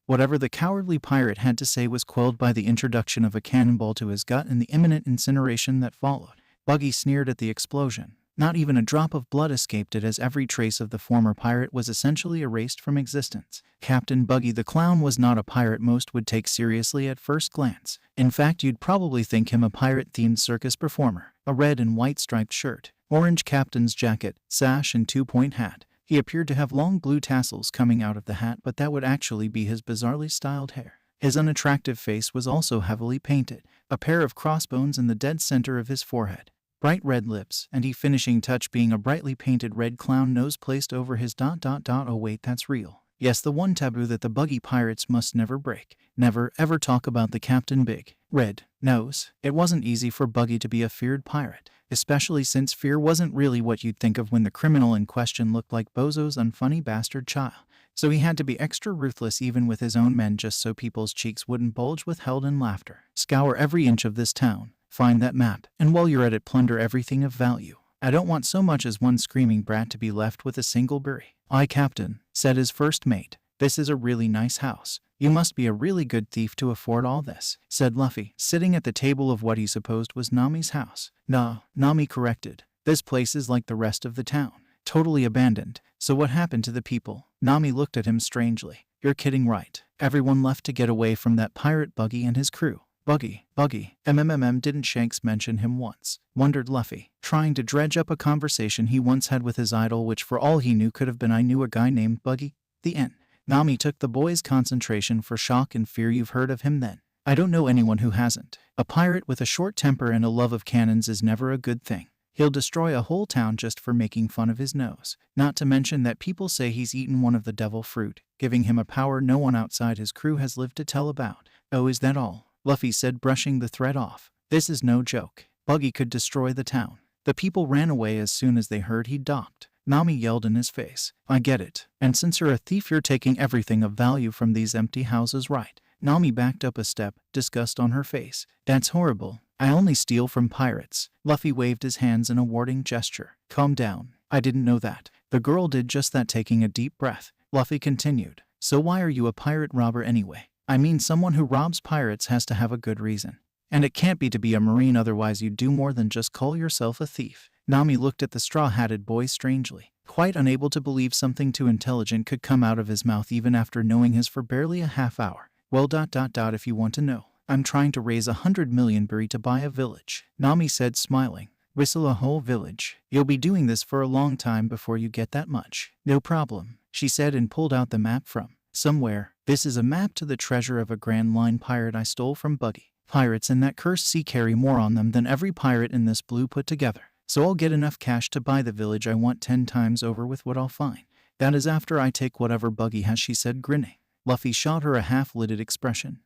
S1: Whatever the cowardly pirate had to say was quelled by the introduction of a cannonball to his gut and the imminent incineration that followed. Buggy sneered at the explosion. Not even a drop of blood escaped it, as every trace of the former pirate was essentially erased from existence. Captain Buggy the Clown was not a pirate most would take seriously at first glance. In fact, you'd probably think him a pirate-themed circus performer. A red and white striped shirt, orange captain's jacket, sash, and 2-point hat. He appeared to have long blue tassels coming out of the hat, but that would actually be his bizarrely styled hair. His unattractive face was also heavily painted, a pair of crossbones in the dead center of his forehead, bright red lips, and the finishing touch being a brightly painted red clown nose placed over his ... Oh wait, that's real. Yes, the one taboo that the Buggy pirates must never break. Never, ever talk about the Captain Big Red Nose. It wasn't easy for Buggy to be a feared pirate, especially since fear wasn't really what you'd think of when the criminal in question looked like Bozo's unfunny bastard child. So he had to be extra ruthless even with his own men just so people's cheeks wouldn't bulge with held and laughter. "Scour every inch of this town. Find that map, and while you're at it, plunder everything of value. I don't want so much as one screaming brat to be left with a single berry." "Aye, Captain," said his first mate. "This is a really nice house. You must be a really good thief to afford all this," said Luffy, sitting at the table of what he supposed was Nami's house. "No," Nami corrected. "This place is like the rest of the town. Totally abandoned. So what happened to the people?" Nami looked at him strangely. "You're kidding, right? Everyone left to get away from that pirate Buggy and his crew." Buggy. Didn't Shanks mention him once?" wondered Luffy, trying to dredge up a conversation he once had with his idol, which for all he knew could have been "I knew a guy named Buggy." The end. Nami took the boy's concentration for shock and fear. "You've heard of him then?" "I don't know anyone who hasn't. A pirate with a short temper and a love of cannons is never a good thing. He'll destroy a whole town just for making fun of his nose. Not to mention that people say he's eaten one of the devil fruit, giving him a power no one outside his crew has lived to tell about." "Oh, is that all?" Luffy said, brushing the threat off. This is no joke. Buggy could destroy the town. The people ran away as soon as they heard he docked. Nami yelled in his face. I get it. And since you're a thief, you're taking everything of value from these empty houses, right? Nami backed up a step, disgust on her face. That's horrible. I only steal from pirates. Luffy waved his hands in a warning gesture. Calm down. I didn't know that. The girl did just that, taking a deep breath. Luffy continued. So why are you a pirate robber anyway? I mean, someone who robs pirates has to have a good reason. And it can't be to be a marine, otherwise you'd do more than just call yourself a thief. Nami looked at the straw-hatted boy strangely, quite unable to believe something too intelligent could come out of his mouth even after knowing his for barely a half hour. Well, if you want to know, I'm trying to raise 100 million berry to buy a village, Nami said, smiling. Whistle, a whole village? You'll be doing this for a long time before you get that much. No problem, she said, and pulled out the map from somewhere. This is a map to the treasure of a Grand Line pirate I stole from Buggy. Pirates in that cursed sea carry more on them than every pirate in this blue put together. So I'll get enough cash to buy the village I want 10 times over with what I'll find. That is after I take whatever Buggy has, she said, grinning. Luffy shot her a half-lidded expression.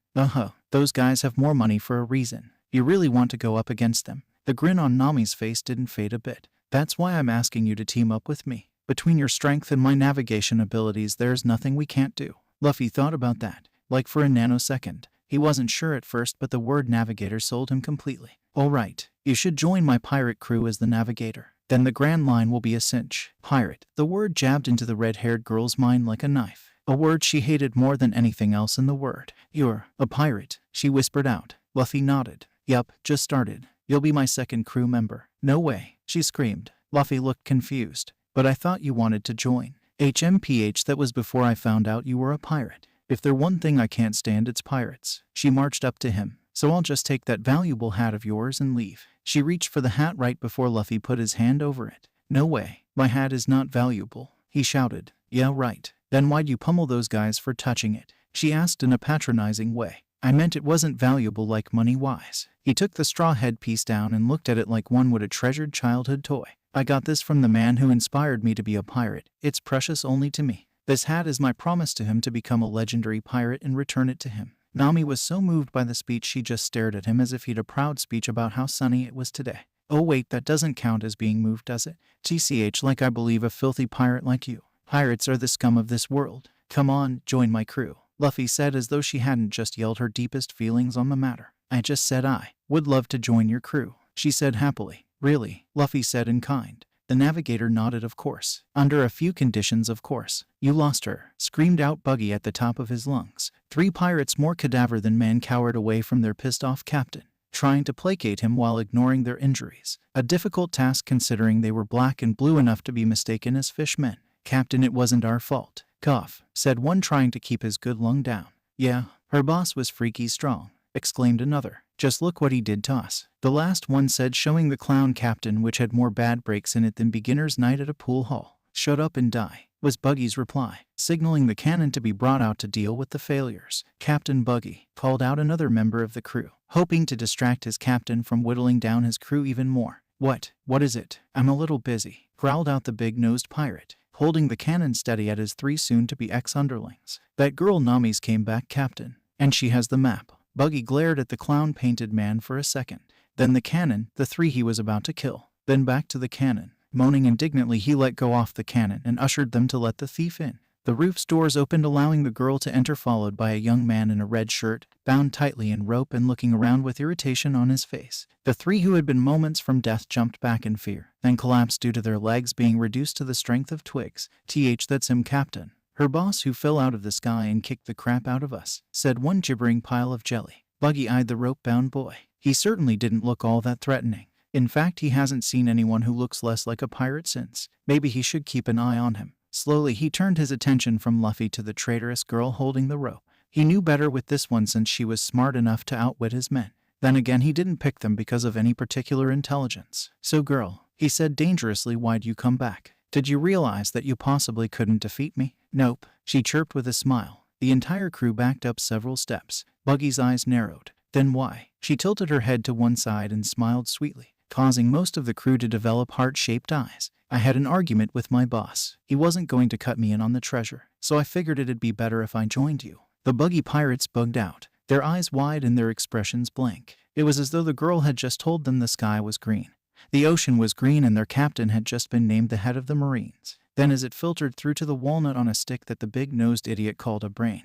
S1: Those guys have more money for a reason. You really want to go up against them? The grin on Nami's face didn't fade a bit. That's why I'm asking you to team up with me. Between your strength and my navigation abilities, there's nothing we can't do. Luffy thought about that, like for a nanosecond. He wasn't sure at first, but the word navigator sold him completely. All right, you should join my pirate crew as the navigator. Then the Grand Line will be a cinch. Pirate. The word jabbed into the red-haired girl's mind like a knife. A word she hated more than anything else in the world. You're a pirate, she whispered out. Luffy nodded. Yup, just started. You'll be my second crew member. No way, she screamed. Luffy looked confused. But I thought you wanted to join. HMPH, that was before I found out you were a pirate. If there's one thing I can't stand, it's pirates. She marched up to him. So I'll just take that valuable hat of yours and leave. She reached for the hat right before Luffy put his hand over it. No way, my hat is not valuable, he shouted. Yeah, right. Then why'd you pummel those guys for touching it? She asked in a patronizing way. I meant it wasn't valuable like money-wise. He took the straw headpiece down and looked at it like one would a treasured childhood toy. I got this from the man who inspired me to be a pirate. It's precious only to me. This hat is my promise to him to become a legendary pirate and return it to him. Nami was so moved by the speech she just stared at him as if he'd a proud speech about how sunny it was today. Oh wait, that doesn't count as being moved, does it? TCH, like I believe a filthy pirate like you. Pirates are the scum of this world. Come on, join my crew, Luffy said as though she hadn't just yelled her deepest feelings on the matter. I just said I would love to join your crew, she said happily. Really? Luffy said in kind. The navigator nodded. Of course. Under a few conditions, of course. You lost her, screamed out Buggy at the top of his lungs. 3 pirates, more cadaver than man, cowered away from their pissed-off captain, trying to placate him while ignoring their injuries. A difficult task considering they were black and blue enough to be mistaken as fishmen. Captain, it wasn't our fault. Cough, said one, trying to keep his good lung down. Yeah, her boss was freaky strong, exclaimed another. Just look what he did to us, the last one said, showing the clown captain, which had more bad breaks in it than beginner's night at a pool hall. Shut up and die, was Buggy's reply, signaling the cannon to be brought out to deal with the failures. Captain Buggy, called out another member of the crew, hoping to distract his captain from whittling down his crew even more. What is it? I'm a little busy, growled out the big-nosed pirate, holding the cannon steady at his 3 soon-to-be ex-underlings. That girl Nami's came back, Captain, and she has the map. Buggy glared at the clown-painted man for a second. Then the cannon, the 3 he was about to kill. Then back to the cannon. Moaning indignantly, he let go off the cannon and ushered them to let the thief in. The roof's doors opened, allowing the girl to enter, followed by a young man in a red shirt, bound tightly in rope and looking around with irritation on his face. The 3 who had been moments from death jumped back in fear, then collapsed due to their legs being reduced to the strength of twigs. That's him, Captain. Her boss who fell out of the sky and kicked the crap out of us, said one gibbering pile of jelly. Buggy eyed the rope-bound boy. He certainly didn't look all that threatening. In fact, he hasn't seen anyone who looks less like a pirate since. Maybe he should keep an eye on him. Slowly, he turned his attention from Luffy to the traitorous girl holding the rope. He knew better with this one since she was smart enough to outwit his men. Then again, he didn't pick them because of any particular intelligence. So girl, he said dangerously, why'd you come back? Did you realize that you possibly couldn't defeat me? Nope, she chirped with a smile. The entire crew backed up several steps. Buggy's eyes narrowed. Then why? She tilted her head to one side and smiled sweetly, causing most of the crew to develop heart-shaped eyes. I had an argument with my boss. He wasn't going to cut me in on the treasure, so I figured it'd be better if I joined you. The Buggy pirates bugged out. their eyes wide and their expressions blank. It was as though the girl had just told them the sky was green. The ocean was green and their captain had just been named the head of the Marines. Then as it filtered through to the walnut on a stick that the big-nosed idiot called a brain,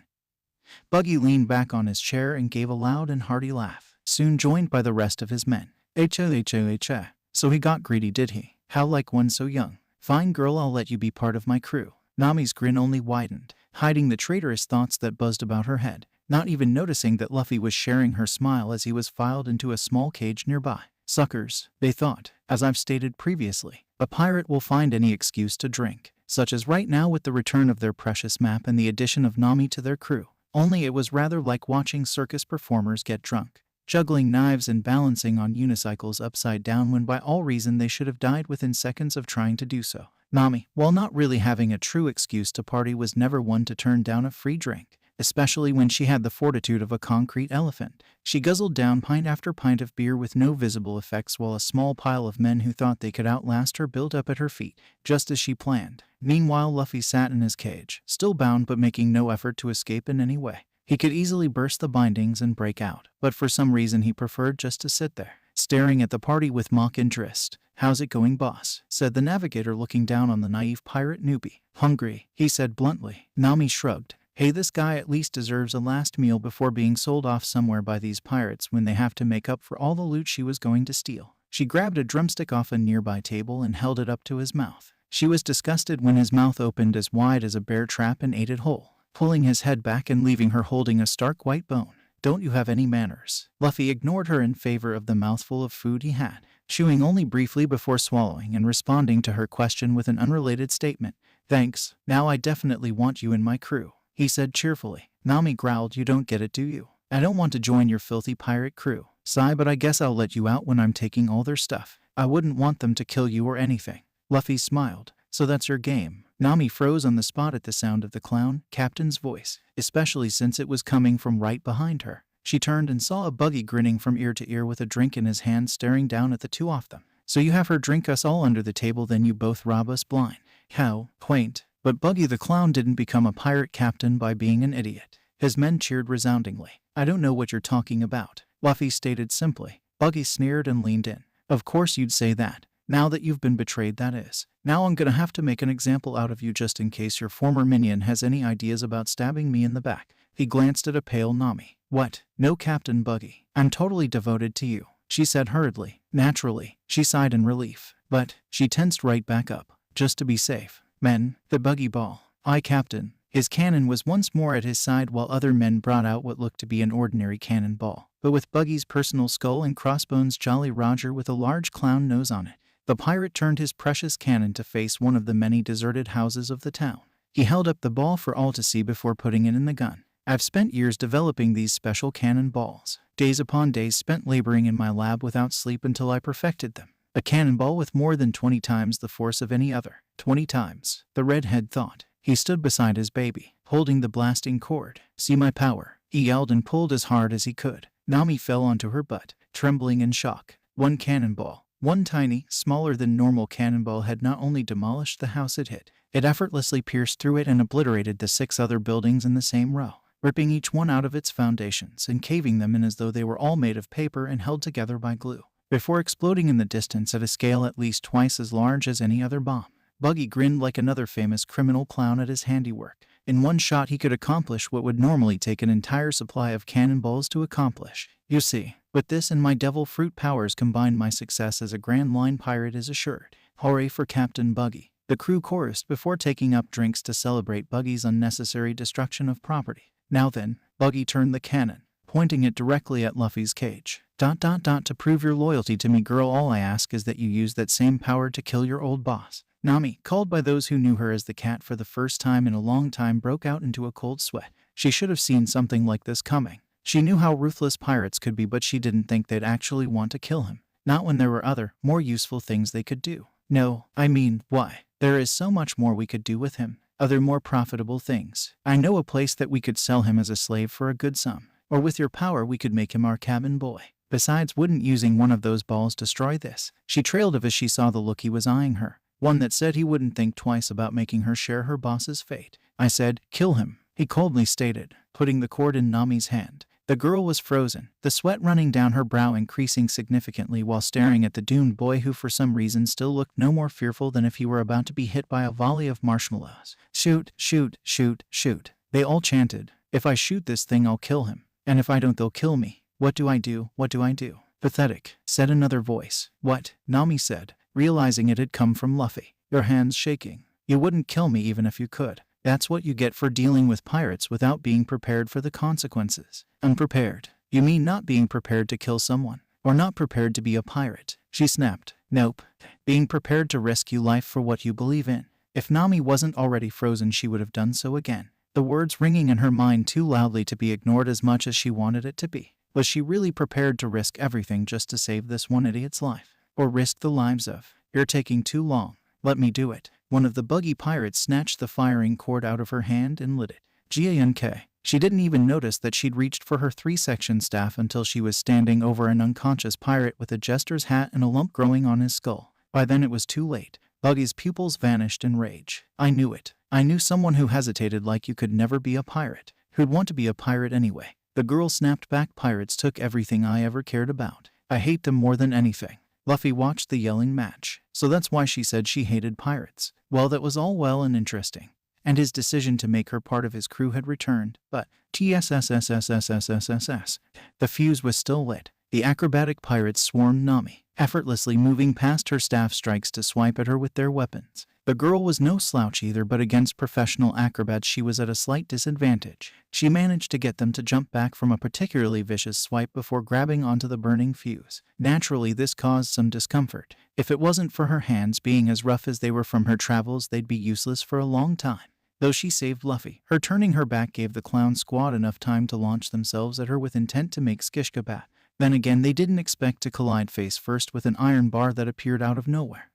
S1: Buggy leaned back on his chair and gave a loud and hearty laugh, soon joined by the rest of his men. H-a-h-a-h-a. So he got greedy, did he? How like one so young. Fine girl, I'll let you be part of my crew. Nami's grin only widened, hiding the traitorous thoughts that buzzed about her head, not even noticing that Luffy was sharing her smile as he was filed into a small cage nearby. Suckers, they thought. As I've stated previously, a pirate will find any excuse to drink, such as right now with the return of their precious map and the addition of Nami to their crew. Only it was rather like watching circus performers get drunk, juggling knives and balancing on unicycles upside down when by all reason they should have died within seconds of trying to do so. Nami, while not really having a true excuse to party, was never one to turn down a free drink, especially when she had the fortitude of a concrete elephant. She guzzled down pint after pint of beer with no visible effects while a small pile of men who thought they could outlast her built up at her feet, just as she planned. Meanwhile, Luffy sat in his cage, still bound but making no effort to escape in any way. He could easily burst the bindings and break out, but for some reason he preferred just to sit there, staring at the party with mock interest. "How's it going, boss?" said the navigator, looking down on the naive pirate newbie. "Hungry," he said bluntly. Nami shrugged. "Hey, this guy at least deserves a last meal before being sold off somewhere by these pirates when they have to make up for all the loot she was going to steal." She grabbed a drumstick off a nearby table and held it up to his mouth. She was disgusted when his mouth opened as wide as a bear trap and ate it whole, pulling his head back and leaving her holding a stark white bone. "Don't you have any manners?" Luffy ignored her in favor of the mouthful of food he had, chewing only briefly before swallowing and responding to her question with an unrelated statement. "Thanks, now I definitely want you in my crew," he said cheerfully. Nami growled. "You don't get it, do you? I don't want to join your filthy pirate crew. Sigh, but I guess I'll let you out when I'm taking all their stuff. I wouldn't want them to kill you or anything." Luffy smiled. "So that's your game?" Nami froze on the spot at the sound of the clown captain's voice, especially since it was coming from right behind her. She turned and saw a Buggy grinning from ear to ear with a drink in his hand, staring down at the two of them. "So you have her drink us all under the table, then you both rob us blind. How quaint." But Buggy the clown didn't become a pirate captain by being an idiot. His men cheered resoundingly. "I don't know what you're talking about," Luffy stated simply. Buggy sneered and leaned in. "Of course you'd say that. Now that you've been betrayed, that is. Now I'm gonna have to make an example out of you just in case your former minion has any ideas about stabbing me in the back." He glanced at a pale Nami. "What? No, Captain Buggy. I'm totally devoted to you," she said hurriedly. Naturally, she sighed in relief. But she tensed right back up, just to be safe. "Men, the Buggy ball." "Aye, Captain." His cannon was once more at his side while other men brought out what looked to be an ordinary cannonball, but with Buggy's personal skull and crossbones, Jolly Roger with a large clown nose on it. The pirate turned his precious cannon to face one of the many deserted houses of the town. He held up the ball for all to see before putting it in the gun. "I've spent years developing these special cannon balls. Days upon days spent laboring in my lab without sleep until I perfected them. A cannonball with more than 20 times the force of any other." 20 times, the redhead thought. He stood beside his baby, holding the blasting cord. "See my power," he yelled and pulled as hard as he could. Nami fell onto her butt, trembling in shock. One cannonball, one tiny, smaller than normal cannonball, had not only demolished the house it hit, it effortlessly pierced through it and obliterated the 6 other buildings in the same row, ripping each one out of its foundations and caving them in as though they were all made of paper and held together by glue, before exploding in the distance at a scale at least twice as large as any other bomb. Buggy grinned like another famous criminal clown at his handiwork. In one shot he could accomplish what would normally take an entire supply of cannonballs to accomplish. "You see, with this and my devil fruit powers combined, my success as a Grand Line pirate is assured. Hooray for Captain Buggy." The crew chorused before taking up drinks to celebrate Buggy's unnecessary destruction of property. "Now then," Buggy turned the cannon, pointing it directly at Luffy's cage. To prove your loyalty to me, girl, all I ask is that you use that same power to kill your old boss." Nami, called by those who knew her as the cat for the first time in a long time, broke out into a cold sweat. She should have seen something like this coming. She knew how ruthless pirates could be, but she didn't think they'd actually want to kill him. Not when there were other, more useful things they could do. "No, I mean, why? There is so much more we could do with him. Other more profitable things. I know a place that we could sell him as a slave for a good sum. Or with your power we could make him our cabin boy. Besides, wouldn't using one of those balls destroy this?" She trailed off as she saw the look he was eyeing her. One that said he wouldn't think twice about making her share her boss's fate. "I said, kill him," he coldly stated, putting the cord in Nami's hand. The girl was frozen, the sweat running down her brow increasing significantly while staring at the doomed boy who for some reason still looked no more fearful than if he were about to be hit by a volley of marshmallows. Shoot, shoot, shoot, shoot. They all chanted. If I shoot this thing, I'll kill him. And if I don't, they'll kill me. What do I do? What do I do? Pathetic, said another voice. What? Nami said, realizing it had come from Luffy. Your hands shaking. You wouldn't kill me even if you could. That's what you get for dealing with pirates without being prepared for the consequences. Unprepared. You mean not being prepared to kill someone? Or not prepared to be a pirate? She snapped. Nope. Being prepared to rescue life for what you believe in. If Nami wasn't already frozen, she would have done so again. The words ringing in her mind too loudly to be ignored as much as she wanted it to be. Was she really prepared to risk everything just to save this one idiot's life? Or risk the lives of? You're taking too long. Let me do it. One of the Buggy pirates snatched the firing cord out of her hand and lit it. Gank. She didn't even notice that she'd reached for her 3-section staff until she was standing over an unconscious pirate with a jester's hat and a lump growing on his skull. By then it was too late. Buggy's pupils vanished in rage. I knew it. I knew someone who hesitated like you could never be a pirate. Who'd want to be a pirate anyway? The girl snapped back. Pirates took everything I ever cared about. I hate them more than anything. Luffy watched the yelling match. So that's why she said she hated pirates. Well, that was all well and interesting. And his decision to make her part of his crew had returned, but TSSSSSSSSS. The fuse was still lit. The acrobatic pirates swarmed Nami, effortlessly moving past her staff strikes to swipe at her with their weapons. The girl was no slouch either, but against professional acrobats she was at a slight disadvantage. She managed to get them to jump back from a particularly vicious swipe before grabbing onto the burning fuse. Naturally, this caused some discomfort. If it wasn't for her hands being as rough as they were from her travels, they'd be useless for a long time. Though she saved Luffy, her turning her back gave the clown squad enough time to launch themselves at her with intent to make skishkabat. Then again, they didn't expect to collide face first with an iron bar that appeared out of nowhere.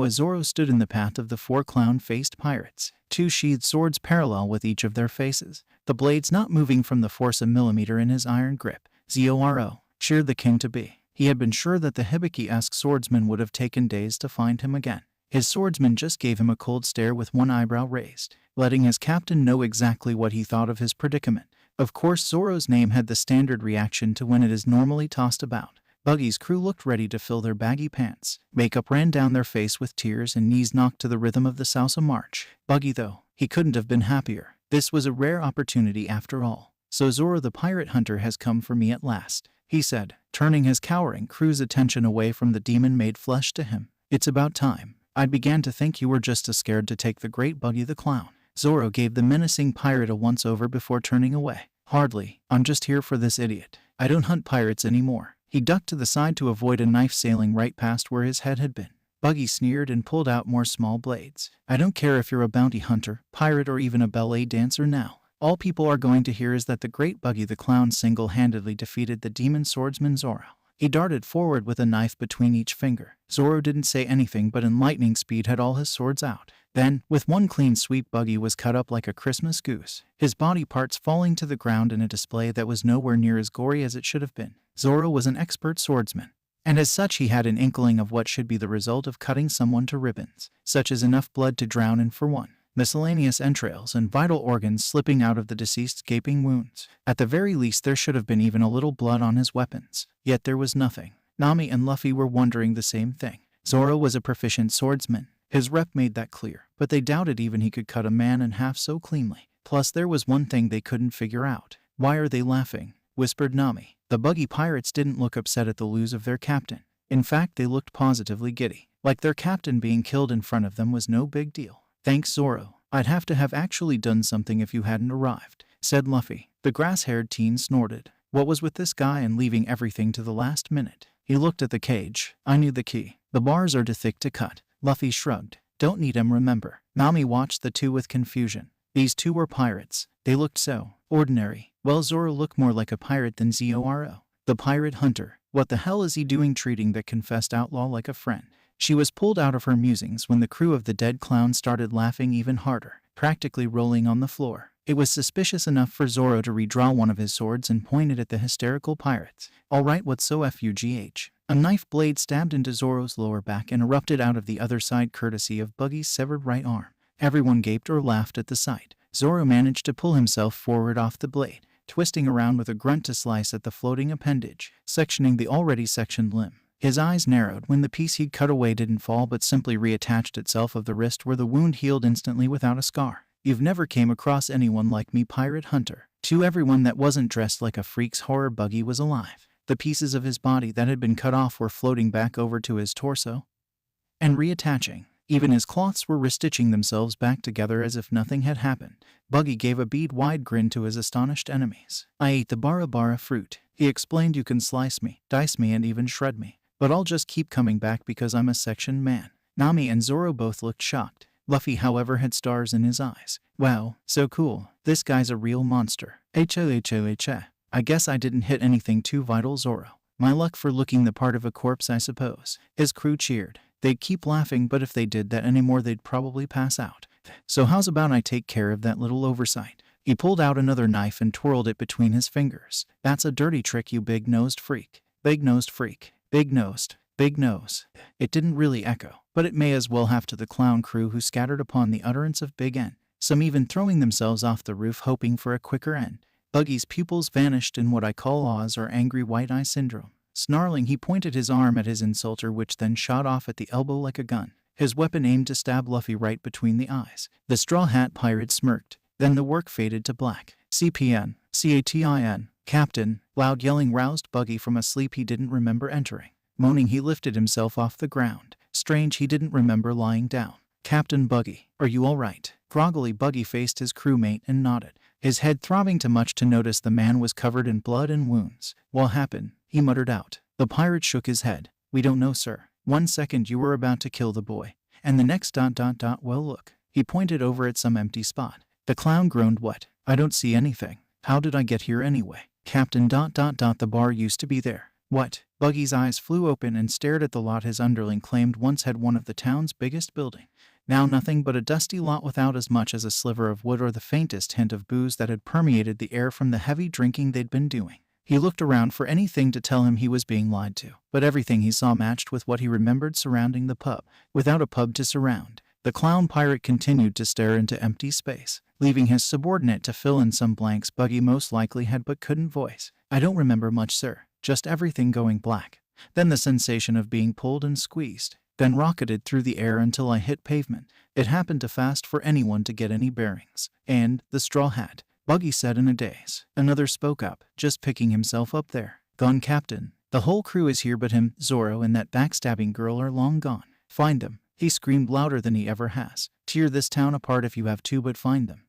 S1: Zoro stood in the path of the 4 clown-faced pirates, 2 sheathed swords parallel with each of their faces, the blades not moving from the force a millimeter in his iron grip. Zoro cheered the king-to-be. He had been sure that the Hibiki-esque swordsman would have taken days to find him again. His swordsman just gave him a cold stare with one eyebrow raised, letting his captain know exactly what he thought of his predicament. Of course, Zoro's name had the standard reaction to when it is normally tossed about. Buggy's crew looked ready to fill their baggy pants. Makeup ran down their face with tears and knees knocked to the rhythm of the salsa march. Buggy, though, he couldn't have been happier. This was a rare opportunity after all. So Zoro the pirate hunter has come for me at last, he said, turning his cowering crew's attention away from the demon-made flesh to him. It's about time. I began to think you were just as scared to take the great Buggy the clown. Zoro gave the menacing pirate a once-over before turning away. Hardly. I'm just here for this idiot. I don't hunt pirates anymore. He ducked to the side to avoid a knife sailing right past where his head had been. Buggy sneered and pulled out more small blades. I don't care if you're a bounty hunter, pirate, or even a ballet dancer now. All people are going to hear is that the great Buggy the clown single-handedly defeated the demon swordsman Zoro. He darted forward with a knife between each finger. Zoro didn't say anything but in lightning speed had all his swords out. Then, with one clean sweep, Buggy was cut up like a Christmas goose, his body parts falling to the ground in a display that was nowhere near as gory as it should have been. Zoro was an expert swordsman, and as such he had an inkling of what should be the result of cutting someone to ribbons, such as enough blood to drown in for one. Miscellaneous entrails and vital organs slipping out of the deceased's gaping wounds. At the very least there should have been even a little blood on his weapons. Yet there was nothing. Nami and Luffy were wondering the same thing. Zoro was a proficient swordsman. His rep made that clear, but they doubted even he could cut a man in half so cleanly. Plus there was one thing they couldn't figure out. Why are they laughing? Whispered Nami. The Buggy pirates didn't look upset at the lose of their captain. In fact, they looked positively giddy, like their captain being killed in front of them was no big deal. Thanks, Zoro. I'd have to have actually done something if you hadn't arrived, said Luffy. The grass-haired teen snorted. What was with this guy and leaving everything to the last minute? He looked at the cage. I knew the key. The bars are too thick to cut. Luffy shrugged. Don't need 'em, remember. Nami watched the two with confusion. These two were pirates. They looked so ordinary. Well, Zoro looked more like a pirate than Zoro. The pirate hunter. What the hell is he doing treating the confessed outlaw like a friend? She was pulled out of her musings when the crew of the dead clown started laughing even harder, practically rolling on the floor. It was suspicious enough for Zoro to redraw one of his swords and point it at the hysterical pirates. Alright, what's so FUGH? A knife blade stabbed into Zoro's lower back and erupted out of the other side courtesy of Buggy's severed right arm. Everyone gaped or laughed at the sight. Zoro managed to pull himself forward off the blade, twisting around with a grunt to slice at the floating appendage, sectioning the already sectioned limb. His eyes narrowed when the piece he'd cut away didn't fall but simply reattached itself of the wrist where the wound healed instantly without a scar. You've never came across anyone like me, pirate hunter. To everyone that wasn't dressed like a freak's horror, Buggy was alive. The pieces of his body that had been cut off were floating back over to his torso and reattaching. Even his cloths were restitching themselves back together as if nothing had happened. Buggy gave a bead-wide grin to his astonished enemies. I ate the bara fruit. He explained, you can slice me, dice me, and even shred me, but I'll just keep coming back because I'm a sectioned man. Nami and Zoro both looked shocked. Luffy, however, had stars in his eyes. Wow, so cool. This guy's a real monster. I guess I didn't hit anything too vital, Zoro. My luck for looking the part of a corpse, I suppose. His crew cheered. They'd keep laughing, but if they did that anymore, they'd probably pass out. So how's about I take care of that little oversight? He pulled out another knife and twirled it between his fingers. That's a dirty trick, you big-nosed freak. Big-nosed freak. Big-nosed. Big nose. It didn't really echo, but it may as well have to the clown crew who scattered upon the utterance of Big N, some even throwing themselves off the roof hoping for a quicker end. Buggy's pupils vanished in what I call Oz or angry white-eye syndrome. Snarling, he pointed his arm at his insulter, which then shot off at the elbow like a gun. His weapon aimed to stab Luffy right between the eyes. The Straw Hat Pirate smirked. Then the work faded to black. CPN, CATIN, Captain, loud yelling roused Buggy from a sleep he didn't remember entering. Moaning, he lifted himself off the ground. Strange, he didn't remember lying down. Captain Buggy, are you all right? Groggily, Buggy faced his crewmate and nodded, his head throbbing too much to notice the man was covered in blood and wounds. What happened? He muttered out. The pirate shook his head. We don't know, sir. 1 second you were about to kill the boy, and the next ... Well, look. He pointed over at some empty spot. The clown groaned. What? I don't see anything. How did I get here anyway? Captain ... The bar used to be there. What? Buggy's eyes flew open and stared at the lot his underling claimed once had one of the town's biggest buildings. Now nothing but a dusty lot without as much as a sliver of wood or the faintest hint of booze that had permeated the air from the heavy drinking they'd been doing. He looked around for anything to tell him he was being lied to, but everything he saw matched with what he remembered surrounding the pub. Without a pub to surround, the clown pirate continued to stare into empty space, leaving his subordinate to fill in some blanks Buggy most likely had but couldn't voice. I don't remember much, sir. Just everything going black. Then the sensation of being pulled and squeezed. Then rocketed through the air until I hit pavement. It happened too fast for anyone to get any bearings. And the Straw Hat, Buggy said in a daze. Another spoke up, just picking himself up there. Gone, Captain. The whole crew is here but him, Zoro, and that backstabbing girl are long gone. Find them. He screamed louder than he ever has. Tear this town apart if you have to, but find them.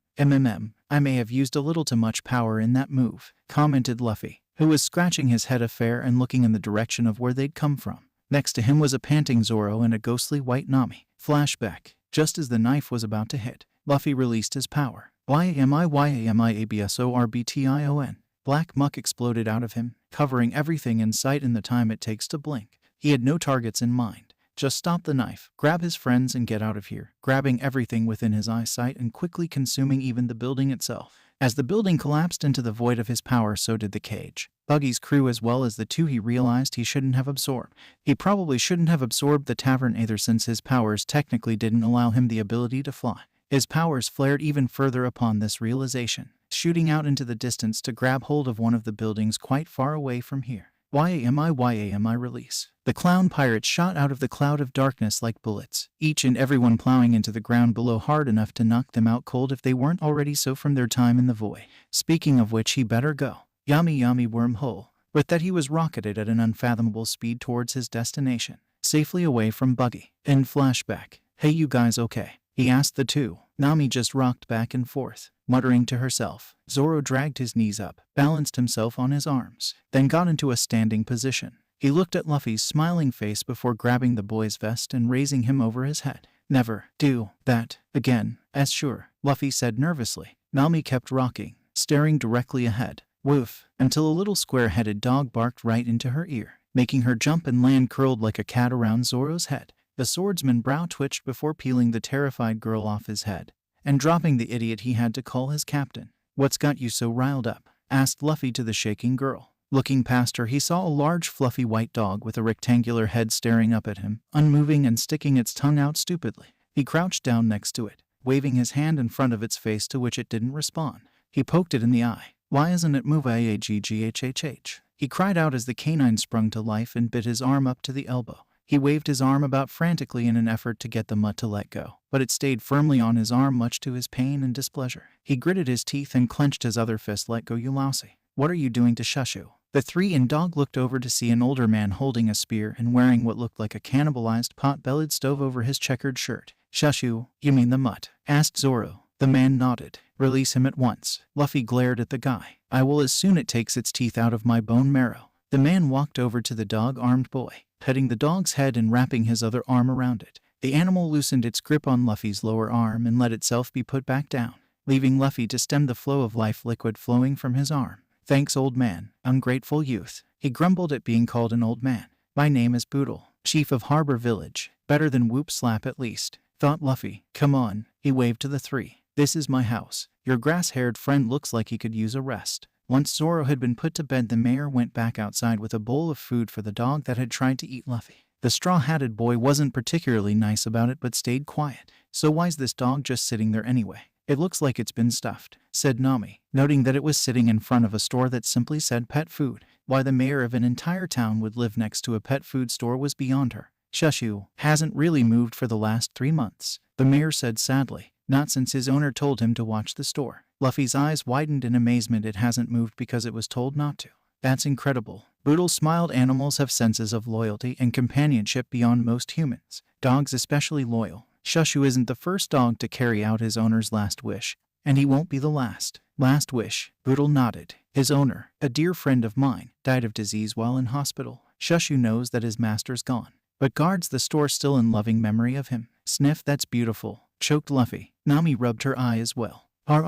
S1: I may have used a little too much power in that move, commented Luffy, who was scratching his head affair and looking in the direction of where they'd come from. Next to him was a panting Zoro and a ghostly white Nami. Flashback. Just as the knife was about to hit, Luffy released his power. YAMI ABSORBTION. Black muck exploded out of him, covering everything in sight in the time it takes to blink. He had no targets in mind. Just stop the knife, grab his friends and get out of here, grabbing everything within his eyesight and quickly consuming even the building itself. As the building collapsed into the void of his power, so did the cage. Buggy's crew as well as the two he realized he shouldn't have absorbed. He probably shouldn't have absorbed the tavern either, since his powers technically didn't allow him the ability to fly. His powers flared even further upon this realization, shooting out into the distance to grab hold of one of the buildings quite far away from here. YAMI release. The clown pirates shot out of the cloud of darkness like bullets, each and everyone plowing into the ground below hard enough to knock them out cold if they weren't already so from their time in the void. Speaking of which, he better go. Yami Yami wormhole. With that, he was rocketed at an unfathomable speed towards his destination, safely away from Buggy. In flashback. Hey, you guys okay? He asked the two. Nami just rocked back and forth, muttering to herself. Zoro dragged his knees up, balanced himself on his arms, then got into a standing position. He looked at Luffy's smiling face before grabbing the boy's vest and raising him over his head. Never do that again. As sure, Luffy said nervously. Nami kept rocking, staring directly ahead. Woof, until a little square-headed dog barked right into her ear, making her jump and land curled like a cat around Zoro's head. The swordsman brow twitched before peeling the terrified girl off his head and dropping the idiot he had to call his captain. What's got you so riled up? Asked Luffy to the shaking girl. Looking past her, he saw a large fluffy white dog with a rectangular head staring up at him, unmoving and sticking its tongue out stupidly. He crouched down next to it, waving his hand in front of its face, to which it didn't respond. He poked it in the eye. Why isn't it move aggghhh? He cried out as the canine sprung to life and bit his arm up to the elbow. He waved his arm about frantically in an effort to get the mutt to let go, but it stayed firmly on his arm much to his pain and displeasure. He gritted his teeth and clenched his other fist. Let go, you lousy. What are you doing to Shushu? The three and dog looked over to see an older man holding a spear and wearing what looked like a cannibalized pot-bellied stove over his checkered shirt. Shushu, you mean the mutt? Asked Zoro. The man nodded. Release him at once. Luffy glared at the guy. I will as soon it takes its teeth out of my bone marrow. The man walked over to the dog-armed boy, petting the dog's head and wrapping his other arm around it. The animal loosened its grip on Luffy's lower arm and let itself be put back down, leaving Luffy to stem the flow of life liquid flowing from his arm. Thanks, old man. Ungrateful youth. He grumbled at being called an old man. My name is Boodle, chief of Harbor Village. Better than Whoop Slap at least, thought Luffy. Come on. He waved to the three. This is my house. Your grass-haired friend looks like he could use a rest. Once Zoro had been put to bed, the mayor went back outside with a bowl of food for the dog that had tried to eat Luffy. The straw-hatted boy wasn't particularly nice about it but stayed quiet. So why's this dog just sitting there anyway? It looks like it's been stuffed, said Nami, noting that it was sitting in front of a store that simply said pet food. Why the mayor of an entire town would live next to a pet food store was beyond her. Shushu hasn't really moved for the last 3 months, the mayor said sadly. Not since his owner told him to watch the store. Luffy's eyes widened in amazement. It hasn't moved because it was told not to. That's incredible. Boodle smiled. Animals have senses of loyalty and companionship beyond most humans. Dogs especially loyal. Shushu isn't the first dog to carry out his owner's last wish, and he won't be the last. Last wish? Boodle nodded. His owner, a dear friend of mine, died of disease while in hospital. Shushu knows that his master's gone, but guards the store still in loving memory of him. Sniff, that's beautiful, choked Luffy. Nami rubbed her eye as well. A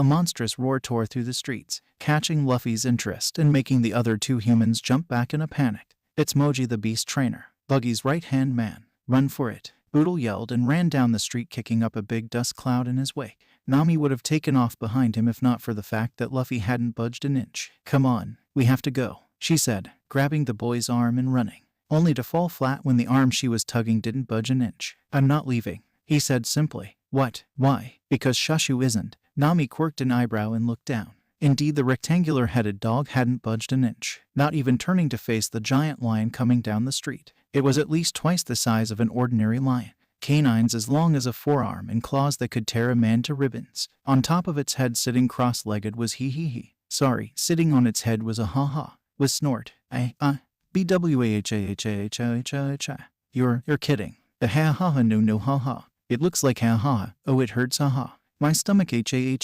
S1: monstrous roar tore through the streets, catching Luffy's interest and making the other two humans jump back in a panic. It's Moji the beast trainer, Buggy's right-hand man. Run for it, Boodle yelled and ran down the street, kicking up a big dust cloud in his wake. Nami would have taken off behind him if not for the fact that Luffy hadn't budged an inch. Come on, we have to go, she said, grabbing the boy's arm and running, only to fall flat when the arm she was tugging didn't budge an inch. I'm not leaving, he said simply. What? Why? Because Shushu isn't. Nami quirked an eyebrow and looked down. Indeed, the rectangular-headed dog hadn't budged an inch, not even turning to face the giant lion coming down the street. It was at least twice the size of an ordinary lion. Canines as long as a forearm and claws that could tear a man to ribbons. On top of its head, sitting cross-legged, was he. Sorry, sitting on its head was a ha-ha. Was snort. Bwahahahahahah. You're kidding. The ha-ha-ha no ha-ha. It looks like ha-ha. Oh, it hurts ha-ha. My stomach ha-ha-ha.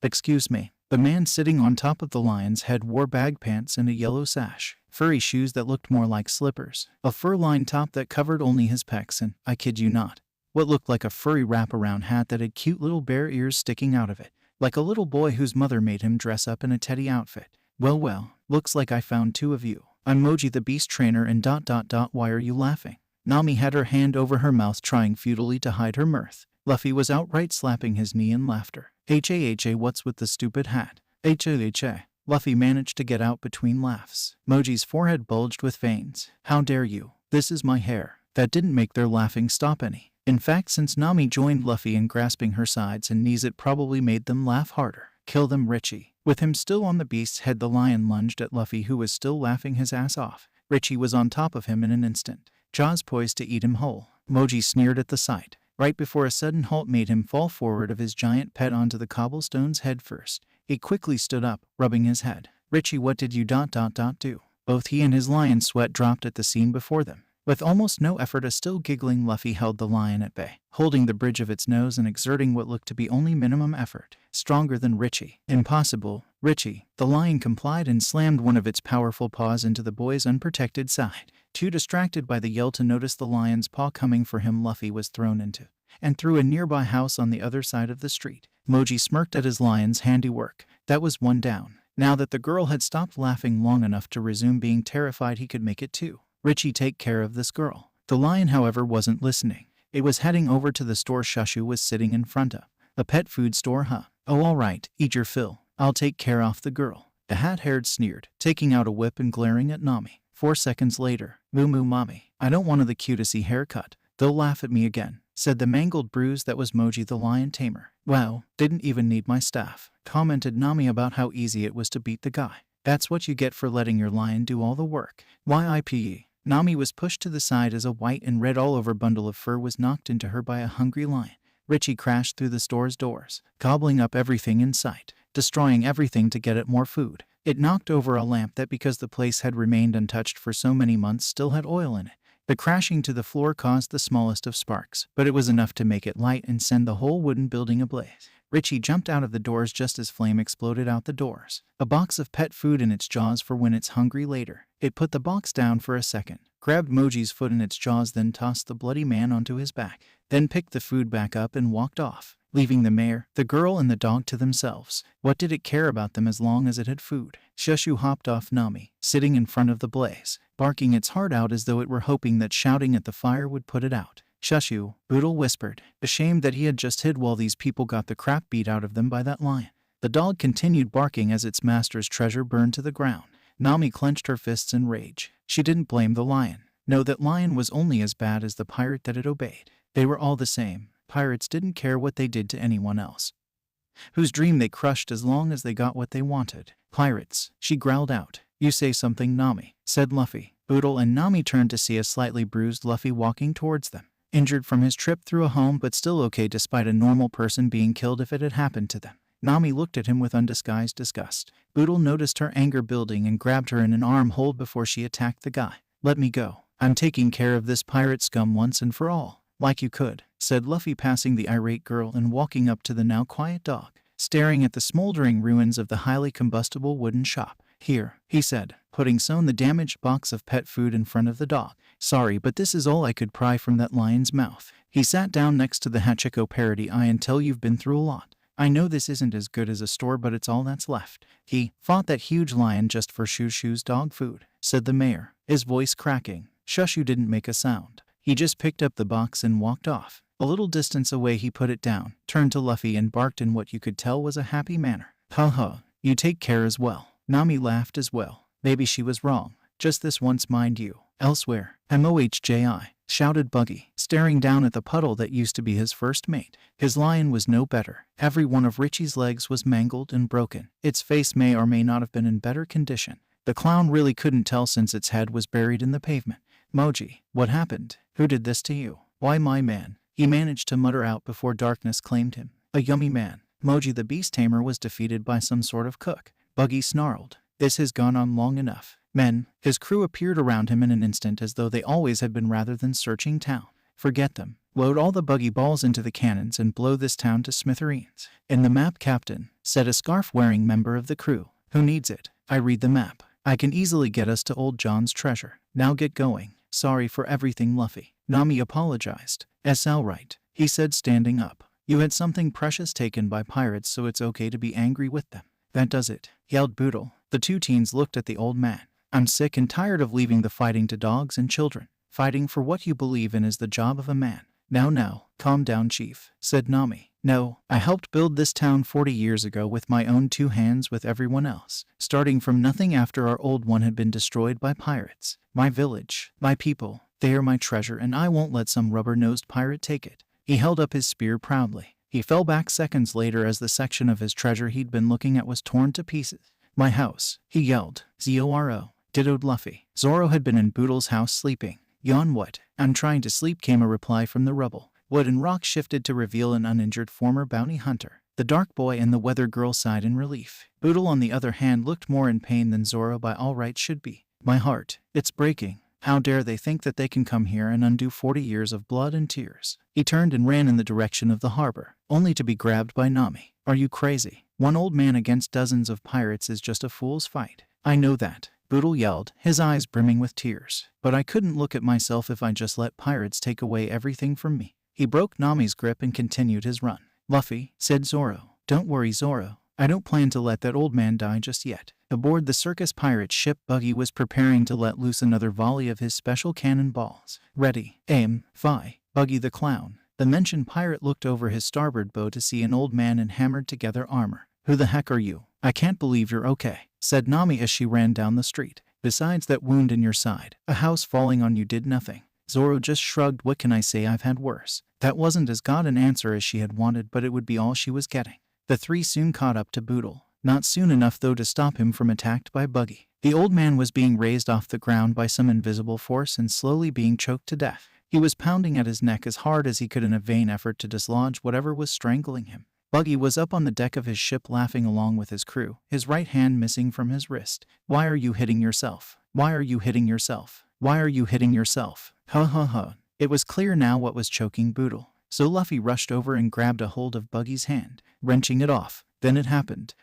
S1: Excuse me. The man sitting on top of the lion's head wore bag pants and a yellow sash, furry shoes that looked more like slippers, a fur-lined top that covered only his pecs, and, I kid you not, what looked like a furry wraparound hat that had cute little bear ears sticking out of it, like a little boy whose mother made him dress up in a teddy outfit. Well, looks like I found two of you. I'm Moji the beast trainer and ... Why are you laughing? Nami had her hand over her mouth, trying futilely to hide her mirth. Luffy was outright slapping his knee in laughter. What's with the stupid hat? Luffy managed to get out between laughs. Moji's forehead bulged with veins. How dare you? This is my hair. That didn't make their laughing stop any. In fact, since Nami joined Luffy in grasping her sides and knees, it probably made them laugh harder. Kill them, Richie. With him still on the beast's head, the lion lunged at Luffy, who was still laughing his ass off. Richie was on top of him in an instant, jaws poised to eat him whole. Moji sneered at the sight, right before a sudden halt made him fall forward of his giant pet onto the cobblestones head first. He quickly stood up, rubbing his head. Richie, what did you ... do? Both he and his lion sweat dropped at the scene before them. With almost no effort, a still giggling Luffy held the lion at bay, holding the bridge of its nose and exerting what looked to be only minimum effort. Stronger than Richie. Impossible. Richie. The lion complied and slammed one of its powerful paws into the boy's unprotected side. Too distracted by the yell to notice the lion's paw coming for him, Luffy was thrown into and through a nearby house on the other side of the street. Moji smirked at his lion's handiwork. That was one down. Now that the girl had stopped laughing long enough to resume being terrified, he could make it too. Richie, take care of this girl. The lion, however, wasn't listening. It was heading over to the store Shushu was sitting in front of. A pet food store, huh? Oh, all right, eat your fill. I'll take care of the girl. The hat-haired sneered, taking out a whip and glaring at Nami. 4 seconds later, moo mommy. I don't want the cutesy haircut. They'll laugh at me again. said the mangled bruise that was Moji the lion tamer. Wow, didn't even need my staff, commented Nami about how easy it was to beat the guy. That's what you get for letting your lion do all the work. YIPE. Nami was pushed to the side as a white and red all-over bundle of fur was knocked into her by a hungry lion. Richie crashed through the store's doors, gobbling up everything in sight, destroying everything to get it more food. It knocked over a lamp that, because the place had remained untouched for so many months, still had oil in it. The crashing to the floor caused the smallest of sparks, but it was enough to make it light and send the whole wooden building ablaze. Richie jumped out of the doors just as flame exploded out the doors. A box of pet food in its jaws for when it's hungry later. It put the box down for a second, grabbed Moji's foot in its jaws, then tossed the bloody man onto his back, then picked the food back up and walked off, leaving the mayor, the girl, and the dog to themselves. What did it care about them as long as it had food? Shushu hopped off Nami, sitting in front of the blaze, barking its heart out as though it were hoping that shouting at the fire would put it out. Shushu, Boodle whispered, ashamed that he had just hid while these people got the crap beat out of them by that lion. The dog continued barking as its master's treasure burned to the ground. Nami clenched her fists in rage. She didn't blame the lion. No, that lion was only as bad as the pirate that it obeyed. They were all the same. Pirates didn't care what they did to anyone else, whose dream they crushed as long as they got what they wanted. Pirates, she growled out. You say something, Nami, said Luffy. Boodle and Nami turned to see a slightly bruised Luffy walking towards them, injured from his trip through a home but still okay despite a normal person being killed if it had happened to them. Nami looked at him with undisguised disgust. Boodle noticed her anger building and grabbed her in an arm hold before she attacked the guy. Let me go. I'm taking care of this pirate scum once and for all. Like you could, said Luffy, passing the irate girl and walking up to the now quiet dog, staring at the smoldering ruins of the highly combustible wooden shop. Here, he said, putting the damaged box of pet food in front of the dog. Sorry, but this is all I could pry from that lion's mouth. He sat down next to the Hachiko parody eye until you've been through a lot. I know this isn't as good as a store, but it's all that's left. He fought that huge lion just for Shushu's dog food, said the mayor, his voice cracking. Shushu didn't make a sound. He just picked up the box and walked off. A little distance away he put it down, turned to Luffy and barked in what you could tell was a happy manner. Ha ha, you take care as well. Nami laughed as well. Maybe she was wrong. Just this once, mind you. Elsewhere, MOHJI, shouted Buggy, staring down at the puddle that used to be his first mate. His lion was no better. Every one of Richie's legs was mangled and broken. Its face may or may not have been in better condition. The clown really couldn't tell since its head was buried in the pavement. Moji, what happened? Who did this to you? Why, my man, he managed to mutter out before darkness claimed him. A yummy man. Moji the beast tamer was defeated by some sort of cook. Buggy snarled. This has gone on long enough. Men, his crew appeared around him in an instant as though they always had been rather than searching town. Forget them. Load all the buggy balls into the cannons and blow this town to smithereens. In the map, Captain, said a scarf-wearing member of the crew. Who needs it? I read the map. I can easily get us to Old John's treasure. Now get going. Sorry for everything, Luffy. Nami apologized. SL right, he said, standing up. You had something precious taken by pirates, so it's okay to be angry with them. That does it, yelled Boodle. The two teens looked at the old man. I'm sick and tired of leaving the fighting to dogs and children. Fighting for what you believe in is the job of a man. Now, calm down, Chief, said Nami. No, I helped build this town 40 years ago with my own 2 hands with everyone else, starting from nothing after our old one had been destroyed by pirates. My village, my people, they are my treasure, and I won't let some rubber-nosed pirate take it. He held up his spear proudly. He fell back seconds later as the section of his treasure he'd been looking at was torn to pieces. My house, he yelled. Zoro, dittoed Luffy. Zoro had been in Boodle's house sleeping. Yawn what? I'm trying to sleep, came a reply from the rubble. Wood and rock shifted to reveal an uninjured former bounty hunter. The dark boy and the weather girl sighed in relief. Boodle, on the other hand, looked more in pain than Zoro by all rights should be. My heart, it's breaking. How dare they think that they can come here and undo 40 years of blood and tears? He turned and ran in the direction of the harbor, only to be grabbed by Nami. Are you crazy? One old man against dozens of pirates is just a fool's fight. I know that, Boodle yelled, his eyes brimming with tears. But I couldn't look at myself if I just let pirates take away everything from me. He broke Nami's grip and continued his run. Luffy, said Zoro. Don't worry, Zoro. I don't plan to let that old man die just yet. Aboard the circus pirate ship, Buggy was preparing to let loose another volley of his special cannonballs. Ready, aim, fire. Buggy the clown. The mentioned pirate looked over his starboard bow to see an old man in hammered-together armor. Who the heck are you? I can't believe you're okay, said Nami as she ran down the street. Besides that wound in your side, a house falling on you did nothing. Zoro just shrugged. What can I say, I've had worse. That wasn't as good an answer as she had wanted, but it would be all she was getting. The three soon caught up to Boodle. Not soon enough though to stop him from attacked by Buggy. The old man was being raised off the ground by some invisible force and slowly being choked to death. He was pounding at his neck as hard as he could in a vain effort to dislodge whatever was strangling him. Buggy was up on the deck of his ship laughing along with his crew, his right hand missing from his wrist. Why are you hitting yourself? Why are you hitting yourself? Why are you hitting yourself? Ha ha ha. It was clear now what was choking Boodle. So Luffy rushed over and grabbed a hold of Buggy's hand, wrenching it off. Then it happened.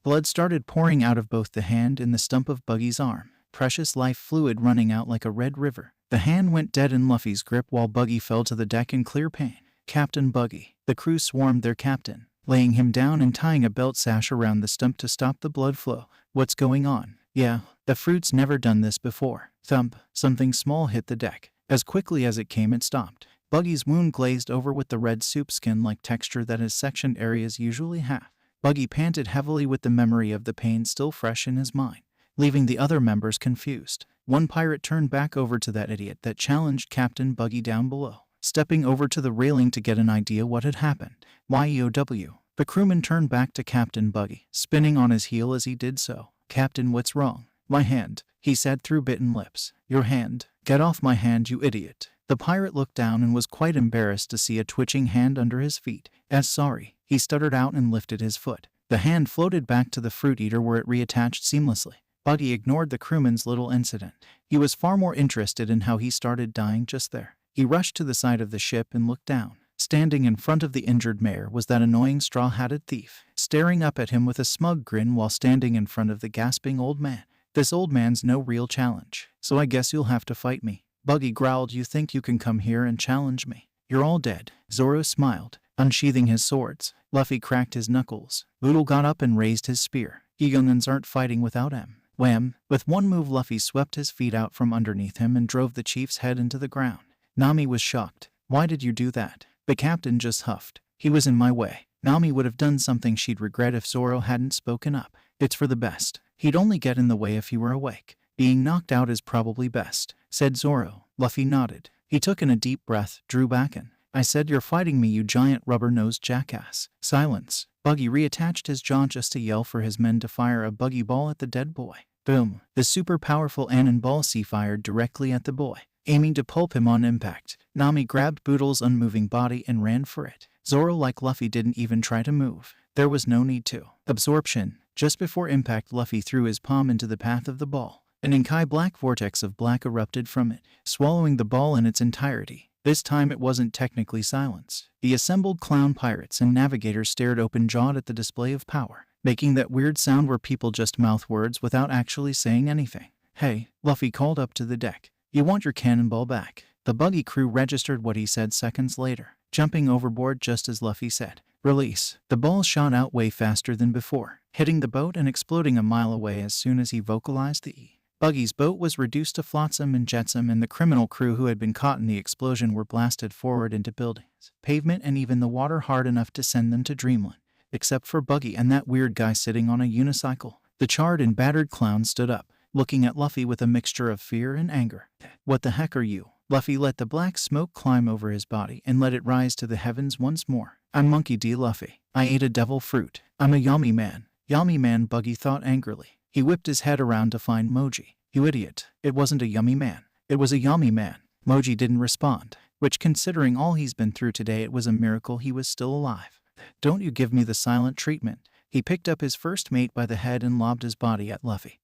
S1: Blood started pouring out of both the hand and the stump of Buggy's arm, precious life fluid running out like a red river. The hand went dead in Luffy's grip while Buggy fell to the deck in clear pain. Captain Buggy. The crew swarmed their captain, laying him down and tying a belt sash around the stump to stop the blood flow. What's going on? Yeah, the fruit's never done this before. Thump. Something small hit the deck. As quickly as it came, it stopped. Buggy's wound glazed over with the red soup skin-like texture that his sectioned areas usually have. Buggy panted heavily with the memory of the pain still fresh in his mind, leaving the other members confused. One pirate turned back over to that idiot that challenged Captain Buggy down below, stepping over to the railing to get an idea what had happened. YOW. The crewman turned back to Captain Buggy, spinning on his heel as he did so. Captain, what's wrong? My hand, he said through bitten lips. Your hand? Get off my hand, you idiot. The pirate looked down and was quite embarrassed to see a twitching hand under his feet. Sorry, he stuttered out and lifted his foot. The hand floated back to the fruit eater where it reattached seamlessly. Buggy ignored the crewman's little incident. He was far more interested in how he started dying just there. He rushed to the side of the ship and looked down. Standing in front of the injured mare was that annoying straw-hatted thief, staring up at him with a smug grin while standing in front of the gasping old man. This old man's no real challenge, so I guess you'll have to fight me. Buggy growled. You think you can come here and challenge me? You're all dead. Zoro smiled, unsheathing his swords. Luffy cracked his knuckles. Boodle got up and raised his spear. Young'uns aren't fighting without him. Wham! With one move, Luffy swept his feet out from underneath him and drove the chief's head into the ground. Nami was shocked. Why did you do that? The captain just huffed. He was in my way. Nami would have done something she'd regret if Zoro hadn't spoken up. It's for the best. He'd only get in the way if he were awake. Being knocked out is probably best, said Zoro. Luffy nodded. He took in a deep breath, drew back and, I said you're fighting me, you giant rubber-nosed jackass. Silence. Buggy reattached his jaw just to yell for his men to fire a buggy ball at the dead boy. Boom. The super powerful Anon ball fired directly at the boy, aiming to pulp him on impact. Nami grabbed Boodle's unmoving body and ran for it. Zoro, like Luffy, didn't even try to move. There was no need to. Absorption. Just before impact, Luffy threw his palm into the path of the ball. An inky black vortex of black erupted from it, swallowing the ball in its entirety. This time it wasn't technically silence. The assembled clown pirates and navigators stared open-jawed at the display of power, making that weird sound where people just mouth words without actually saying anything. Hey, Luffy called up to the deck. You want your cannonball back? The Buggy crew registered what he said seconds later, jumping overboard just as Luffy said, release. The ball shot out way faster than before, hitting the boat and exploding a mile away as soon as he vocalized the E. Buggy's boat was reduced to flotsam and jetsam, and the criminal crew who had been caught in the explosion were blasted forward into buildings, pavement, and even the water hard enough to send them to dreamland. Except for Buggy and that weird guy sitting on a unicycle. The charred and battered clown stood up, looking at Luffy with a mixture of fear and anger. What the heck are you? Luffy let the black smoke climb over his body and let it rise to the heavens once more. I'm Monkey D. Luffy. I ate a devil fruit. I'm a Yami man. Yami man, Buggy thought angrily. He whipped his head around to find Moji. You idiot. It wasn't a Yummy man. It was a Yami man. Moji didn't respond, which, considering all he's been through today, it was a miracle he was still alive. Don't you give me the silent treatment. He picked up his first mate by the head and lobbed his body at Luffy,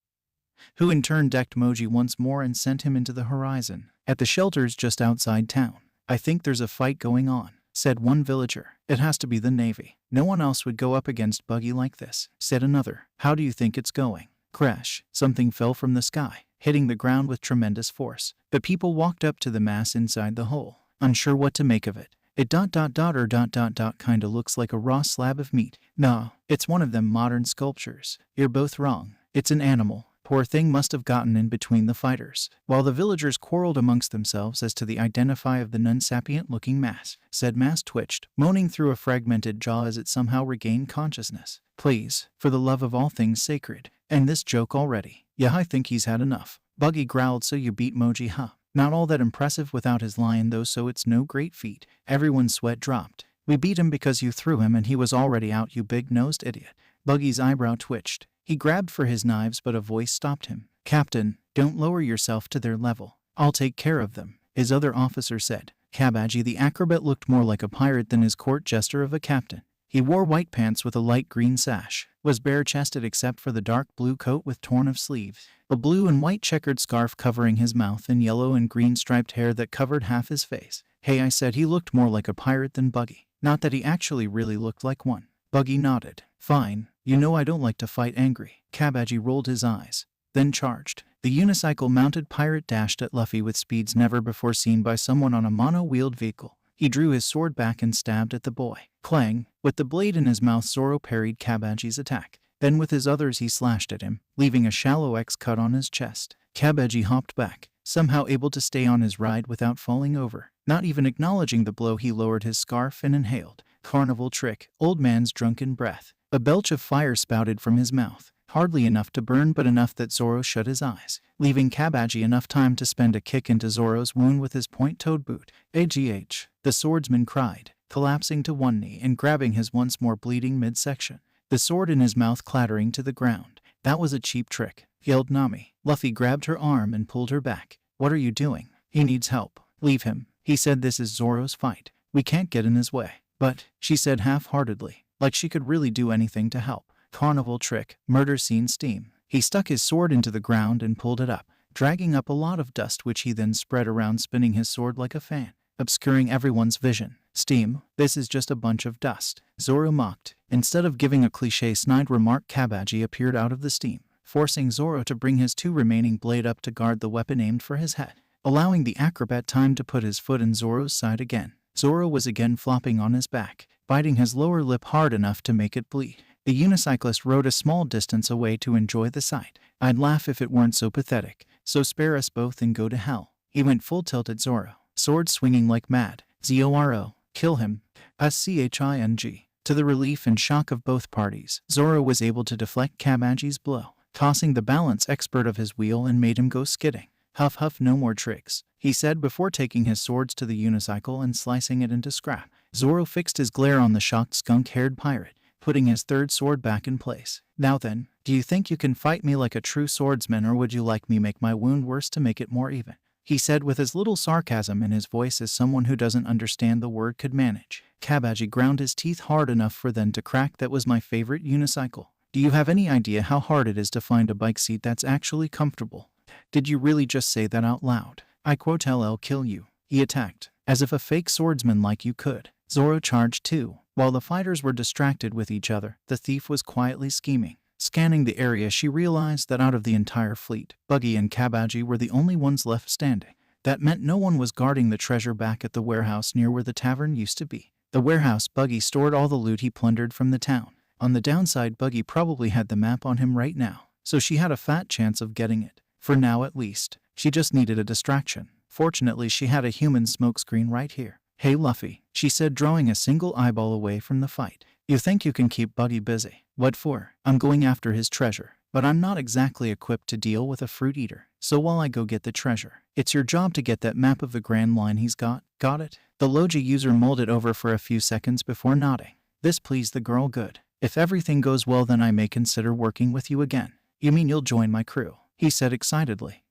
S1: who in turn decked Moji once more and sent him into the horizon. At the shelters just outside town, I think there's a fight going on, said one villager. It has to be the Navy. No one else would go up against Buggy like this, said another. How do you think it's going? Crash. Something fell from the sky, hitting the ground with tremendous force. The people walked up to the mass inside the hole, unsure what to make of it. It kinda looks like a raw slab of meat. No, it's one of them modern sculptures. You're both wrong. It's an animal. Poor thing must have gotten in between the fighters. While the villagers quarreled amongst themselves as to the identify of the non-sapient-looking mass, said Mass twitched, moaning through a fragmented jaw as it somehow regained consciousness. Please, for the love of all things sacred, end this joke already. Yeah, I think he's had enough. Buggy growled, so you beat Moji, huh? Not all that impressive without his lion though, so it's no great feat. Everyone's sweat dropped. We beat him because you threw him and he was already out, you big-nosed idiot. Buggy's eyebrow twitched. He grabbed for his knives, but a voice stopped him. Captain, don't lower yourself to their level. I'll take care of them, his other officer said. Kabaji the acrobat looked more like a pirate than his court jester of a captain. He wore white pants with a light green sash, was bare-chested except for the dark blue coat with torn of sleeves, a blue and white checkered scarf covering his mouth, and yellow and green striped hair that covered half his face. Hey, I said he looked more like a pirate than Buggy. Not that he actually really looked like one. Buggy nodded. Fine, you know I don't like to fight angry. Kabaji rolled his eyes, then charged. The unicycle-mounted pirate dashed at Luffy with speeds never before seen by someone on a mono-wheeled vehicle. He drew his sword back and stabbed at the boy. Clang! With the blade in his mouth, Zoro parried Kabaji's attack. Then with his others he slashed at him, leaving a shallow X cut on his chest. Kabaji hopped back, somehow able to stay on his ride without falling over. Not even acknowledging the blow, he lowered his scarf and inhaled. Carnival trick, old man's drunken breath. A belch of fire spouted from his mouth. Hardly enough to burn, but enough that Zoro shut his eyes, leaving Kabaji enough time to spend a kick into Zoro's wound with his point-toed boot. AGH, the swordsman cried, collapsing to one knee and grabbing his once more bleeding midsection, the sword in his mouth clattering to the ground. That was a cheap trick, yelled Nami. Luffy grabbed her arm and pulled her back. What are you doing? He needs help. Leave him, he said. This is Zoro's fight. We can't get in his way. But, she said half-heartedly, like she could really do anything to help. Carnival trick, murder scene steam. He stuck his sword into the ground and pulled it up, dragging up a lot of dust which he then spread around, spinning his sword like a fan, obscuring everyone's vision. Steam? This is just a bunch of dust, Zoro mocked. Instead of giving a cliche-snide remark, Kabaji appeared out of the steam, forcing Zoro to bring his two remaining blade up to guard the weapon aimed for his head, allowing the acrobat time to put his foot in Zoro's side again. Zoro was again flopping on his back, biting his lower lip hard enough to make it bleed. The unicyclist rode a small distance away to enjoy the sight. I'd laugh if it weren't so pathetic, so spare us both and go to hell. He went full tilt at Zoro, sword swinging like mad. Zoro, kill him. Sching. To the relief and shock of both parties, Zoro was able to deflect Kabaji's blow, tossing the balance expert of his wheel and made him go skidding. Huff huff, no more tricks, he said before taking his swords to the unicycle and slicing it into scrap. Zoro fixed his glare on the shocked skunk-haired pirate, putting his third sword back in place. Now then, do you think you can fight me like a true swordsman, or would you like me make my wound worse to make it more even? He said with as little sarcasm in his voice as someone who doesn't understand the word could manage. Kabaji ground his teeth hard enough for them to crack. That was my favorite unicycle. Do you have any idea how hard it is to find a bike seat that's actually comfortable? Did you really just say that out loud? I quote LL kill you. He attacked, as if a fake swordsman like you could. Zoro charged too. While the fighters were distracted with each other, the thief was quietly scheming. Scanning the area, she realized that out of the entire fleet, Buggy and Kabaji were the only ones left standing. That meant no one was guarding the treasure back at the warehouse near where the tavern used to be. The warehouse, Buggy stored all the loot he plundered from the town. On the downside, Buggy probably had the map on him right now, so she had a fat chance of getting it. For now at least. She just needed a distraction. Fortunately, she had a human smokescreen right here. Hey Luffy, she said, drawing a single eyeball away from the fight. You think you can keep Buggy busy? What for? I'm going after his treasure, but I'm not exactly equipped to deal with a fruit eater. So while I go get the treasure, it's your job to get that map of the Grand Line he's got. Got it? The Logia user mulled it over for a few seconds before nodding. This pleased the girl good. If everything goes well, then I may consider working with you again. You mean you'll join my crew? He said excitedly.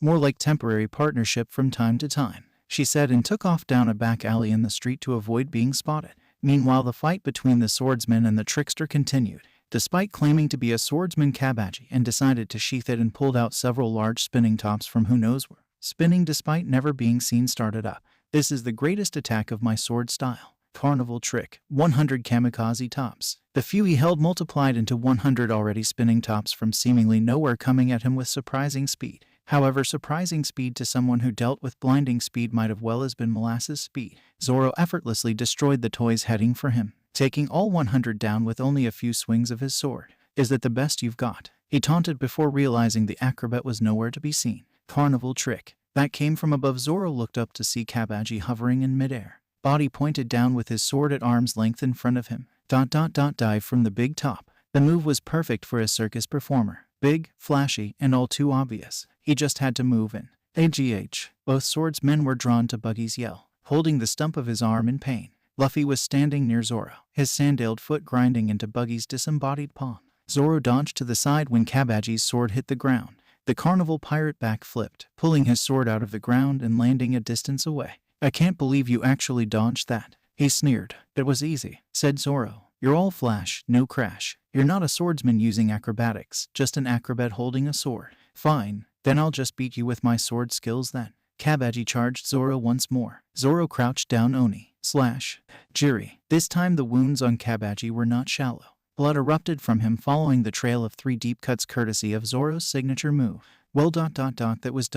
S1: More like temporary partnership from time to time, she said, and took off down a back alley in the street to avoid being spotted. Meanwhile, the fight between the swordsman and the trickster continued. Despite claiming to be a swordsman, Kabaji and decided to sheath it and pulled out several large spinning tops from who knows where. Spinning despite never being seen started up. This is the greatest attack of my sword style. Carnival trick, 100 kamikaze tops. The few he held multiplied into 100 already spinning tops from seemingly nowhere, coming at him with surprising speed. However, surprising speed to someone who dealt with blinding speed might have well as been molasses speed. Zoro effortlessly destroyed the toys heading for him, taking all 100 down with only a few swings of his sword. Is that the best you've got? He taunted before realizing the acrobat was nowhere to be seen. Carnival trick. That came from above. Zoro looked up to see Kabaji hovering in midair, body pointed down with his sword at arm's length in front of him. Dive from the big top. The move was perfect for a circus performer. Big, flashy, and all too obvious. He just had to move in. AGH. Both swordsmen were drawn to Buggy's yell, holding the stump of his arm in pain. Luffy was standing near Zoro, his sandaled foot grinding into Buggy's disembodied palm. Zoro dodged to the side when Kabaji's sword hit the ground. The carnival pirate backflipped, pulling his sword out of the ground and landing a distance away. I can't believe you actually dodged that. He sneered. It was easy, said Zoro. You're all flash, no crash. You're not a swordsman using acrobatics, just an acrobat holding a sword. Fine, then I'll just beat you with my sword skills then. Kabaji charged Zoro once more. Zoro crouched down Oni, Jiri. This time the wounds on Kabaji were not shallow. Blood erupted from him following the trail of 3 deep cuts courtesy of Zoro's signature move. Well that was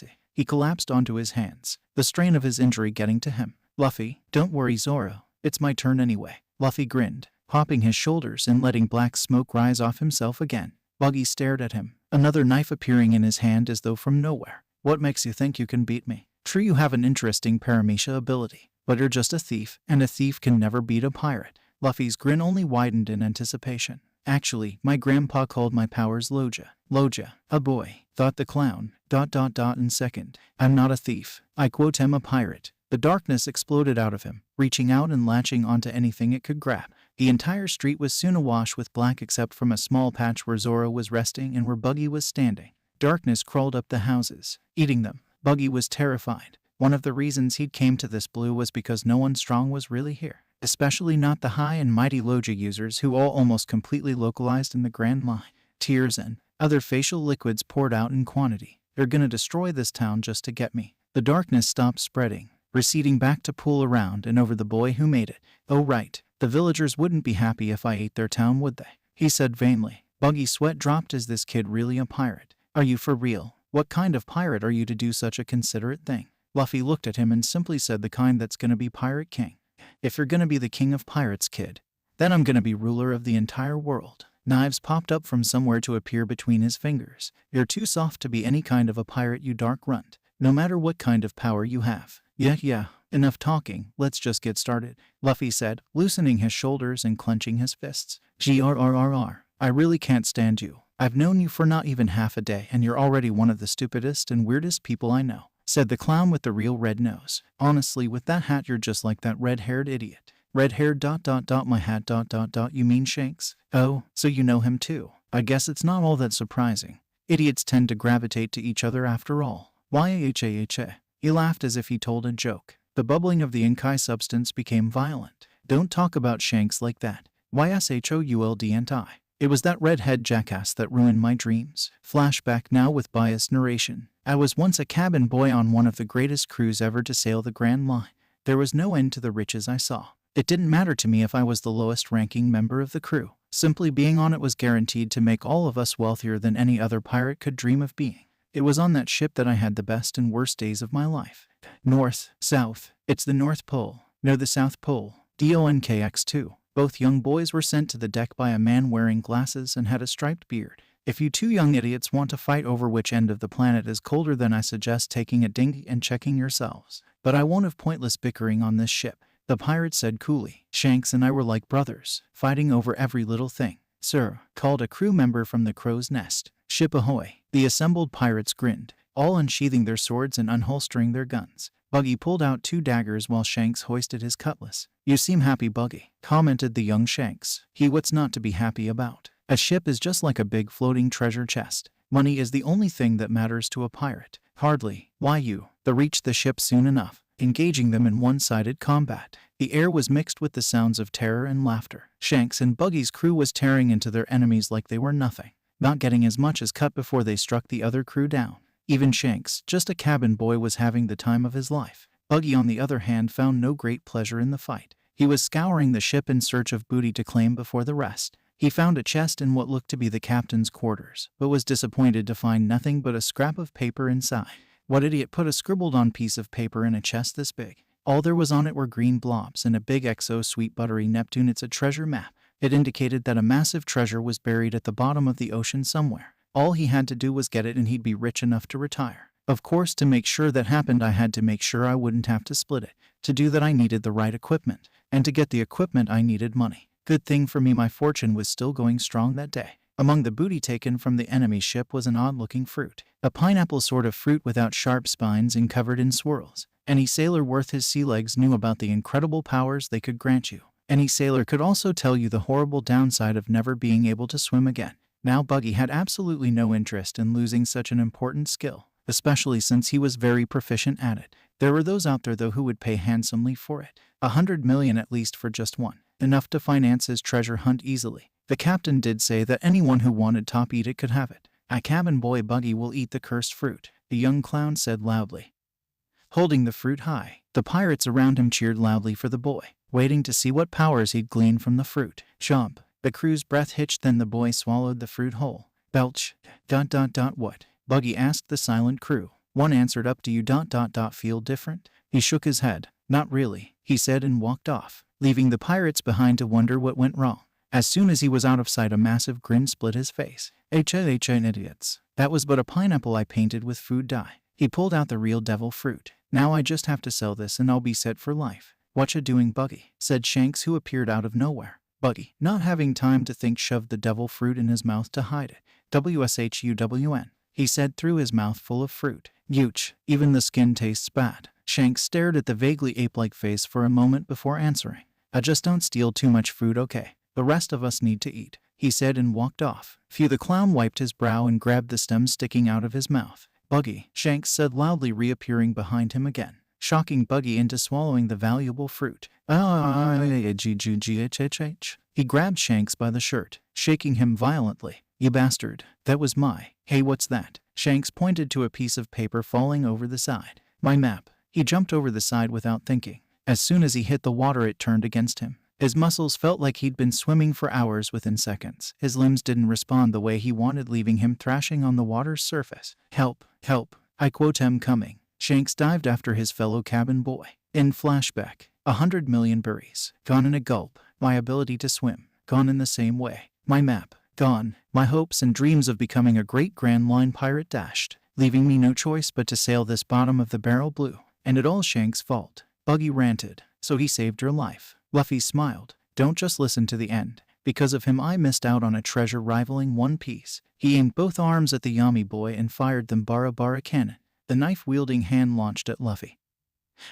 S1: E. He collapsed onto his hands, the strain of his injury getting to him. Luffy, don't worry Zoro, it's my turn anyway. Luffy grinned, hopping his shoulders and letting black smoke rise off himself again. Buggy stared at him, another knife appearing in his hand as though from nowhere. What makes you think you can beat me? True, you have an interesting paramecia ability, but you're just a thief, and a thief can never beat a pirate. Luffy's grin only widened in anticipation. Actually, my grandpa called my powers Logia. Logia, a boy, thought the clown, in second. I'm not a thief. I quote am a pirate. The darkness exploded out of him, reaching out and latching onto anything it could grab. The entire street was soon awash with black except from a small patch where Zoro was resting and where Buggy was standing. Darkness crawled up the houses, eating them. Buggy was terrified. One of the reasons he'd came to this blue was because no one strong was really here, especially not the high and mighty Logia users who all almost completely localized in the Grand Line. Tears and other facial liquids poured out in quantity. They're gonna destroy this town just to get me. The darkness stopped spreading, receding back to pool around and over the boy who made it. Oh right, the villagers wouldn't be happy if I ate their town, would they? He said vainly. Buggy's sweat dropped. Is this kid really a pirate? Are you for real? What kind of pirate are you to do such a considerate thing? Luffy looked at him and simply said, the kind that's gonna be Pirate King. If you're gonna be the king of pirates, kid, then I'm gonna be ruler of the entire world. Knives popped up from somewhere to appear between his fingers. You're too soft to be any kind of a pirate, you dark runt. No matter what kind of power you have. Yeah, enough talking, let's just get started, Luffy said, loosening his shoulders and clenching his fists. Grrrr, I really can't stand you. I've known you for not even half a day and you're already one of the stupidest and weirdest people I know, said the clown with the real red nose. Honestly, with that hat you're just like that red-haired idiot. Red-haired my hat you mean Shanks? Oh, so you know him too. I guess it's not all that surprising. Idiots tend to gravitate to each other after all. Yaha. He laughed as if he told a joke. The bubbling of the Inkai substance became violent. Don't talk about Shanks like that. Yshouldn't. It was that redhead jackass that ruined my dreams. Flashback now with biased narration. I was once a cabin boy on one of the greatest crews ever to sail the Grand Line. There was no end to the riches I saw. It didn't matter to me if I was the lowest ranking member of the crew. Simply being on it was guaranteed to make all of us wealthier than any other pirate could dream of being. It was on that ship that I had the best and worst days of my life. North, South, it's the North Pole. No, the South Pole. DONKX2. Both young boys were sent to the deck by a man wearing glasses and had a striped beard. If you two young idiots want to fight over which end of the planet is colder, then I suggest taking a dinghy and checking yourselves. But I won't have pointless bickering on this ship, the pirate said coolly. Shanks and I were like brothers, fighting over every little thing. Sir, called a crew member from the crow's nest. Ship ahoy. The assembled pirates grinned, all unsheathing their swords and unholstering their guns. Buggy pulled out 2 daggers while Shanks hoisted his cutlass. You seem happy, Buggy, commented the young Shanks. What's not to be happy about? A ship is just like a big floating treasure chest. Money is the only thing that matters to a pirate. Hardly. Why you? They reached the ship soon enough, engaging them in one-sided combat. The air was mixed with the sounds of terror and laughter. Shanks and Buggy's crew was tearing into their enemies like they were nothing, not getting as much as cut before they struck the other crew down. Even Shanks, just a cabin boy, was having the time of his life. Buggy, on the other hand, found no great pleasure in the fight. He was scouring the ship in search of booty to claim before the rest. He found a chest in what looked to be the captain's quarters, but was disappointed to find nothing but a scrap of paper inside. What idiot put a scribbled-on piece of paper in a chest this big? All there was on it were green blobs and a big XO sweet buttery Neptune. It's a treasure map. It indicated that a massive treasure was buried at the bottom of the ocean somewhere. All he had to do was get it and he'd be rich enough to retire. Of course, to make sure that happened, I had to make sure I wouldn't have to split it. To do that, I needed the right equipment. And to get the equipment, I needed money. Good thing for me, my fortune was still going strong that day. Among the booty taken from the enemy ship was an odd-looking fruit. A pineapple sort of fruit without sharp spines and covered in swirls. Any sailor worth his sea legs knew about the incredible powers they could grant you. Any sailor could also tell you the horrible downside of never being able to swim again. Now Buggy had absolutely no interest in losing such an important skill, especially since he was very proficient at it. There were those out there though who would pay handsomely for it. 100 million at least for just one. Enough to finance his treasure hunt easily. The captain did say that anyone who wanted top eat it could have it. A cabin boy Buggy will eat the cursed fruit, the young clown said loudly. Holding the fruit high, the pirates around him cheered loudly for the boy, waiting to see what powers he'd glean from the fruit. Chomp. The crew's breath hitched, then the boy swallowed the fruit whole. Belch. ... What? Buggy asked the silent crew. One answered up, do you ... feel different? He shook his head. Not really, he said and walked off, leaving the pirates behind to wonder what went wrong. As soon as he was out of sight, a massive grin split his face. Idiots. That was but a pineapple I painted with food dye. He pulled out the real devil fruit. Now I just have to sell this and I'll be set for life. Whatcha doing, Buggy? Said Shanks, who appeared out of nowhere. Buggy, not having time to think, shoved the devil fruit in his mouth to hide it. WSHUWN, he said through his mouth full of fruit. Youch, even the skin tastes bad. Shanks stared at the vaguely ape-like face for a moment before answering. I just don't steal too much food, okay? The rest of us need to eat, he said and walked off. Phew, the clown wiped his brow and grabbed the stem sticking out of his mouth. Buggy, Shanks said loudly, reappearing behind him again, shocking Buggy into swallowing the valuable fruit. He grabbed Shanks by the shirt, shaking him violently. You bastard, that was my... Hey, what's that? Shanks pointed to a piece of paper falling over the side. My map. He jumped over the side without thinking. As soon as he hit the water, it turned against him. His muscles felt like he'd been swimming for hours within seconds. His limbs didn't respond the way he wanted, leaving him thrashing on the water's surface. Help, help, I quote am coming. Shanks dived after his fellow cabin boy. In flashback, 100 million berries, gone in a gulp. My ability to swim, gone in the same way. My map, gone. My hopes and dreams of becoming a great Grand Line pirate dashed, leaving me no choice but to sail this bottom of the barrel blue. And it all Shanks' fault. Buggy ranted. So he saved your life. Luffy smiled. Don't just listen to the end. Because of him I missed out on a treasure rivaling One Piece. He aimed both arms at the Yami boy and fired them bara cannon. The knife-wielding hand launched at Luffy,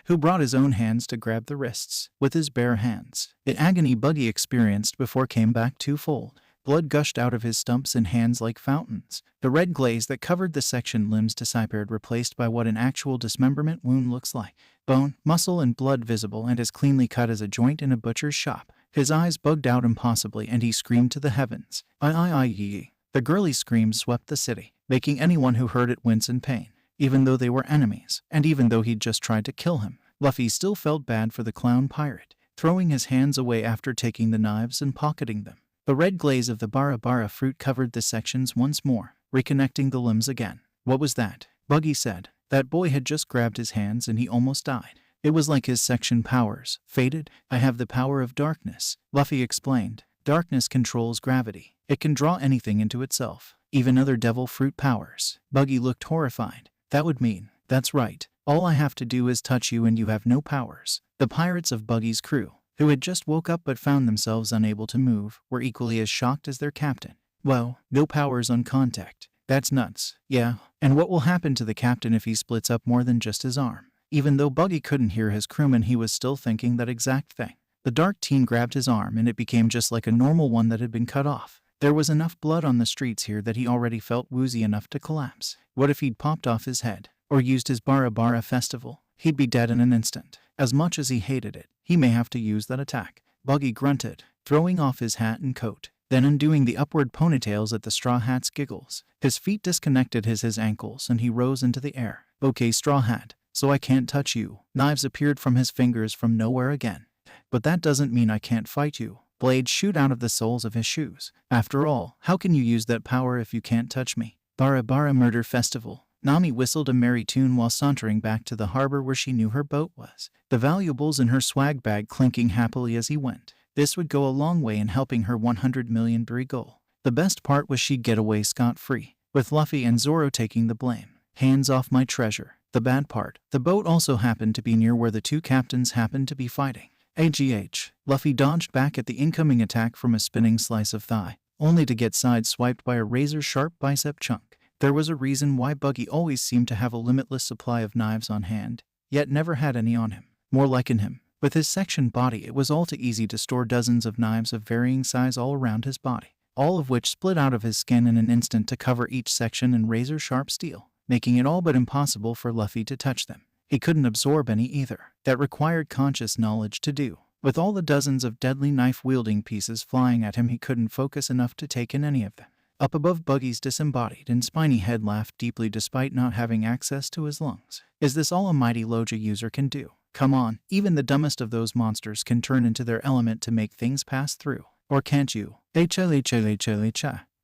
S1: who brought his own hands to grab the wrists with his bare hands. The agony Buggy experienced before came back twofold. Blood gushed out of his stumps and hands like fountains. The red glaze that covered the section limbs disappeared, replaced by what an actual dismemberment wound looks like. Bone, muscle, and blood visible and as cleanly cut as a joint in a butcher's shop. His eyes bugged out impossibly and he screamed to the heavens. I. The girly scream swept the city, making anyone who heard it wince in pain. Even though they were enemies, and even though he'd just tried to kill him, Luffy still felt bad for the clown pirate, throwing his hands away after taking the knives and pocketing them. The red glaze of the bara fruit covered the sections once more, reconnecting the limbs again. What was that? Buggy said. That boy had just grabbed his hands and he almost died. It was like his section powers faded. I have the power of darkness, Luffy explained. Darkness controls gravity. It can draw anything into itself, even other devil fruit powers. Buggy looked horrified. That would mean, that's right, all I have to do is touch you and you have no powers. The pirates of Buggy's crew, who had just woke up but found themselves unable to move, were equally as shocked as their captain. Well, no powers on contact. That's nuts. Yeah, and what will happen to the captain if he splits up more than just his arm? Even though Buggy couldn't hear his crewman, he was still thinking that exact thing. The dark teen grabbed his arm and it became just like a normal one that had been cut off. There was enough blood on the streets here that he already felt woozy enough to collapse. What if he'd popped off his head, or used his bara festival? He'd be dead in an instant. As much as he hated it, he may have to use that attack. Buggy grunted, throwing off his hat and coat, then undoing the upward ponytails at the Straw Hat's giggles. His feet disconnected his ankles and he rose into the air. Okay, Straw Hat, so I can't touch you. Knives appeared from his fingers from nowhere again. But that doesn't mean I can't fight you. Blades shoot out of the soles of his shoes. After all, how can you use that power if you can't touch me? Bara Murder Festival. Nami whistled a merry tune while sauntering back to the harbor where she knew her boat was, the valuables in her swag bag clinking happily as he went. This would go a long way in helping her 100 million berry goal. The best part was she'd get away scot-free, with Luffy and Zoro taking the blame. Hands off my treasure. The bad part, the boat also happened to be near where the two captains happened to be fighting. AGH. Luffy dodged back at the incoming attack from a spinning slice of thigh, only to get sideswiped by a razor-sharp bicep chunk. There was a reason why Buggy always seemed to have a limitless supply of knives on hand, yet never had any on him. More like in him. With his sectioned body, it was all too easy to store dozens of knives of varying size all around his body, all of which split out of his skin in an instant to cover each section in razor-sharp steel, making it all but impossible for Luffy to touch them. He couldn't absorb any either. That required conscious knowledge to do. With all the dozens of deadly knife-wielding pieces flying at him, he couldn't focus enough to take in any of them. Up above, Buggy's disembodied and spiny head laughed deeply despite not having access to his lungs. Is this all a mighty Logia user can do? Come on, even the dumbest of those monsters can turn into their element to make things pass through. Or can't you?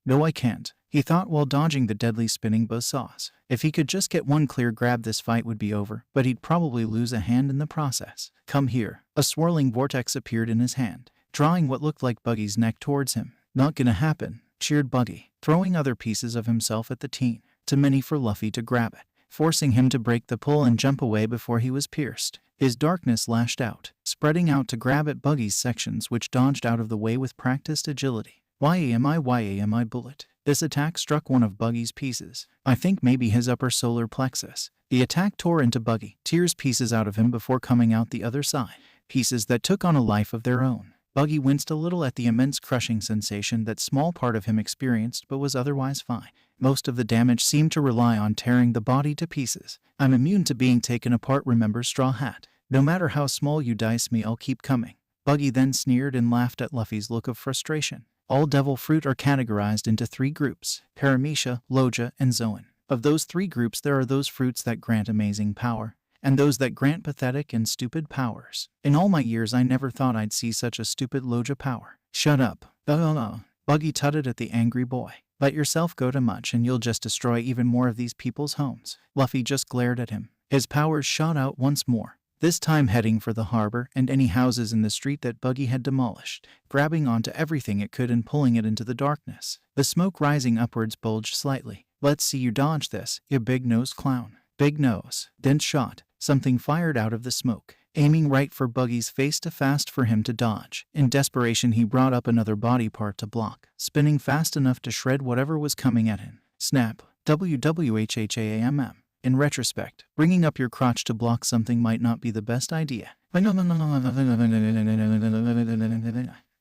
S1: No, I can't, he thought while dodging the deadly spinning buzzsaws. If he could just get one clear grab, this fight would be over, but he'd probably lose a hand in the process. Come here. A swirling vortex appeared in his hand, drawing what looked like Buggy's neck towards him. Not gonna happen, cheered Buggy, throwing other pieces of himself at the teen, too many for Luffy to grab it, forcing him to break the pull and jump away before he was pierced. His darkness lashed out, spreading out to grab at Buggy's sections, which dodged out of the way with practiced agility. Yami bullet. This attack struck one of Buggy's pieces, I think maybe his upper solar plexus. The attack tore into Buggy, tears pieces out of him before coming out the other side, pieces that took on a life of their own. Buggy winced a little at the immense crushing sensation that small part of him experienced, but was otherwise fine. Most of the damage seemed to rely on tearing the body to pieces. I'm immune to being taken apart, remember, Straw Hat. No matter how small you dice me, I'll keep coming. Buggy then sneered and laughed at Luffy's look of frustration. All devil fruit are categorized into 3 groups: Paramecia, Logia, and Zoan. Of those 3 groups, there are those fruits that grant amazing power, and those that grant pathetic and stupid powers. In all my years, I never thought I'd see such a stupid Logia power. Shut up. Buggy tutted at the angry boy. Let yourself go too much and you'll just destroy even more of these people's homes. Luffy just glared at him. His powers shot out once more, this time heading for the harbor and any houses in the street that Buggy had demolished, grabbing onto everything it could and pulling it into the darkness. The smoke rising upwards bulged slightly. Let's see you dodge this, you big-nosed clown. Big nose. Dense shot. Something fired out of the smoke, aiming right for Buggy's face, too fast for him to dodge. In desperation, he brought up another body part to block, spinning fast enough to shred whatever was coming at him. Snap. WWHHAMM. In retrospect, bringing up your crotch to block something might not be the best idea.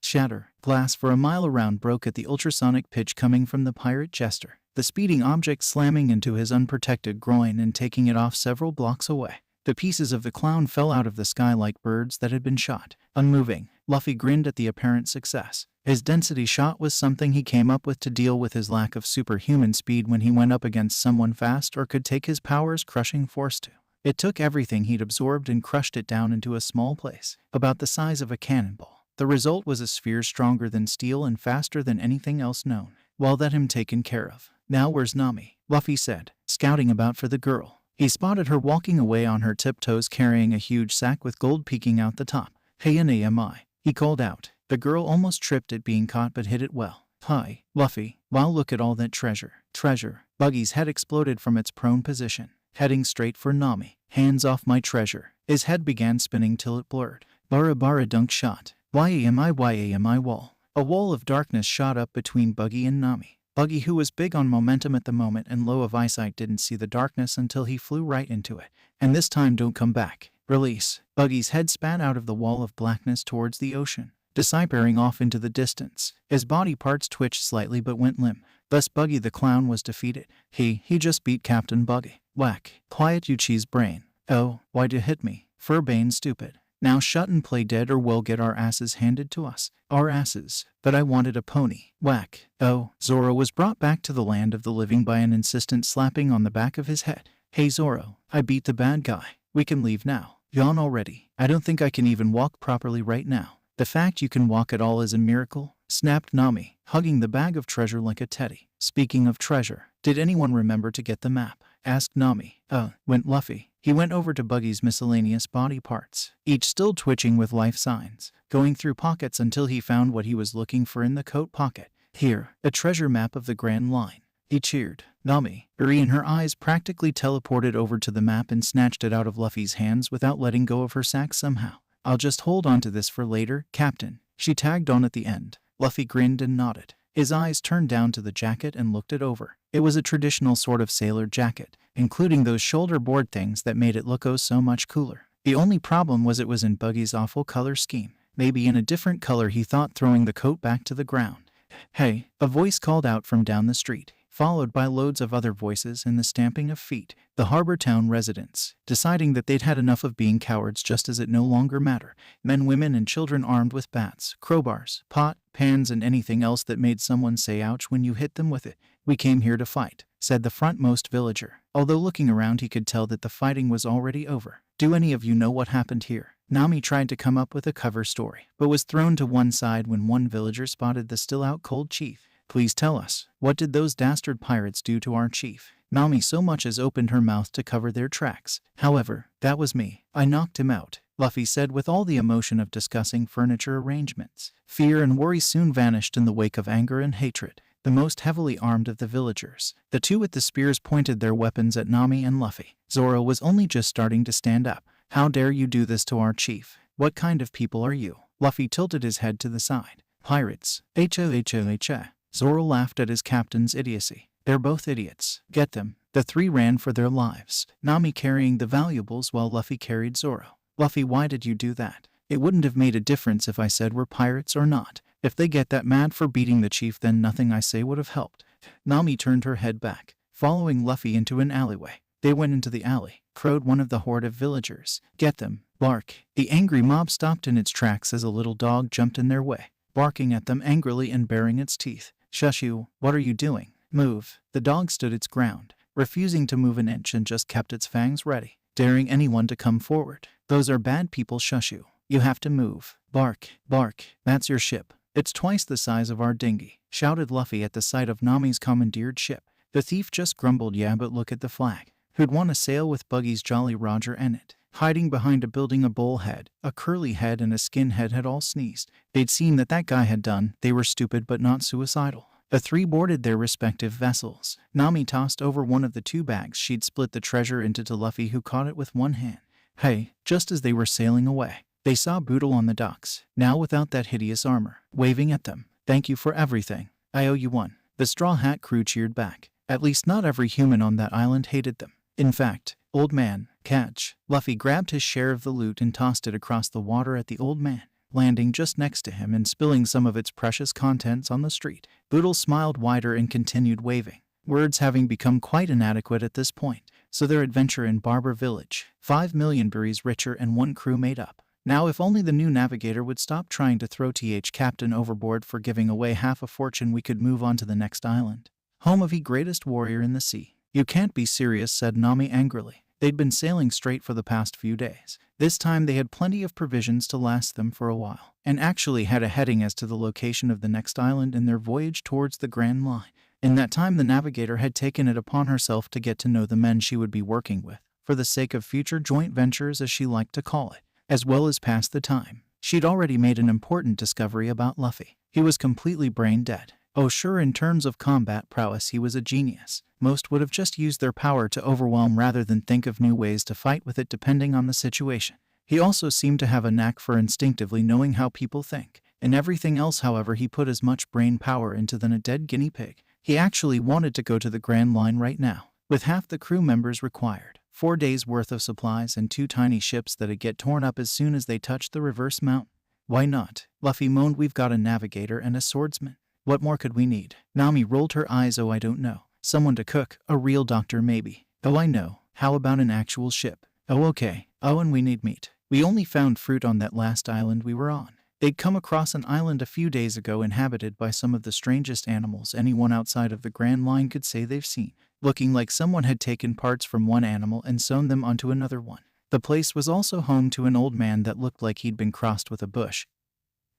S1: Shatter. Glass for a mile around broke at the ultrasonic pitch coming from the pirate jester, the speeding object slamming into his unprotected groin and taking it off several blocks away. The pieces of the clown fell out of the sky like birds that had been shot. Unmoving, Luffy grinned at the apparent success. His density shot was something he came up with to deal with his lack of superhuman speed when he went up against someone fast or could take his powers crushing force to. It took everything he'd absorbed and crushed it down into a small place, about the size of a cannonball. The result was a sphere stronger than steel and faster than anything else known. Well, that him taken care of. Now where's Nami? Luffy said, scouting about for the girl. He spotted her walking away on her tiptoes carrying a huge sack with gold peeking out the top. Hey, Yami, he called out. The girl almost tripped at being caught but hid it well. Hi, Luffy. Wow, look at all that treasure. Treasure. Buggy's head exploded from its prone position, heading straight for Nami. Hands off my treasure. His head began spinning till it blurred. Bara dunk shot. Yami wall. A wall of darkness shot up between Buggy and Nami. Buggy, who was big on momentum at the moment and low of eyesight, didn't see the darkness until he flew right into it. And this time, don't come back. Release. Buggy's head spat out of the wall of blackness towards the ocean, disappearing off into the distance. His body parts twitched slightly but went limp. Thus Buggy the clown was defeated. He just beat Captain Buggy. Whack. Quiet, you cheese brain. Oh, why'd you hit me? Furbane, stupid. Now shut and play dead or we'll get our asses handed to us. Our asses. But I wanted a pony. Whack. Oh. Zoro was brought back to the land of the living by an insistent slapping on the back of his head. Hey Zoro, I beat the bad guy. We can leave now. Yawn already. I don't think I can even walk properly right now. The fact you can walk at all is a miracle, snapped Nami, hugging the bag of treasure like a teddy. Speaking of treasure, did anyone remember to get the map? Asked Nami. Went Luffy. He went over to Buggy's miscellaneous body parts, each still twitching with life signs, going through pockets until he found what he was looking for in the coat pocket. Here, a treasure map of the Grand Line. He cheered. Nami, Uri in her eyes, practically teleported over to the map and snatched it out of Luffy's hands without letting go of her sack somehow. I'll just hold on to this for later, Captain. She tagged on at the end. Luffy grinned and nodded. His eyes turned down to the jacket and looked it over. It was a traditional sort of sailor jacket, including those shoulder board things that made it look oh so much cooler. The only problem was it was in Buggy's awful color scheme. Maybe in a different color, he thought, throwing the coat back to the ground. "Hey," a voice called out from down the street, followed by loads of other voices and the stamping of feet. The Harbor Town residents, deciding that they'd had enough of being cowards just as it no longer mattered. Men, women, and children armed with bats, crowbars, pot, pans, and anything else that made someone say ouch when you hit them with it. "We came here to fight," said the frontmost villager. Although looking around he could tell that the fighting was already over. "Do any of you know what happened here?" Nami tried to come up with a cover story, but was thrown to one side when one villager spotted the still out cold chief. "Please tell us, what did those dastard pirates do to our chief?" Nami so much as opened her mouth to cover their tracks. "However, that was me. I knocked him out," Luffy said with all the emotion of discussing furniture arrangements. Fear and worry soon vanished in the wake of anger and hatred. The most heavily armed of the villagers, the two with the spears, pointed their weapons at Nami and Luffy. Zoro was only just starting to stand up. "How dare you do this to our chief? What kind of people are you?" Luffy tilted his head to the side. "Pirates. H-O-H-O-H-O." Zoro laughed at his captain's idiocy. "They're both idiots. Get them." The three ran for their lives, Nami carrying the valuables while Luffy carried Zoro. "Luffy, why did you do that? It wouldn't have made a difference if I said we're pirates or not. If they get that mad for beating the chief, then nothing I say would have helped." Nami turned her head back, following Luffy into an alleyway. They went into the alley, crowed one of the horde of villagers. "Get them, bark." The angry mob stopped in its tracks as a little dog jumped in their way, barking at them angrily and baring its teeth. "Shush you, what are you doing? Move." The dog stood its ground, refusing to move an inch, and just kept its fangs ready, daring anyone to come forward. "Those are bad people, shush you. You have to move. Bark, bark. That's your ship. It's twice the size of our dinghy," shouted Luffy at the sight of Nami's commandeered ship. The thief just grumbled, "Yeah, but look at the flag. Who'd want to sail with Buggy's Jolly Roger in it?" Hiding behind a building, a bullhead, a curly head, and a skinhead had all sneezed. They'd seen that guy had done. They were stupid but not suicidal. The three boarded their respective vessels. Nami tossed over one of the two bags she'd split the treasure into to Luffy, who caught it with one hand. "Hey," just as they were sailing away, they saw Boodle on the docks, now without that hideous armor, waving at them. "Thank you for everything. I owe you one." The Straw Hat crew cheered back. At least not every human on that island hated them. In fact, "Old man, catch." Luffy grabbed his share of the loot and tossed it across the water at the old man, landing just next to him and spilling some of its precious contents on the street. Boodle smiled wider and continued waving, words having become quite inadequate at this point. So their adventure in Barber Village, 5 million berries richer and one crew made up. Now if only the new navigator would stop trying to throw Captain overboard for giving away half a fortune, we could move on to the next island. Home of the greatest warrior in the sea. "You can't be serious," said Nami angrily. They'd been sailing straight for the past few days. This time they had plenty of provisions to last them for a while, and actually had a heading as to the location of the next island in their voyage towards the Grand Line. In that time the navigator had taken it upon herself to get to know the men she would be working with, for the sake of future joint ventures, as she liked to call it, as well as pass the time. She'd already made an important discovery about Luffy. He was completely brain dead. Oh sure, in terms of combat prowess he was a genius. Most would have just used their power to overwhelm rather than think of new ways to fight with it depending on the situation. He also seemed to have a knack for instinctively knowing how people think. In everything else, however, he put as much brain power into than a dead guinea pig. He actually wanted to go to the Grand Line right now, with half the crew members required, 4 days worth of supplies, and 2 tiny ships that'd get torn up as soon as they touched the reverse mountain. "Why not?" Luffy moaned. "We've got a navigator and a swordsman. What more could we need?" Nami rolled her eyes. "Oh, I don't know. Someone to cook, a real doctor maybe." "Oh, I know. How about an actual ship?" "Oh, okay. Oh, and we need meat. We only found fruit on that last island we were on." They'd come across an island a few days ago inhabited by some of the strangest animals anyone outside of the Grand Line could say they've seen, looking like someone had taken parts from one animal and sewn them onto another one. The place was also home to an old man that looked like he'd been crossed with a bush.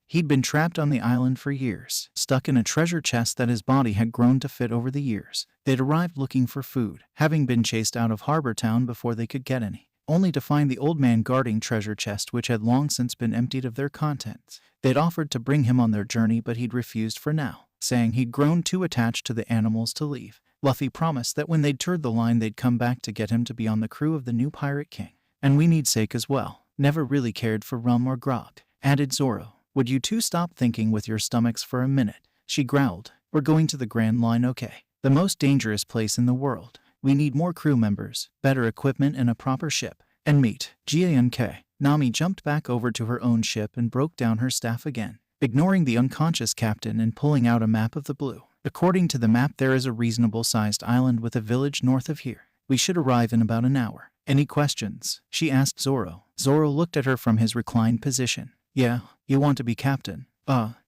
S1: He'd been trapped on the island for years, stuck in a treasure chest that his body had grown to fit over the years. They'd arrived looking for food, having been chased out of Harbor Town before they could get any, only to find the old man guarding treasure chest which had long since been emptied of their contents. They'd offered to bring him on their journey, but he'd refused for now, saying he'd grown too attached to the animals to leave. Luffy promised that when they'd toured the line they'd come back to get him to be on the crew of the new Pirate King. "And we need sake as well. Never really cared for rum or grog," added Zoro. "Would you two stop thinking with your stomachs for a minute?" She growled. We're going to the Grand Line, okay? The most dangerous place in the world. We need more crew members, better equipment, and a proper ship. And meet GANK. Nami jumped back over to her own ship and broke down her staff again, ignoring the unconscious captain and pulling out a map of the blue. According to the map, there is a reasonable-sized island with a village north of here. We should arrive in about an hour. Any questions? She asked Zoro. Zoro looked at her from his reclined position. Yeah, you want to be captain?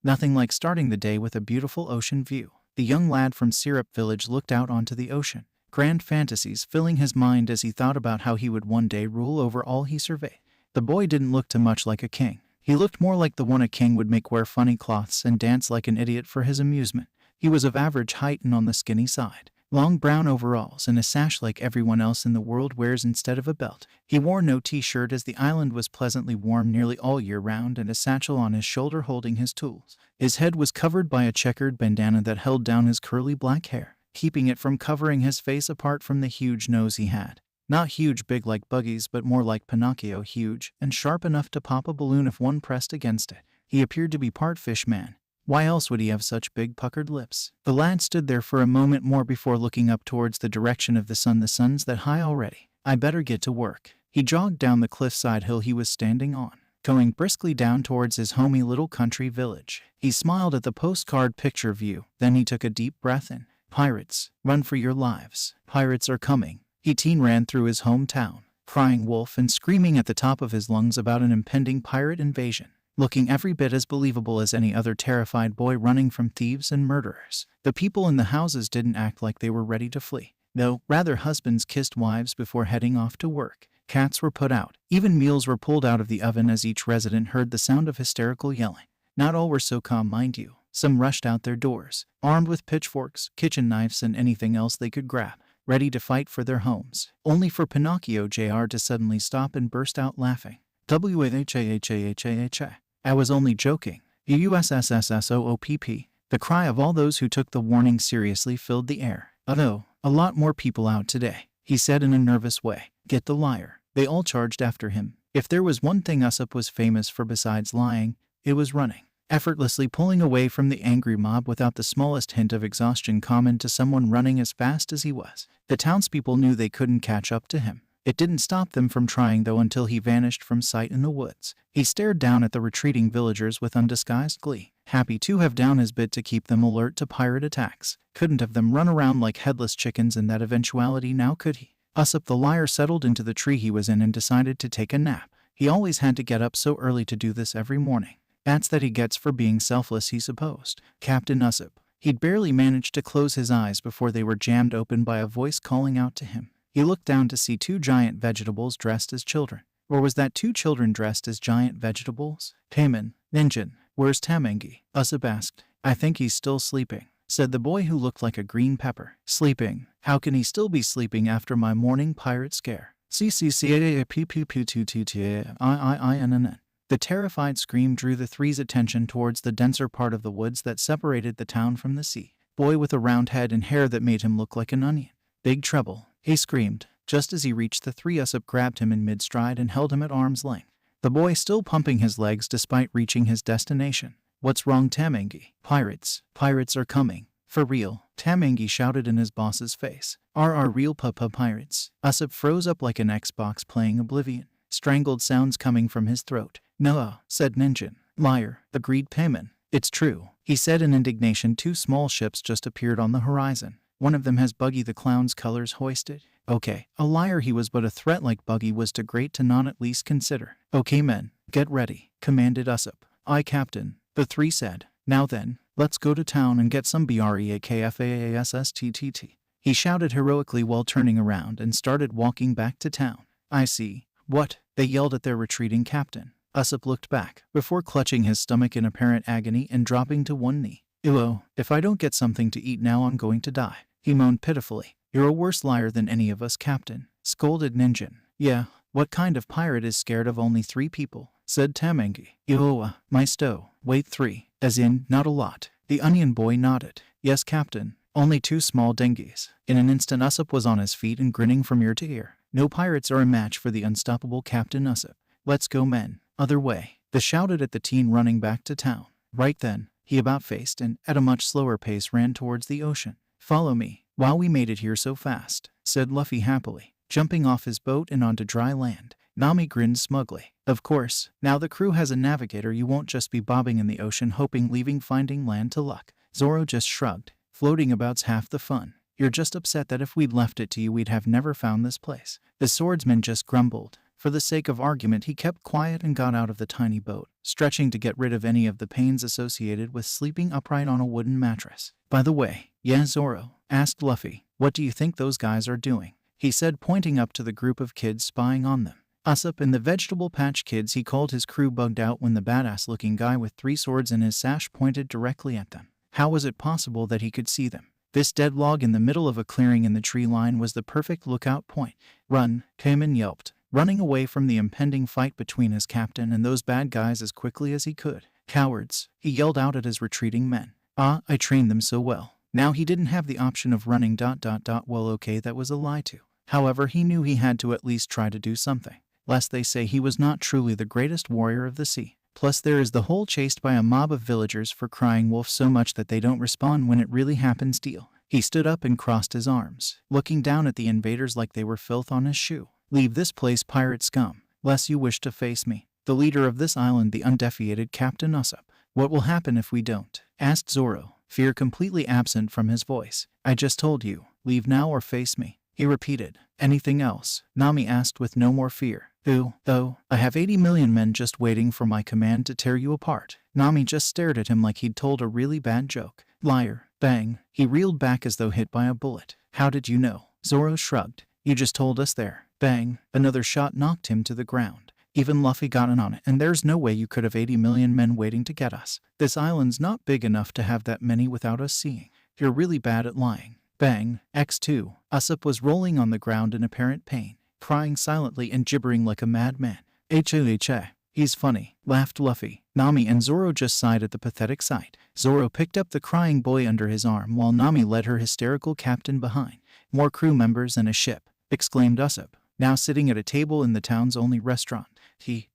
S1: Nothing like starting the day with a beautiful ocean view. The young lad from Syrup Village looked out onto the ocean, grand fantasies filling his mind as he thought about how he would one day rule over all he surveyed. The boy didn't look too much like a king. He looked more like the one a king would make wear funny cloths and dance like an idiot for his amusement. He was of average height and on the skinny side. Long brown overalls and a sash like everyone else in the world wears instead of a belt. He wore no t-shirt as the island was pleasantly warm nearly all year round, and a satchel on his shoulder holding his tools. His head was covered by a checkered bandana that held down his curly black hair, keeping it from covering his face apart from the huge nose he had. Not huge big like Buggy's, but more like Pinocchio, huge and sharp enough to pop a balloon if one pressed against it. He appeared to be part fish man. Why else would he have such big puckered lips? The lad stood there for a moment more before looking up towards the direction of the sun. The sun's that high already. I better get to work. He jogged down the cliffside hill he was standing on, going briskly down towards his homey little country village. He smiled at the postcard picture view, then he took a deep breath in. Pirates, run for your lives. Pirates are coming. He ran through his hometown, crying wolf and screaming at the top of his lungs about an impending pirate invasion, looking every bit as believable as any other terrified boy running from thieves and murderers. The people in the houses didn't act like they were ready to flee, though. Rather, husbands kissed wives before heading off to work. Cats were put out. Even meals were pulled out of the oven as each resident heard the sound of hysterical yelling. Not all were so calm, mind you. Some rushed out their doors, armed with pitchforks, kitchen knives, and anything else they could grab, ready to fight for their homes. Only for Pinocchio Jr. to suddenly stop and burst out laughing. WHAHAHAHA. I was only joking. USSSSOOPP. The cry of all those who took the warning seriously filled the air. Oh, a lot more people out today, he said in a nervous way. Get the liar. They all charged after him. If there was one thing Usopp was famous for besides lying, it was running, effortlessly pulling away from the angry mob without the smallest hint of exhaustion common to someone running as fast as he was. The townspeople knew they couldn't catch up to him. It didn't stop them from trying, though, until he vanished from sight in the woods. He stared down at the retreating villagers with undisguised glee, happy to have done his bit to keep them alert to pirate attacks. Couldn't have them run around like headless chickens in that eventuality now, could he? Usopp the liar settled into the tree he was in and decided to take a nap. He always had to get up so early to do this every morning. That's that he gets for being selfless, he supposed. Captain Usopp. He'd barely managed to close his eyes before they were jammed open by a voice calling out to him. He looked down to see two giant vegetables dressed as children. Or was that two children dressed as giant vegetables? Payman, Ninjin, where's Tamengi? Usopp asked. I think he's still sleeping, said the boy who looked like a green pepper. Sleeping? How can he still be sleeping after my morning pirate scare? CCCAAPPPTTTIINNN. The terrified scream drew the three's attention towards the denser part of the woods that separated the town from the sea. Boy with a round head and hair that made him look like an onion. Big trouble, he screamed. Just as he reached the three, Usopp grabbed him in mid-stride and held him at arm's length, the boy still pumping his legs despite reaching his destination. What's wrong, Tamengi? Pirates. Pirates are coming. For real, Tamengi shouted in his boss's face. Are real pirates? Usopp froze up like an Xbox playing Oblivion, strangled sounds coming from his throat. No, said Ninjin. Liar, agreed Payman. It's true, he said in indignation. Two small ships just appeared on the horizon. One of them has Buggy the Clown's colors hoisted. Okay, a liar he was, but a threat like Buggy was too great to not at least consider. Okay men, get ready, commanded Usopp. Aye, Captain, the three said. Now then, let's go to town and get some BREAKFAASSTTT. He shouted heroically while turning around and started walking back to town. I see. What? They yelled at their retreating captain. Usopp looked back, before clutching his stomach in apparent agony and dropping to one knee. Ew, if I don't get something to eat now I'm going to die, he moaned pitifully. You're a worse liar than any of us, Captain, scolded Ninjin. Yeah, what kind of pirate is scared of only 3 people, said Tamengi. Ew, my stow. Wait, 3, as in, not a lot. The onion boy nodded. Yes, Captain, only 2 small dinghies. In an instant Usopp was on his feet and grinning from ear to ear. No pirates are a match for the unstoppable Captain Usopp. Let's go men. Other way. They shouted at the teen running back to town. Right then, He about-faced and, at a much slower pace, ran towards the ocean. "Follow me." "Wow, we made it here so fast," said Luffy happily, jumping off his boat and onto dry land. Nami grinned smugly. "Of course, now the crew has a navigator, you won't just be bobbing in the ocean hoping, leaving, finding land to luck." Zoro just shrugged. "Floating about's half the fun. You're just upset that if we'd left it to you we'd have never found this place." The swordsman just grumbled. For the sake of argument he kept quiet and got out of the tiny boat, stretching to get rid of any of the pains associated with sleeping upright on a wooden mattress. "By the way, yeah, Zoro?" asked Luffy. "What do you think those guys are doing?" he said, pointing up to the group of kids spying on them. Usopp and the Vegetable Patch Kids. He called his crew bugged out when the badass-looking guy with 3 swords in his sash pointed directly at them. How was it possible that he could see them? This dead log in the middle of a clearing in the tree line was the perfect lookout point. "Run!" Kamen yelped, running away from the impending fight between his captain and those bad guys as quickly as he could. "Cowards!" he yelled out at his retreating men. I trained them so well." Now he didn't have the option of running ... Well, okay, that was a lie too. However, he knew he had to at least try to do something, lest they say he was not truly the greatest warrior of the sea. Plus there is the whole chased by a mob of villagers for crying wolf so much that they don't respond when it really happens deal. He stood up and crossed his arms, looking down at the invaders like they were filth on his shoe. "Leave this place, pirate scum, lest you wish to face me, the leader of this island, the undefeated Captain Usopp." "What will happen if we don't?" asked Zoro, fear completely absent from his voice. "I just told you, leave now or face me," he repeated. "Anything else?" Nami asked with no more fear. Though, I have 80 million men just waiting for my command to tear you apart." Nami just stared at him like he'd told a really bad joke. "Liar." Bang. He reeled back as though hit by a bullet. "How did you know?" Zoro shrugged. "You just told us there." Bang. Another shot knocked him to the ground. "Even Luffy got in on it, and there's no way you could have 80 million men waiting to get us. This island's not big enough to have that many without us seeing. You're really bad at lying." Bang. X2. Usopp was rolling on the ground in apparent pain, crying silently and gibbering like a madman. "Ha. He's funny," laughed Luffy. Nami and Zoro just sighed at the pathetic sight. Zoro picked up the crying boy under his arm while Nami led her hysterical captain behind. "More crew members and a ship," exclaimed Usopp, now sitting at a table in the town's only restaurant.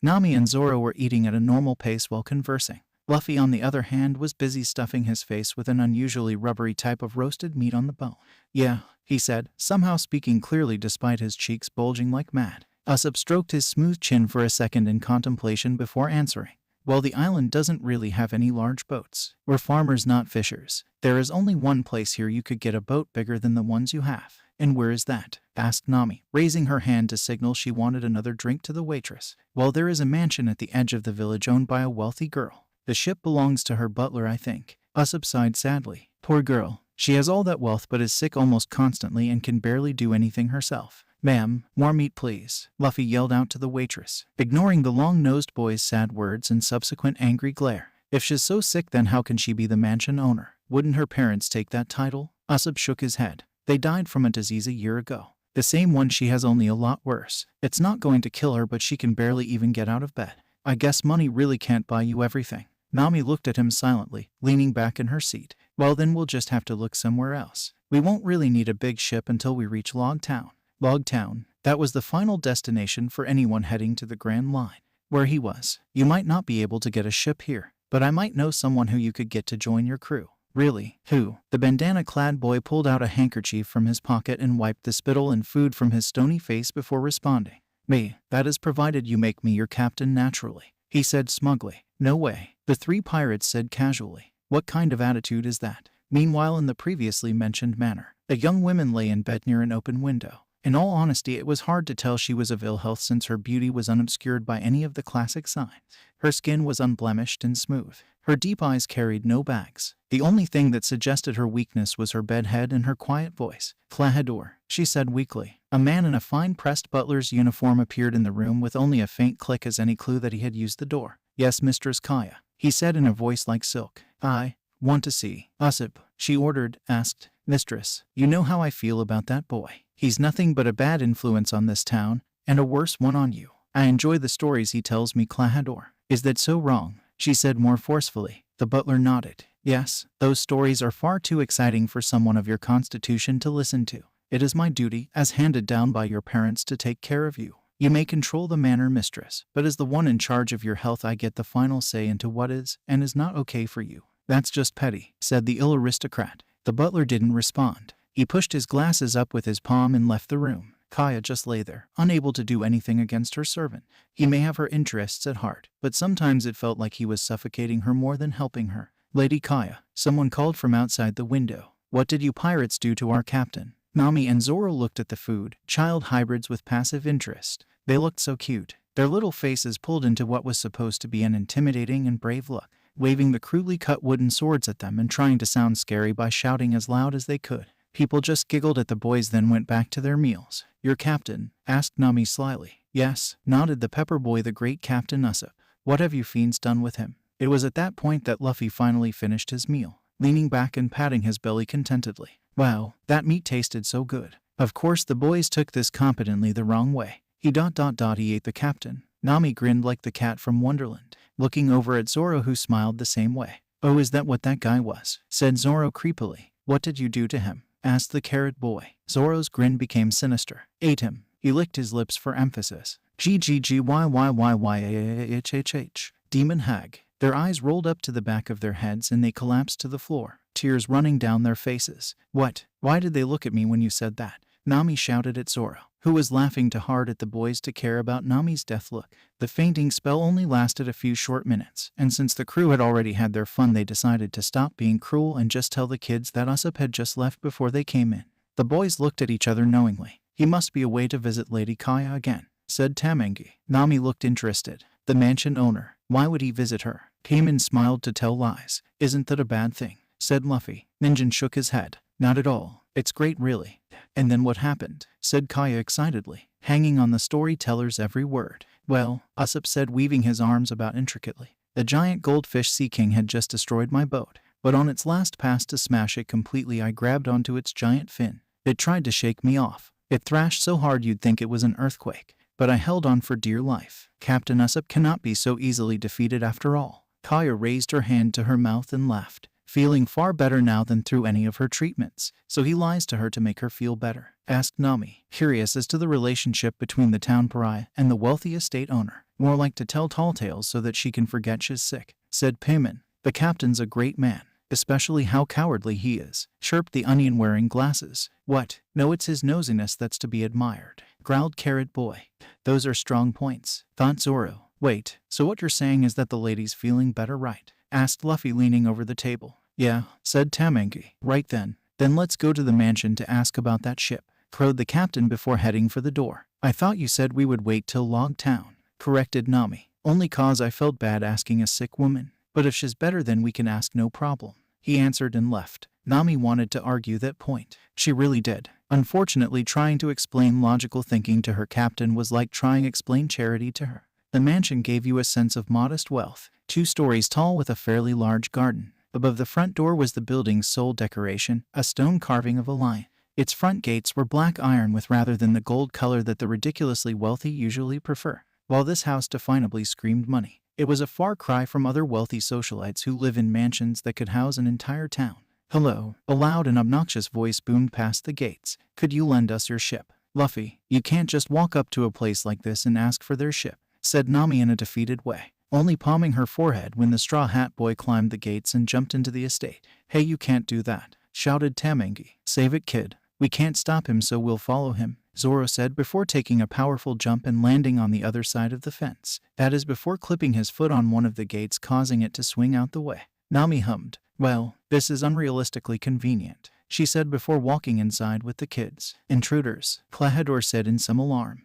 S1: Nami and Zoro were eating at a normal pace while conversing. Luffy, on the other hand, was busy stuffing his face with an unusually rubbery type of roasted meat on the bone. "Yeah," he said, somehow speaking clearly despite his cheeks bulging like mad. Usopp stroked his smooth chin for a second in contemplation before answering. "Well, the island doesn't really have any large boats. We're farmers, not fishers. There is only one place here you could get a boat bigger than the ones you have." "And where is that?" asked Nami, raising her hand to signal she wanted another drink to the waitress. "Well, there is a mansion at the edge of the village owned by a wealthy girl. The ship belongs to her butler, I think." Usopp sighed sadly. "Poor girl. She has all that wealth but is sick almost constantly and can barely do anything herself." "Ma'am, more meat please," Luffy yelled out to the waitress, ignoring the long-nosed boy's sad words and subsequent angry glare. "If she's so sick, then how can she be the mansion owner? Wouldn't her parents take that title?" Usopp shook his head. "They died from a disease a year ago. The same one she has, only a lot worse. It's not going to kill her, but she can barely even get out of bed. I guess money really can't buy you everything." Nami looked at him silently, leaning back in her seat. "Well, then we'll just have to look somewhere else. We won't really need a big ship until we reach Log Town." Log Town. That was the final destination for anyone heading to the Grand Line. Where he was. "You might not be able to get a ship here, but I might know someone who you could get to join your crew." "Really? Who?" The bandana-clad boy pulled out a handkerchief from his pocket and wiped the spittle and food from his stony face before responding. "Me. That is provided you make me your captain naturally," he said smugly. "No way," the 3 pirates said casually. "What kind of attitude is that?" Meanwhile, in the previously mentioned manor, a young woman lay in bed near an open window. In all honesty, it was hard to tell she was of ill health since her beauty was unobscured by any of the classic signs. Her skin was unblemished and smooth. Her deep eyes carried no bags. The only thing that suggested her weakness was her bedhead and her quiet voice. "Klahadore," she said weakly. A man in a fine pressed butler's uniform appeared in the room with only a faint click as any clue that he had used the door. "Yes, Mistress Kaya," he said in a voice like silk. "I want to see Usopp," she ordered, asked. "Mistress, you know how I feel about that boy. He's nothing but a bad influence on this town, and a worse one on you. I enjoy the stories he tells me, Klahadore." "Is that so wrong?" she said more forcefully. The butler nodded. "Yes, those stories are far too exciting for someone of your constitution to listen to. It is my duty, as handed down by your parents, to take care of you. You may control the manor, mistress, but as the one in charge of your health I get the final say into what is and is not okay for you." That's just petty, said the ill aristocrat. The butler didn't respond. He pushed his glasses up with his palm and left the room. Kaya just lay there, unable to do anything against her servant. He may have her interests at heart, but sometimes it felt like he was suffocating her more than helping her. Lady Kaya, someone called from outside the window. What did you pirates do to our captain? Nami and Zoro looked at the food, child hybrids with passive interest. They looked so cute, their little faces pulled into what was supposed to be an intimidating and brave look, waving the crudely cut wooden swords at them and trying to sound scary by shouting as loud as they could. People just giggled at the boys, then went back to their meals. Your captain? Asked Nami slyly. Yes, nodded the pepper boy, the great Captain Usopp. What have you fiends done with him? It was at that point that Luffy finally finished his meal, leaning back and patting his belly contentedly. Wow, that meat tasted so good. Of course the boys took this competently the wrong way. He ate the captain. Nami grinned like the cat from Wonderland, looking over at Zoro, who smiled the same way. Oh, is that what that guy was? Said Zoro creepily. What did you do to him? Asked the carrot boy. Zoro's grin became sinister. Ate him. He licked his lips for emphasis. GGGYYYYHHH. Demon hag. Their eyes rolled up to the back of their heads and they collapsed to the floor, tears running down their faces. What? Why did they look at me when you said that? Nami shouted at Zoro, who was laughing too hard at the boys to care about Nami's death look. The fainting spell only lasted a few short minutes, and since the crew had already had their fun, they decided to stop being cruel and just tell the kids that Usopp had just left before they came in. The boys looked at each other knowingly. He must be away to visit Lady Kaya again, said Tamengi. Nami looked interested. The mansion owner. Why would he visit her? Kamen smiled to tell lies. Isn't that a bad thing? Said Luffy. Ninjin shook his head. Not at all. It's great, really. And then what happened? Said Kaya excitedly, hanging on the storyteller's every word. Well, Usopp said, weaving his arms about intricately. The giant goldfish sea king had just destroyed my boat, but on its last pass to smash it completely, I grabbed onto its giant fin. It tried to shake me off. It thrashed so hard you'd think it was an earthquake, but I held on for dear life. Captain Usopp cannot be so easily defeated after all. Kaya raised her hand to her mouth and laughed, feeling far better now than through any of her treatments. So he lies to her to make her feel better? Asked Nami, curious as to the relationship between the town pariah and the wealthy estate owner. More like to tell tall tales so that she can forget she's sick, said Payman. The captain's a great man, especially how cowardly he is, chirped the onion-wearing glasses. What? No, it's his nosiness that's to be admired, growled Carrot Boy. Those are strong points, thought Zoro. Wait, so what you're saying is that the lady's feeling better, right? Asked Luffy, leaning over the table. Yeah, said Tamengi. Right then. Then let's go to the mansion to ask about that ship, crowed the captain before heading for the door. I thought you said we would wait till Log Town, corrected Nami. Only cause I felt bad asking a sick woman. But if she's better then we can ask, no problem. He answered and left. Nami wanted to argue that point. She really did. Unfortunately, trying to explain logical thinking to her captain was like trying to explain charity to her. The mansion gave you a sense of modest wealth, 2 stories tall with a fairly large garden. Above the front door was the building's sole decoration, a stone carving of a lion. Its front gates were black iron with rather than the gold color that the ridiculously wealthy usually prefer. While this house definably screamed money, it was a far cry from other wealthy socialites who live in mansions that could house an entire town. Hello, a loud and obnoxious voice boomed past the gates. Could you lend us your ship? Luffy, you can't just walk up to a place like this and ask for their ship, said Nami in a defeated way, only palming her forehead when the straw hat boy climbed the gates and jumped into the estate. Hey, you can't do that, shouted Tamengi. Save it, kid. We can't stop him, so we'll follow him, Zoro said before taking a powerful jump and landing on the other side of the fence. That is, before clipping his foot on one of the gates, causing it to swing out the way. Nami hummed. Well, this is unrealistically convenient, she said before walking inside with the kids. Intruders, Klahadore said in some alarm.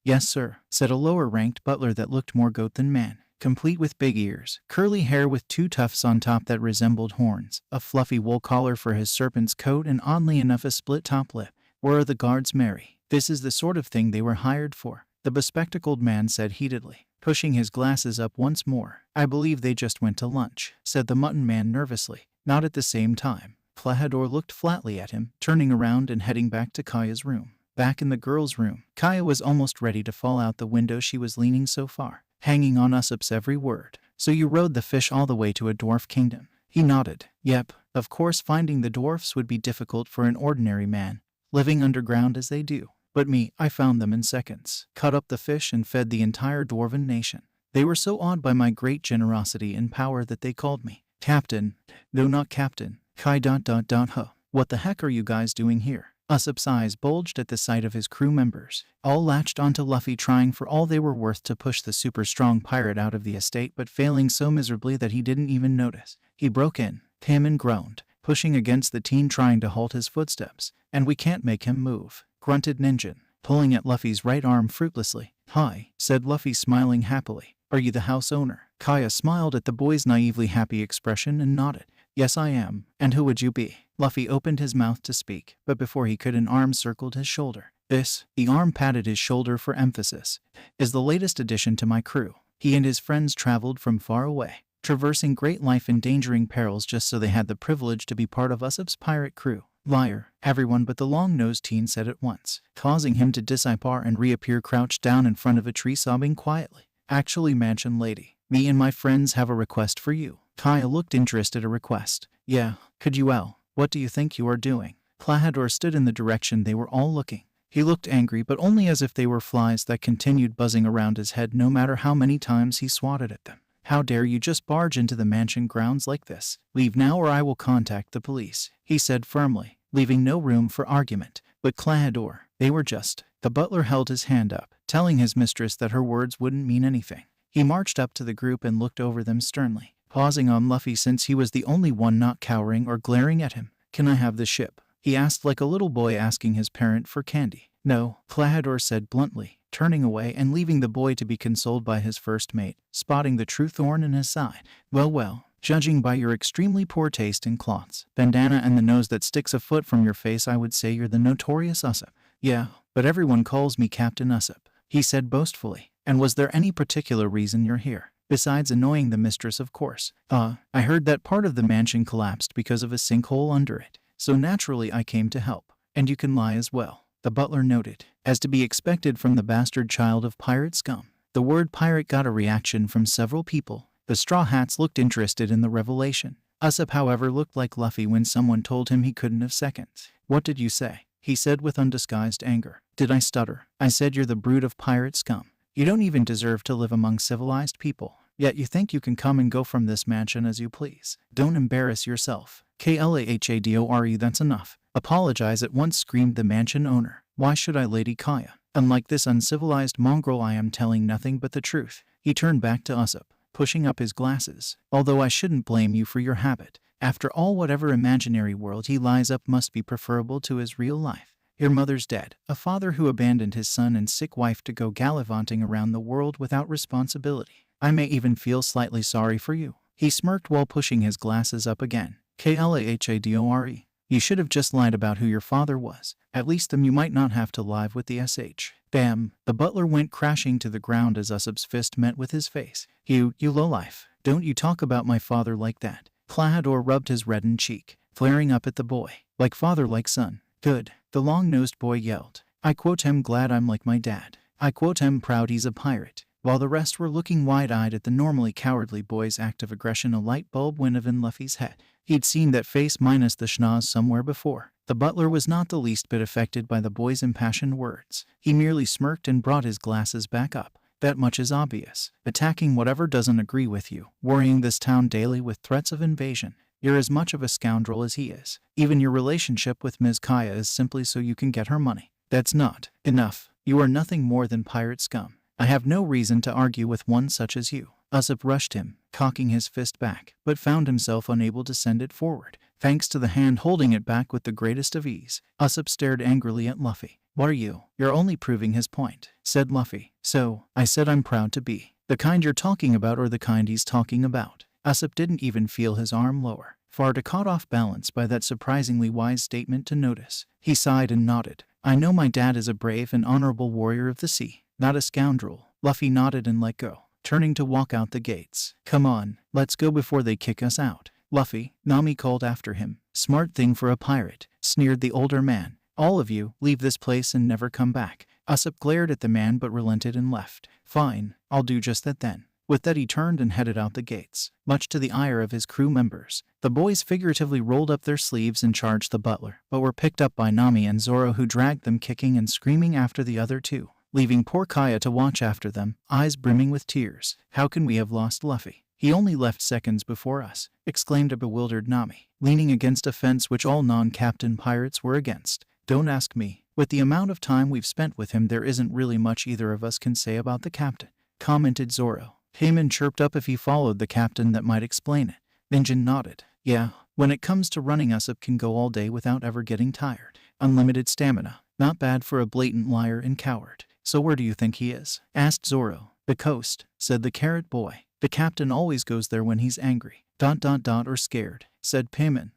S1: Yes sir, said a lower-ranked butler that looked more goat than man, complete with big ears, curly hair with 2 tufts on top that resembled horns, a fluffy wool collar for his serpent's coat, and oddly enough a split top lip. Where are the guards, Mary? This is the sort of thing they were hired for, the bespectacled man said heatedly, pushing his glasses up once more. I believe they just went to lunch, said the mutton man nervously. Not at the same time. Klahadore looked flatly at him, turning around and heading back to Kaya's room. Back in the girls' room, Kaya was almost ready to fall out the window. She was leaning so far, hanging on Usopp's every word. So you rode the fish all the way to a dwarf kingdom? He nodded. Yep, of course finding the dwarfs would be difficult for an ordinary man, living underground as they do. But me, I found them in seconds, caught up the fish and fed the entire dwarven nation. They were so awed by my great generosity and power that they called me Captain. No, not Captain. Kai ... Huh. What the heck are you guys doing here? Usopp's eyes bulged at the sight of his crew members, all latched onto Luffy, trying for all they were worth to push the super strong pirate out of the estate, but failing so miserably that he didn't even notice. He broke in. Tamon groaned, pushing against the teen, trying to halt his footsteps. And we can't make him move, grunted Ninjin, pulling at Luffy's right arm fruitlessly. Hi, said Luffy, smiling happily. Are you the house owner? Kaya smiled at the boy's naively happy expression and nodded. Yes, I am. And who would you be? Luffy opened his mouth to speak, but before he could, an arm circled his shoulder. This, the arm patted his shoulder for emphasis, is the latest addition to my crew. He and his friends traveled from far away, traversing great life-endangering perils just so they had the privilege to be part of Usopp's pirate crew. Liar, everyone but the long-nosed teen said at once, causing him to disappear and reappear crouched down in front of a tree, sobbing quietly. Actually, Mansion Lady, me and my friends have a request for you. Kaya looked interested. A request? Yeah, could you what do you think you are doing? Klahadore stood in the direction they were all looking. He looked angry, but only as if they were flies that continued buzzing around his head no matter how many times he swatted at them. How dare you just barge into the mansion grounds like this? Leave now or I will contact the police, he said firmly, leaving no room for argument. But Klahadore, they were just... The butler held his hand up, telling his mistress that her words wouldn't mean anything. He marched up to the group and looked over them sternly, pausing on Luffy since he was the only one not cowering or glaring at him. Can I have the ship? He asked like a little boy asking his parent for candy. No, Klahadore said bluntly, turning away and leaving the boy to be consoled by his first mate, spotting the true thorn in his side. Well, judging by your extremely poor taste in cloths, bandana, and the nose that sticks a foot from your face, I would say you're the notorious Usopp. Yeah, but everyone calls me Captain Usopp, he said boastfully. And was there any particular reason you're here? Besides annoying the mistress, of course. I heard that part of the mansion collapsed because of a sinkhole under it, so naturally I came to help. And you can lie as well, the butler noted, as to be expected from the bastard child of pirate scum. The word pirate got a reaction from several people. The Straw Hats looked interested in the revelation. Usopp, however, looked like Luffy when someone told him he couldn't have seconds. What did you say? He said with undisguised anger. Did I stutter? I said you're the brood of pirate scum. You don't even deserve to live among civilized people. Yet you think you can come and go from this mansion as you please. Don't embarrass yourself. Klahadore, that's enough. Apologize at once, screamed the mansion owner. Why should I, Lady Kaya? Unlike this uncivilized mongrel, I am telling nothing but the truth. He turned back to Usopp, pushing up his glasses. Although I shouldn't blame you for your habit. After all, whatever imaginary world he lies up must be preferable to his real life. Your mother's dead, a father who abandoned his son and sick wife to go gallivanting around the world without responsibility. I may even feel slightly sorry for you. He smirked while pushing his glasses up again. Klahadore. You should have just lied about who your father was. At least then you might not have to live with the SH. Bam! The butler went crashing to the ground as Usopp's fist met with his face. You lowlife. Don't you talk about my father like that. Klahadore rubbed his reddened cheek, flaring up at the boy. Like father, like son. Good. The long-nosed boy yelled. I quote am glad I'm like my dad. I quote am proud he's a pirate. While the rest were looking wide-eyed at the normally cowardly boy's act of aggression, a light bulb went off in Luffy's head. He'd seen that face minus the schnoz somewhere before. The butler was not the least bit affected by the boy's impassioned words. He merely smirked and brought his glasses back up. That much is obvious. Attacking whatever doesn't agree with you, worrying this town daily with threats of invasion. You're as much of a scoundrel as he is. Even your relationship with Ms. Kaya is simply so you can get her money. That's not enough. You are nothing more than pirate scum. I have no reason to argue with one such as you. Usopp rushed him, cocking his fist back, but found himself unable to send it forward, thanks to the hand holding it back with the greatest of ease. Usopp stared angrily at Luffy. What are you? You're only proving his point, said Luffy. So, I said I'm proud to be. The kind you're talking about or the kind he's talking about? Usopp didn't even feel his arm lower, far too caught off balance by that surprisingly wise statement to notice. He sighed and nodded. I know my dad is a brave and honorable warrior of the sea, not a scoundrel. Luffy nodded and let go, turning to walk out the gates. Come on, let's go before they kick us out. Luffy, Nami called after him. Smart thing for a pirate, sneered the older man. All of you, leave this place and never come back. Usopp glared at the man but relented and left. Fine, I'll do just that then. With that he turned and headed out the gates, much to the ire of his crew members. The boys figuratively rolled up their sleeves and charged the butler, but were picked up by Nami and Zoro, who dragged them kicking and screaming after the other two, leaving poor Kaya to watch after them, eyes brimming with tears. How can we have lost Luffy? He only left seconds before us, exclaimed a bewildered Nami, leaning against a fence which all non-captain pirates were against. Don't ask me. With the amount of time we've spent with him, there isn't really much either of us can say about the captain, commented Zoro. Heyman chirped up if he followed the captain that might explain it. Ninja nodded. Yeah, when it comes to running, Usopp can go all day without ever getting tired. Unlimited stamina. Not bad for a blatant liar and coward. So where do you think he is? Asked Zoro. The coast, said the carrot boy. The captain always goes there when he's angry. ... or scared, said Payman. ...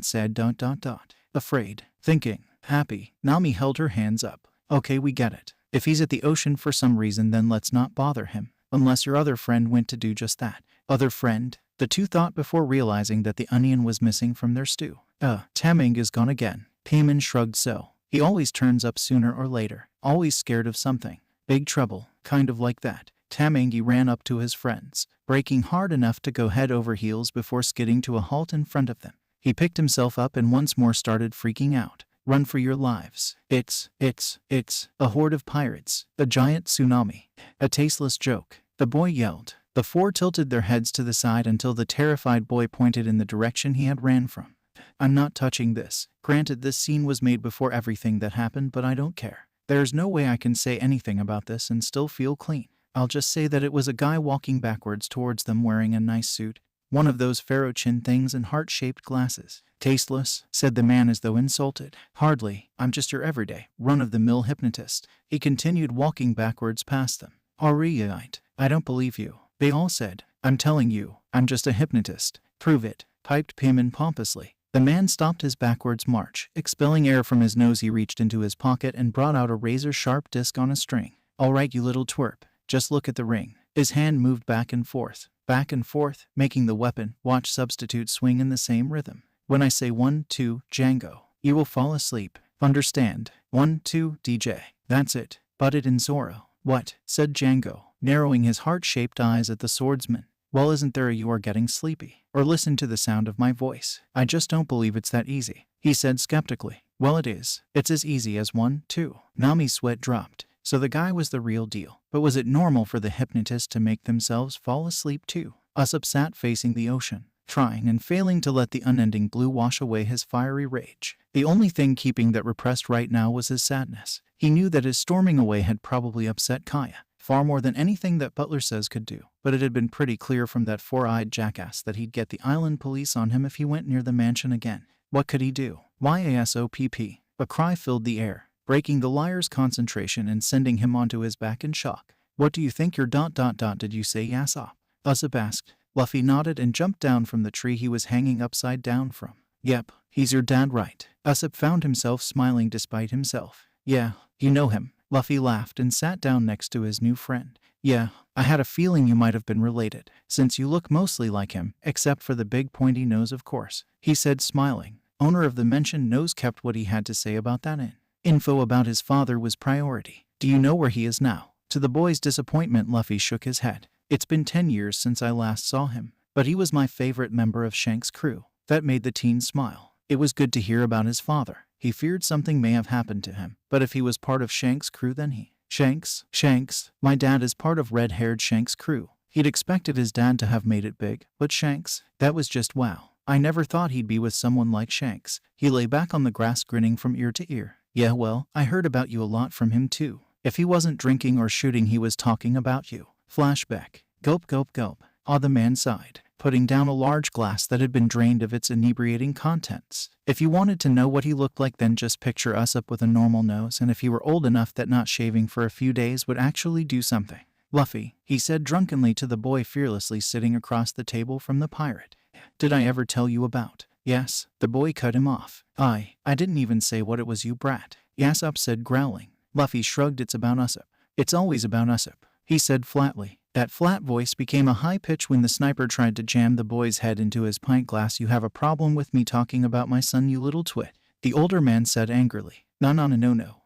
S1: sad ... afraid, thinking, happy. Nami held her hands up. Okay, we get it. If he's at the ocean for some reason, then let's not bother him. Unless your other friend went to do just that. Other friend? The two thought before realizing that the onion was missing from their stew. Taming is gone again. Payman shrugged. So he always turns up sooner or later. Always scared of something. Big trouble. Kind of like that. Tamangi ran up to his friends, braking hard enough to go head over heels before skidding to a halt in front of them. He picked himself up and once more started freaking out. Run for your lives. It's a horde of pirates. A giant tsunami. A tasteless joke. The boy yelled. The four tilted their heads to the side until the terrified boy pointed in the direction he had ran from. I'm not touching this. Granted, this scene was made before everything that happened, but I don't care. There's no way I can say anything about this and still feel clean. I'll just say that it was a guy walking backwards towards them wearing a nice suit. One of those pharaoh chin things and heart-shaped glasses. Tasteless, said the man as though insulted. Hardly. I'm just your everyday, run-of-the-mill hypnotist. He continued walking backwards past them. Alright, I don't believe you. They all said. I'm telling you, I'm just a hypnotist. Prove it, piped Payman pompously. The man stopped his backwards march. Expelling air from his nose, he reached into his pocket and brought out a razor-sharp disc on a string. All right, you little twerp. Just look at the ring. His hand moved back and forth, making the weapon watch substitute swing in the same rhythm. When I say 1, 2, Django, you will fall asleep. Understand? 1, 2, DJ. That's it. Butted in Zoro. What? Said Django, narrowing his heart-shaped eyes at the swordsman. Well, isn't there a you are getting sleepy? Or listen to the sound of my voice. I just don't believe it's that easy, he said skeptically. Well, it is. It's as easy as 1, 2. Nami's sweat dropped. So the guy was the real deal. But was it normal for the hypnotist to make themselves fall asleep too? Usopp sat facing the ocean, trying and failing to let the unending blue wash away his fiery rage. The only thing keeping that repressed right now was his sadness. He knew that his storming away had probably upset Kaya, far more than anything that Butler says could do. But it had been pretty clear from that four-eyed jackass that he'd get the island police on him if he went near the mansion again. What could he do? YASOPP. A cry filled the air, breaking the liar's concentration and sending him onto his back in shock. What do you think you're ... did you say, Usopp? Usopp asked. Luffy nodded and jumped down from the tree he was hanging upside down from. Yep, he's your dad, right? Usopp found himself smiling despite himself. Yeah, you know him. Luffy laughed and sat down next to his new friend. Yeah, I had a feeling you might have been related, since you look mostly like him, except for the big pointy nose, of course, he said, smiling. Owner of the mentioned nose kept what he had to say about that in. Info about his father was priority. Do you know where he is now? To the boy's disappointment, Luffy shook his head. It's been 10 years since I last saw him, but he was my favorite member of Shanks' crew. That made the teen smile. It was good to hear about his father. He feared something may have happened to him, but if he was part of Shanks' crew, then he... Shanks, my dad is part of red-haired Shanks' crew. He'd expected his dad to have made it big, but Shanks, that was just wow. I never thought he'd be with someone like Shanks. He lay back on the grass grinning from ear to ear. Yeah, well, I heard about you a lot from him too. If he wasn't drinking or shooting, he was talking about you. Flashback. Gulp, gulp, gulp. The man sighed, putting down a large glass that had been drained of its inebriating contents. If you wanted to know what he looked like, then just picture Usopp with a normal nose, and if he were old enough that not shaving for a few days would actually do something. Luffy, he said drunkenly to the boy fearlessly sitting across the table from the pirate. Did I ever tell you about? Yes, the boy cut him off. I didn't even say what it was, you brat. Usopp said, growling. Luffy shrugged. It's about Usopp. It's always about Usopp, he said flatly. That flat voice became a high pitch when the sniper tried to jam the boy's head into his pint glass. You have a problem with me talking about my son, you little twit? The older man said angrily. No,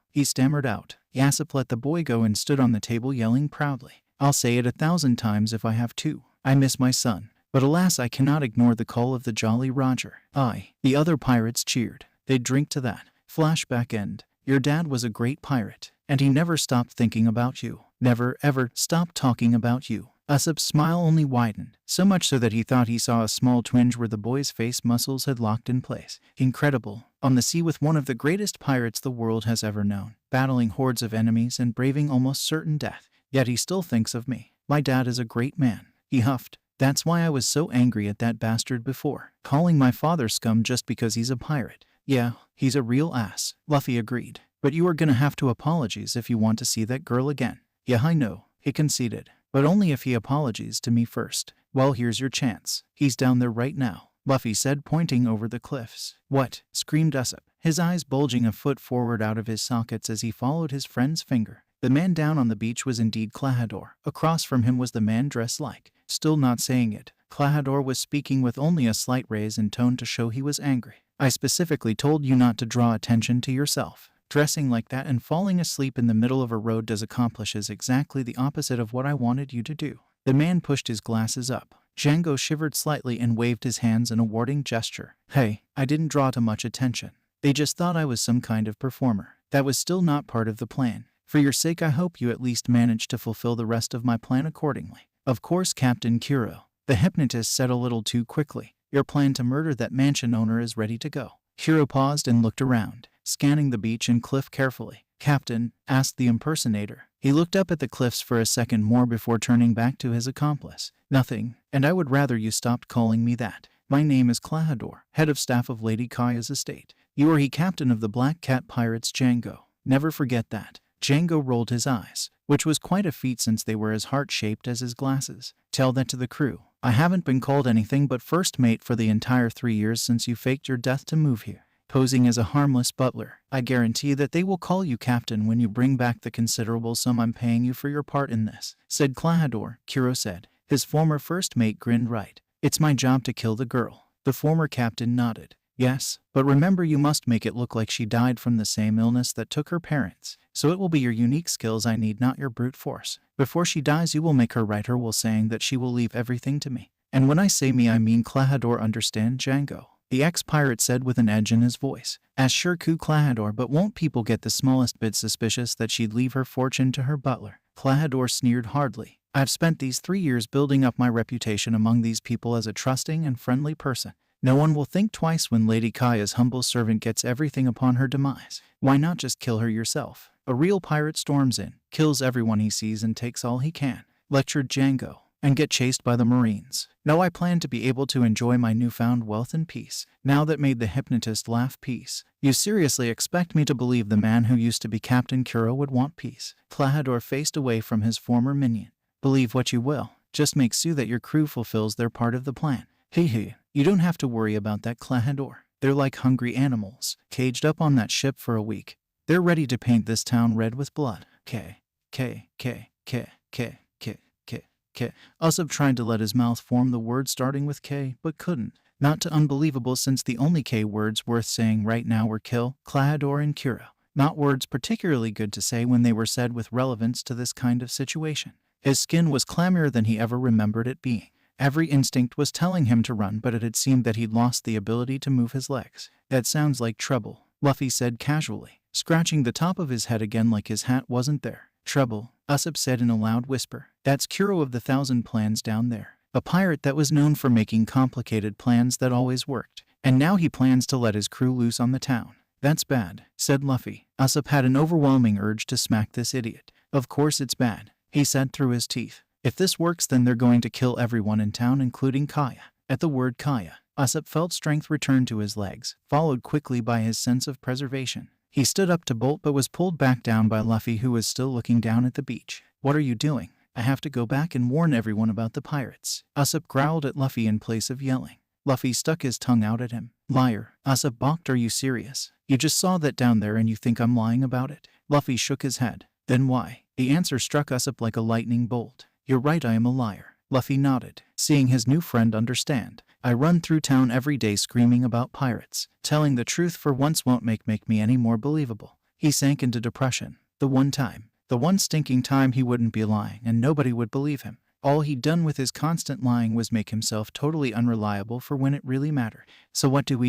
S1: he stammered out. Usopp let the boy go and stood on the table yelling proudly. I'll say it 1,000 times if I have to. I miss my son. But alas, I cannot ignore the call of the Jolly Roger. The other pirates cheered. They'd drink to that. Flashback end. Your dad was a great pirate, and he never stopped thinking about you. Never, ever stopped talking about you. Usopp's smile only widened, so much so that he thought he saw a small twinge where the boy's face muscles had locked in place. Incredible. On the sea with one of the greatest pirates the world has ever known, battling hordes of enemies and braving almost certain death. Yet he still thinks of me. My dad is a great man. He huffed. That's why I was so angry at that bastard before, calling my father scum just because he's a pirate. Yeah, he's a real ass, Luffy agreed. But you are gonna have to apologize if you want to see that girl again. Yeah, I know, he conceded. But only if he apologizes to me first. Well, here's your chance. He's down there right now, Luffy said, pointing over the cliffs. What? Screamed Usopp, his eyes bulging a foot forward out of his sockets as he followed his friend's finger. The man down on the beach was indeed Klahadore. Across from him was the man dressed like. Still not saying it, Klahadore was speaking with only a slight raise in tone to show he was angry. I specifically told you not to draw attention to yourself. Dressing like that and falling asleep in the middle of a road accomplishes exactly the opposite of what I wanted you to do. The man pushed his glasses up. Django shivered slightly and waved his hands in a warning gesture. Hey, I didn't draw too much attention. They just thought I was some kind of performer. That was still not part of the plan. For your sake, I hope you at least manage to fulfill the rest of my plan accordingly. Of course, Captain Kuro. The hypnotist said a little too quickly. Your plan to murder that mansion owner is ready to go. Kuro paused and looked around, scanning the beach and cliff carefully. Captain, asked the impersonator. He looked up at the cliffs for a second more before turning back to his accomplice. Nothing, and I would rather you stopped calling me that. My name is Klahadore, head of staff of Lady Kaya's estate. You are he captain of the Black Cat Pirates, Django. Never forget that. Django rolled his eyes, which was quite a feat since they were as heart-shaped as his glasses. Tell that to the crew. I haven't been called anything but first mate for the entire 3 years since you faked your death to move here, posing as a harmless butler. I guarantee that they will call you captain when you bring back the considerable sum I'm paying you for your part in this, said Klahadore, Kuro said. His former first mate grinned. Right. It's my job to kill the girl. The former captain nodded. Yes, but remember you must make it look like she died from the same illness that took her parents. So it will be your unique skills I need, not your brute force. Before she dies you will make her write her will saying that she will leave everything to me. And when I say me I mean Klahadore, understand, Django? The ex-pirate said with an edge in his voice. As sure could Klahadore, but won't people get the smallest bit suspicious that she'd leave her fortune to her butler? Klahadore sneered hardly. I've spent these 3 years building up my reputation among these people as a trusting and friendly person. No one will think twice when Lady Kaya's humble servant gets everything upon her demise. Why not just kill her yourself? A real pirate storms in, kills everyone he sees and takes all he can, lectured Django, and get chased by the Marines. Now I plan to be able to enjoy my newfound wealth and peace. Now that made the hypnotist laugh. Peace? You seriously expect me to believe the man who used to be Captain Kuro would want peace? Klahadore faced away from his former minion. Believe what you will, just make sure that your crew fulfills their part of the plan. Hee. You don't have to worry about that, Klahadore. They're like hungry animals, caged up on that ship for a week. They're ready to paint this town red with blood. K. Usopp tried to let his mouth form the word starting with K, but couldn't. Not too unbelievable since the only K words worth saying right now were kill, Klahadore and Kuro. Not words particularly good to say when they were said with relevance to this kind of situation. His skin was clammier than he ever remembered it being. Every instinct was telling him to run, but it had seemed that he'd lost the ability to move his legs. That sounds like trouble, Luffy said casually, scratching the top of his head again like his hat wasn't there. Trouble, Usopp said in a loud whisper. That's Kuro of the Thousand Plans down there. A pirate that was known for making complicated plans that always worked. And now he plans to let his crew loose on the town. That's bad, said Luffy. Usopp had an overwhelming urge to smack this idiot. Of course it's bad, he said through his teeth. If this works then they're going to kill everyone in town including Kaya. At the word Kaya, Usopp felt strength return to his legs, followed quickly by his sense of preservation. He stood up to bolt but was pulled back down by Luffy, who was still looking down at the beach. What are you doing? I have to go back and warn everyone about the pirates. Usopp growled at Luffy in place of yelling. Luffy stuck his tongue out at him. Liar, Usopp balked. Are you serious? You just saw that down there and you think I'm lying about it? Luffy shook his head. Then why? The answer struck Usopp like a lightning bolt. You're right, I am a liar. Luffy nodded, seeing his new friend understand. I run through town every day screaming about pirates. Telling the truth for once won't make me any more believable. He sank into depression. The one stinking time he wouldn't be lying and nobody would believe him. All he'd done with his constant lying was make himself totally unreliable for when it really mattered. So what do?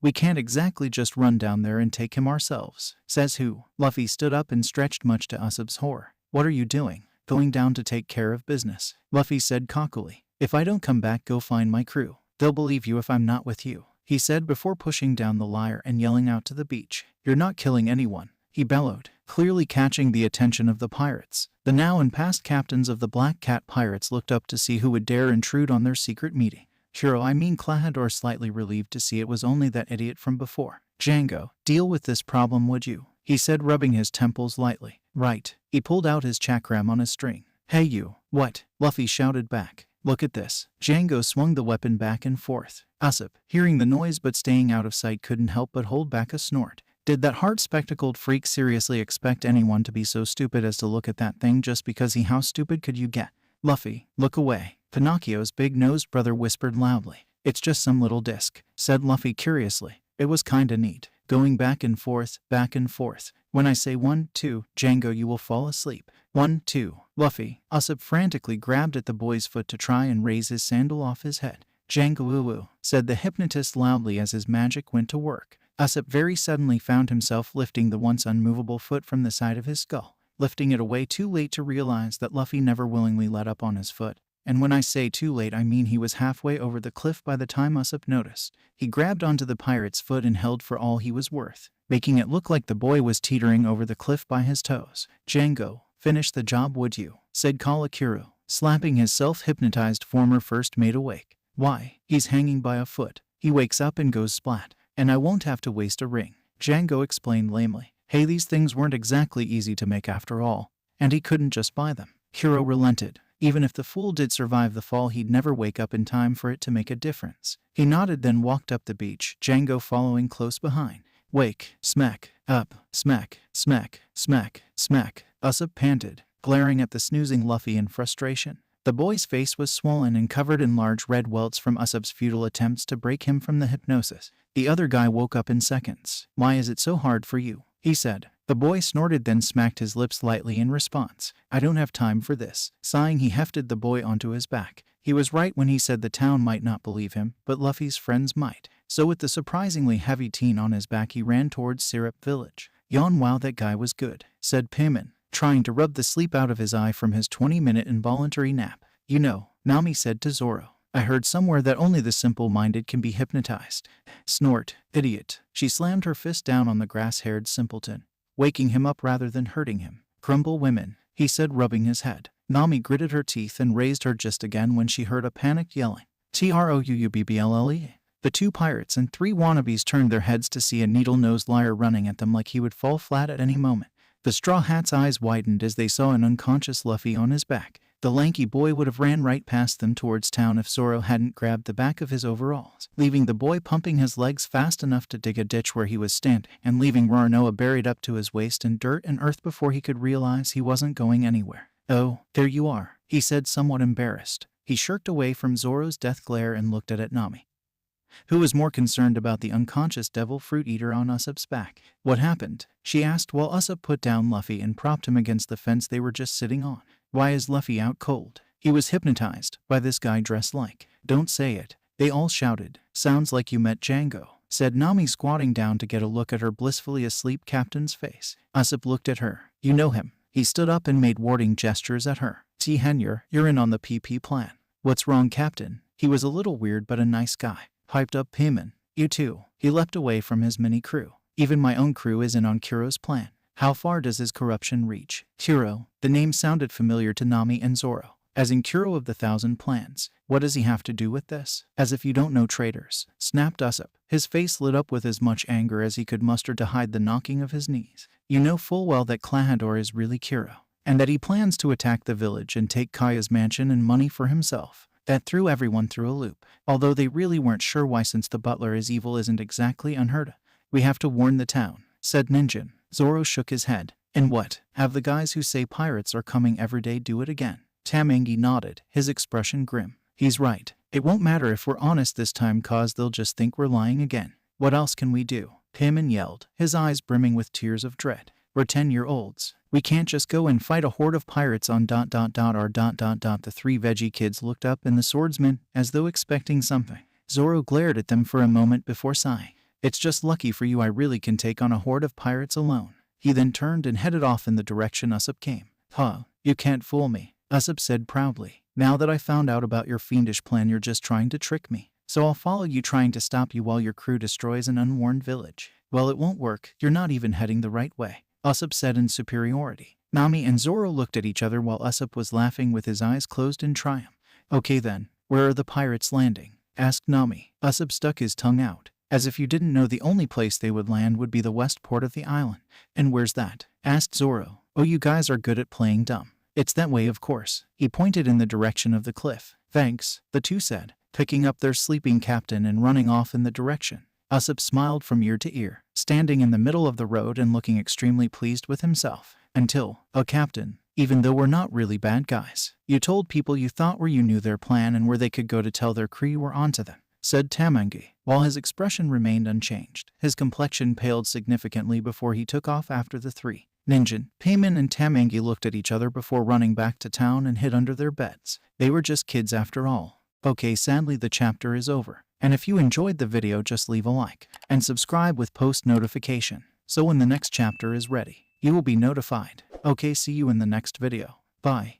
S1: We can't exactly just run down there and take him ourselves. Says who? Luffy stood up and stretched much to Usopp's horror. What are you doing? going down to take care of business. Luffy said cockily. If I don't come back, go find my crew. They'll believe you if I'm not with you, he said before pushing down the lyre and yelling out to the beach. You're not killing anyone, he bellowed, clearly catching the attention of the pirates. The now and past captains of the Black Cat pirates looked up to see who would dare intrude on their secret meeting. Klahadore slightly relieved to see it was only that idiot from before. Django, deal with this problem, would you? He said, rubbing his temples lightly. Right. He pulled out his chakram on his string. Hey you. What? Luffy shouted back. Look at this. Django swung the weapon back and forth. Usopp, hearing the noise but staying out of sight, couldn't help but hold back a snort. Did that heart-spectacled freak seriously expect anyone to be so stupid as to look at that thing just because how stupid could you get? Luffy, look away. Pinocchio's big-nosed brother whispered loudly. It's just some little disc, said Luffy curiously. It was kinda neat, going back and forth, back and forth. When I say 1, 2, Django, you will fall asleep. 1, 2, Luffy. Usopp frantically grabbed at the boy's foot to try and raise his sandal off his head. Django woo-woo, said the hypnotist loudly as his magic went to work. Usopp very suddenly found himself lifting the once unmovable foot from the side of his skull, lifting it away too late to realize that Luffy never willingly let up on his foot. And when I say too late, I mean he was halfway over the cliff by the time Usopp noticed. He grabbed onto the pirate's foot and held for all he was worth, making it look like the boy was teetering over the cliff by his toes. Django, finish the job, would you? Said Kamakura, slapping his self-hypnotized former first mate awake. Why? He's hanging by a foot. He wakes up and goes splat. And I won't have to waste a ring, Django explained lamely. Hey, these things weren't exactly easy to make after all, and he couldn't just buy them. Kuro relented. Even if the fool did survive the fall, he'd never wake up in time for it to make a difference. He nodded, then walked up the beach, Django following close behind. Wake, smack, up, smack, smack, smack, smack, Usopp panted, glaring at the snoozing Luffy in frustration. The boy's face was swollen and covered in large red welts from Usopp's futile attempts to break him from the hypnosis. The other guy woke up in seconds. Why is it so hard for you? He said. The boy snorted, then smacked his lips lightly in response. I don't have time for this. Sighing, he hefted the boy onto his back. He was right when he said the town might not believe him, but Luffy's friends might. So with the surprisingly heavy teen on his back, he ran towards Syrup Village. Yawn, wow, that guy was good, said Payman, trying to rub the sleep out of his eye from his 20-minute involuntary nap. You know, Nami said to Zoro. I heard somewhere that only the simple-minded can be hypnotized. Snort, idiot. She slammed her fist down on the grass-haired simpleton, waking him up rather than hurting him. Crumble women, he said, rubbing his head. Nami gritted her teeth and raised her just again when she heard a panicked yelling. Trouubble. The two pirates and three wannabes turned their heads to see a needle-nosed liar running at them like he would fall flat at any moment. The Straw Hat's eyes widened as they saw an unconscious Luffy on his back. The lanky boy would have ran right past them towards town if Zoro hadn't grabbed the back of his overalls, leaving the boy pumping his legs fast enough to dig a ditch where he was standing, and leaving Roronoa buried up to his waist in dirt and earth before he could realize he wasn't going anywhere. Oh, there you are, he said, somewhat embarrassed. He shirked away from Zoro's death glare and looked at Nami, who was more concerned about the unconscious devil fruit eater on Usopp's back. What happened? She asked while Usopp put down Luffy and propped him against the fence they were just sitting on. Why is Luffy out cold? He was hypnotized by this guy dressed like. Don't say it, they all shouted. Sounds like you met Django, said Nami, squatting down to get a look at her blissfully asleep captain's face. Usopp looked at her. You know him. He stood up and made warding gestures at her. Henyer, you're in on the PP plan. What's wrong, Captain? He was a little weird but a nice guy, piped up Payman. You too. He leapt away from his mini crew. Even my own crew is in on Kuro's plan. How far does his corruption reach? Kuro. The name sounded familiar to Nami and Zoro. As in Kuro of the Thousand Plans. What does he have to do with this? As if you don't know traitors, snapped Usopp. His face lit up with as much anger as he could muster to hide the knocking of his knees. You know full well that Klahadore is really Kuro, and that he plans to attack the village and take Kaya's mansion and money for himself. That threw everyone through a loop, although they really weren't sure why, since the butler is evil isn't exactly unheard of. We have to warn the town, said Ninjin. Zoro shook his head. And what? Have the guys who say pirates are coming every day do it again? Tamengi nodded, his expression grim. He's right. It won't matter if we're honest this time, cause they'll just think we're lying again. What else can we do? Payman yelled, his eyes brimming with tears of dread. We're 10-year-olds. We can't just go and fight a horde of pirates on ... The three veggie kids looked up in the swordsman, as though expecting something. Zoro glared at them for a moment before sighing. It's just lucky for you I really can take on a horde of pirates alone. He then turned and headed off in the direction Usopp came. Huh, You can't fool me, Usopp said proudly. Now that I found out about your fiendish plan, you're just trying to trick me. So I'll follow you, trying to stop you while your crew destroys an unwarned village. Well, it won't work. You're not even heading the right way, Usopp said in superiority. Nami and Zoro looked at each other while Usopp was laughing with his eyes closed in triumph. Okay then, where are the pirates landing? Asked Nami. Usopp stuck his tongue out, as if you didn't know the only place they would land would be the west port of the island. And where's that? Asked Zoro. Oh, you guys are good at playing dumb. It's that way, of course. He pointed in the direction of the cliff. Thanks, the two said, picking up their sleeping captain and running off in the direction. Usopp smiled from ear to ear, standing in the middle of the road and looking extremely pleased with himself. Until, oh Captain, even though we're not really bad guys, you told people you thought you knew their plan and where they could go to tell their crew you were onto them, said Tamangi, while his expression remained unchanged. His complexion paled significantly before he took off after the three. Ninjin, Payman and Tamangi looked at each other before running back to town and hid under their beds. They were just kids after all. Okay, sadly the chapter is over. And if you enjoyed the video, just leave a like and subscribe with post notification, so when the next chapter is ready, you will be notified. Okay, see you in the next video. Bye.